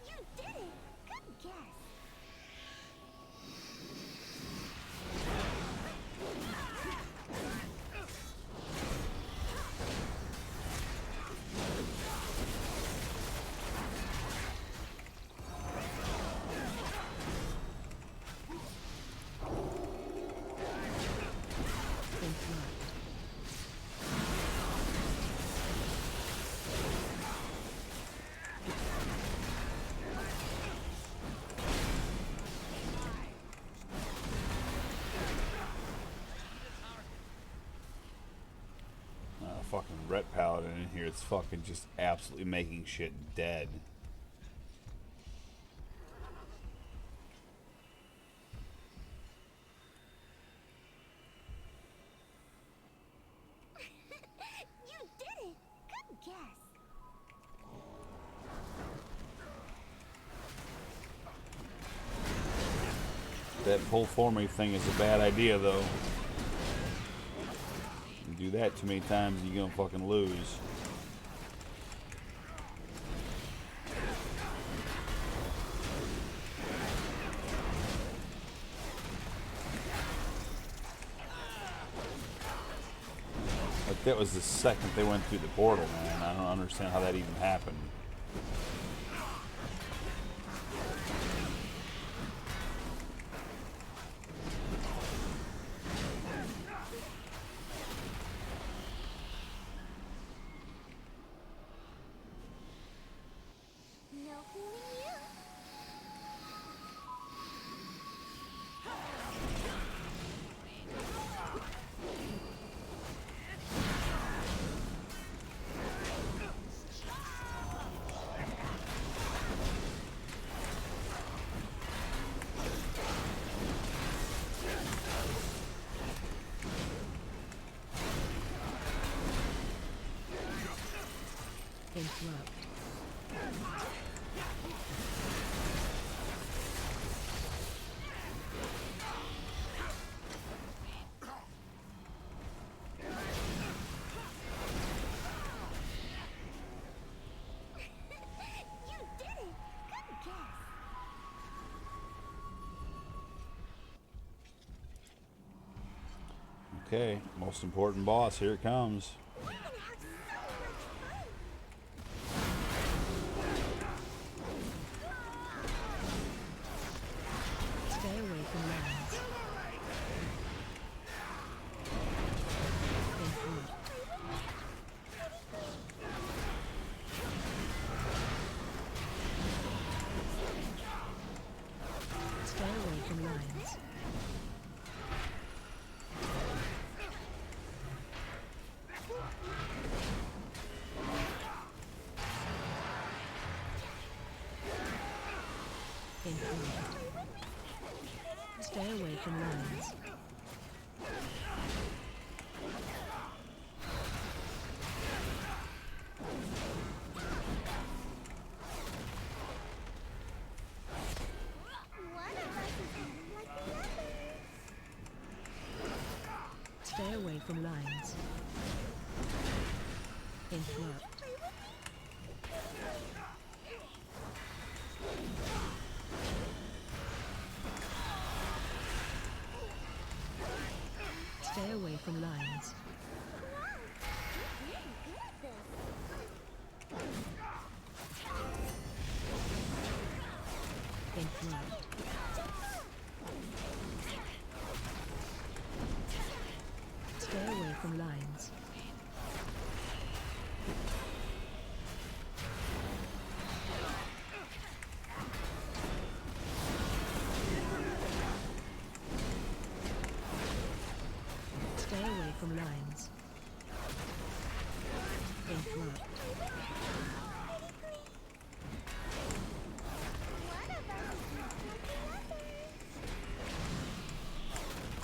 You did it! Good guess. In flight. Fucking Ret Paladin in here. It's fucking just absolutely making shit dead. You did it! Good guess. That pull for me thing is a bad idea, though. You do that too many times, you're gonna fucking lose. Like, that was the second they went through the portal, man. I don't understand how that even happened. No fooling you. Interrupt. You did it! Good guess. Okay, most important boss, here it comes. We're gonna have so much fun. Stay away from lands. Interrupt. Stay away from lines. Interrupt. Stay away from lines. One of us is like the other. Stay away from lines. Interrupt. Play with me? Stay away from lines. Wow, you're really good at this. Interrupt.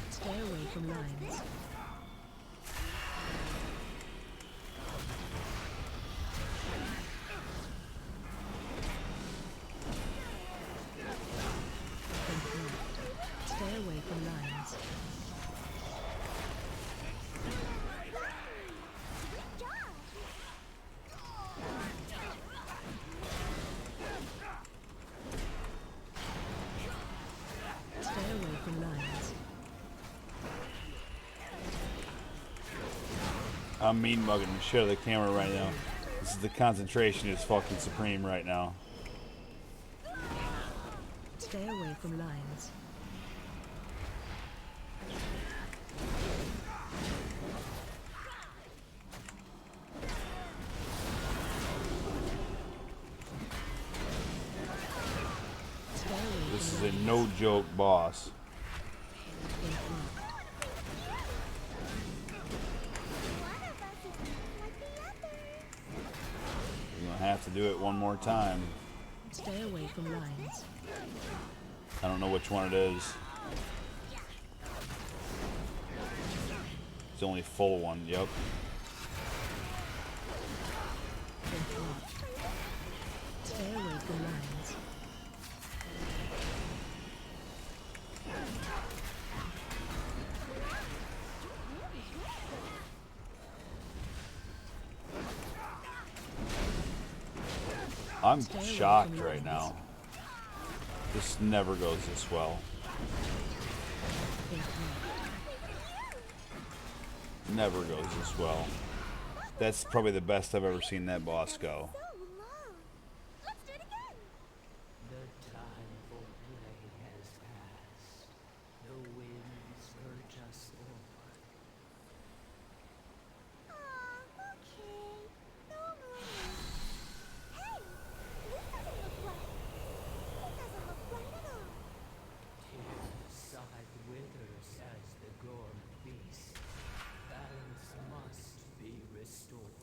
Stay away from lines. Interrupt. Stay away from lines. Stay away from lines. I'm mean mugging the shit out of the camera right now. This is the concentration is fucking supreme right now. Stay away from lines. Stay away This is from a lines. no joke boss. Interrupt. You're gonna have to do it one more time. Stay away from lines. I don't know which one it is. It's the only full one, yep. Interrupt. Stay away from lines. I'm Stay away shocked from right lines. now. This never goes this well. Interrupt. Never goes this well. That's probably the best I've ever seen that boss go. So long. Let's do it again. The time for play has passed. The winds urge us onward. Aw, okay. No more. Hey, this doesn't look right. It doesn't look right at all. Tears side withers as the gorn feast. Balance must be restored.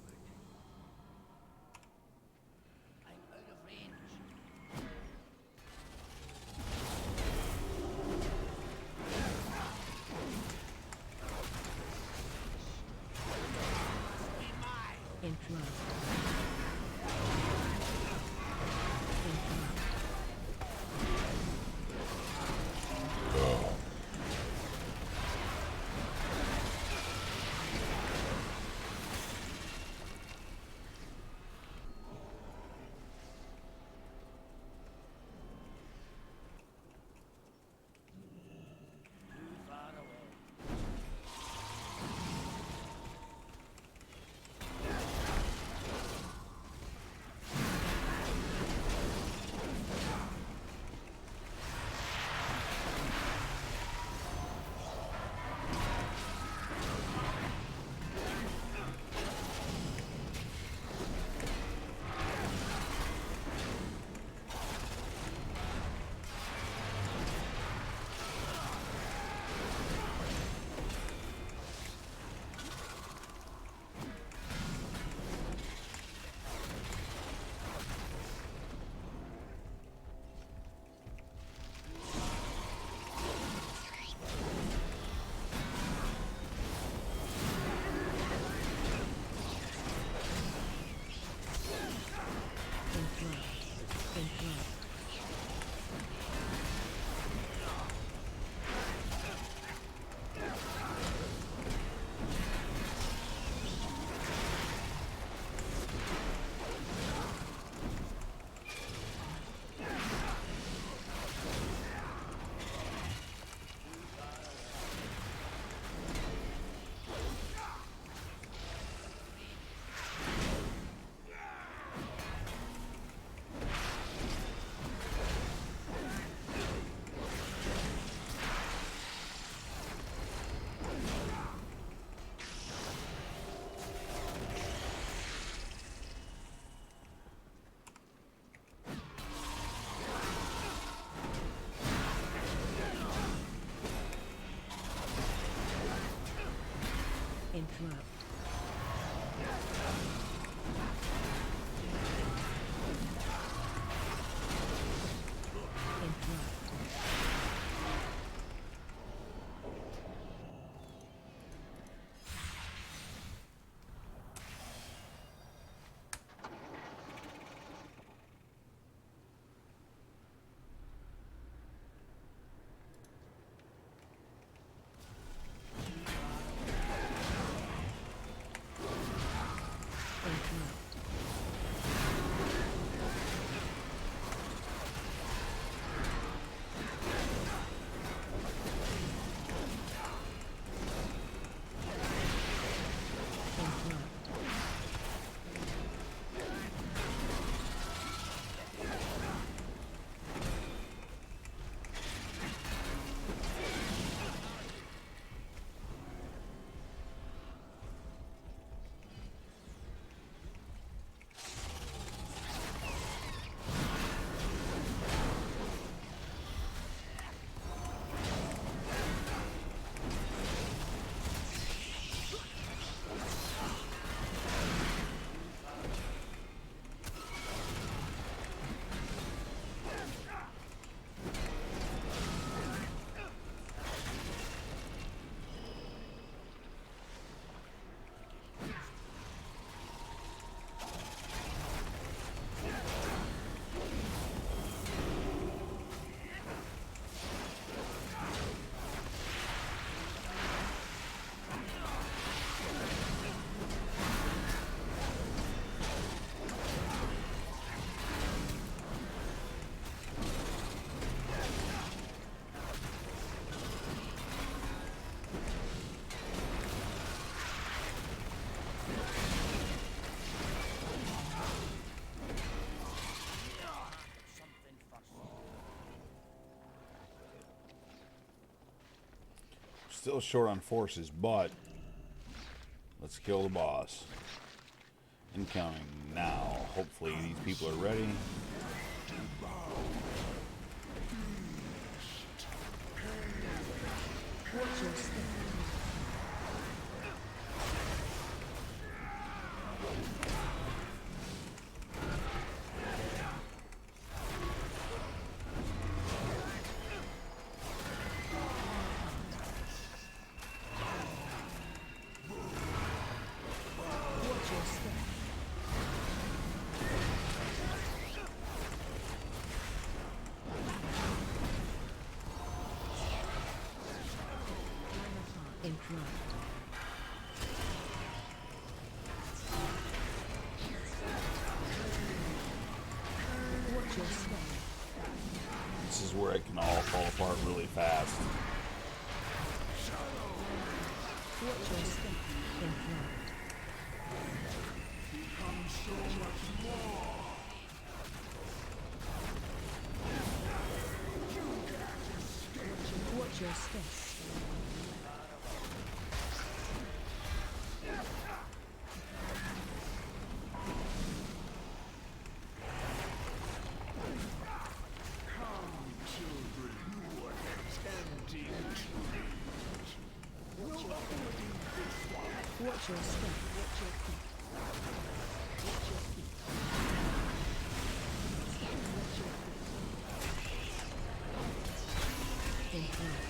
Still short on forces, but let's kill the boss. Incoming now. Hopefully these people are ready. Watch your step. Watch your step. In front. Watch your step. This is where it can all fall apart really fast. Watch your step. In front. Watch your step. Watch your step. Watch your feet. Watch your feet. Watch your feet. In front.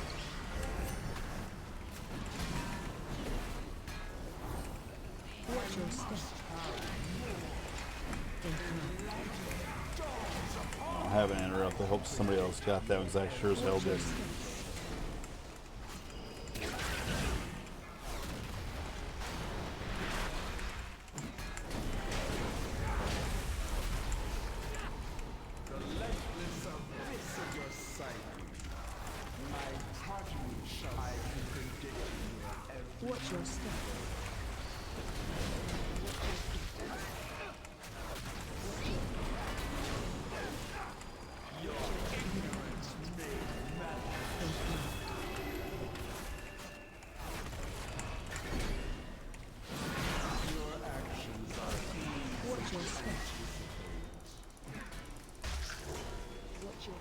Watch your step. In front. I haven't interrupted. I hope somebody else got that one because I sure as hell Watch your did. step. Watch your step. In front. Watch your step. Watch your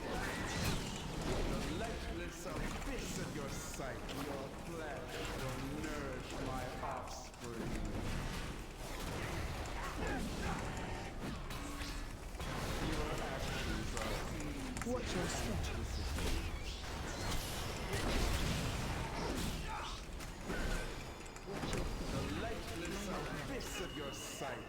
Likeness of this of your sight, your flesh will nourish my offspring. Your actions are seen. Watch your step. The likeness of this of your sight.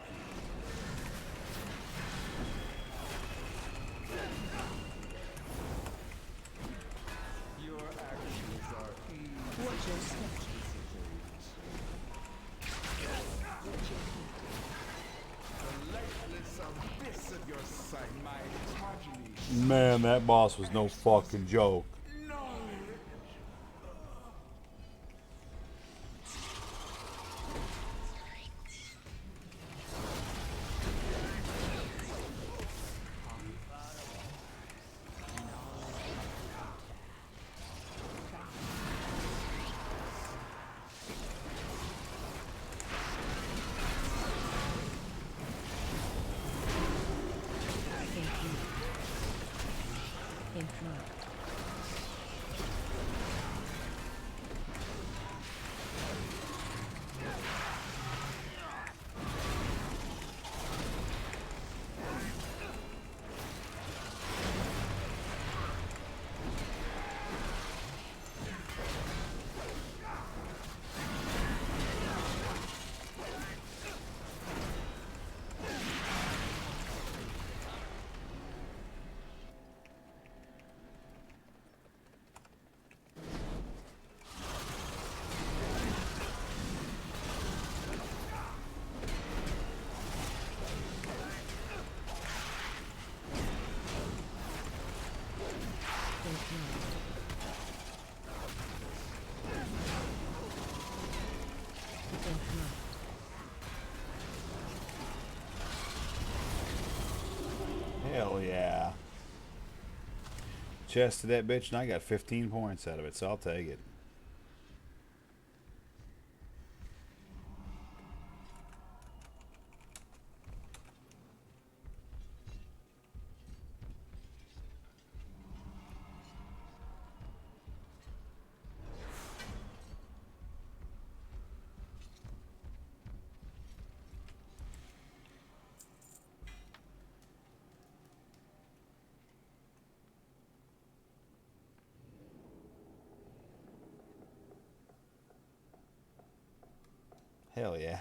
Your actions are easy. Watch your step. The likeness of this of your sight, my progeny. Man, that boss was no fucking joke. In front. In front. In front. Hell yeah. Chest to that bitch, and I got 15 points out of it, so I'll take it. Hell yeah.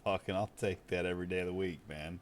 Fucking, I'll take that every day of the week, man.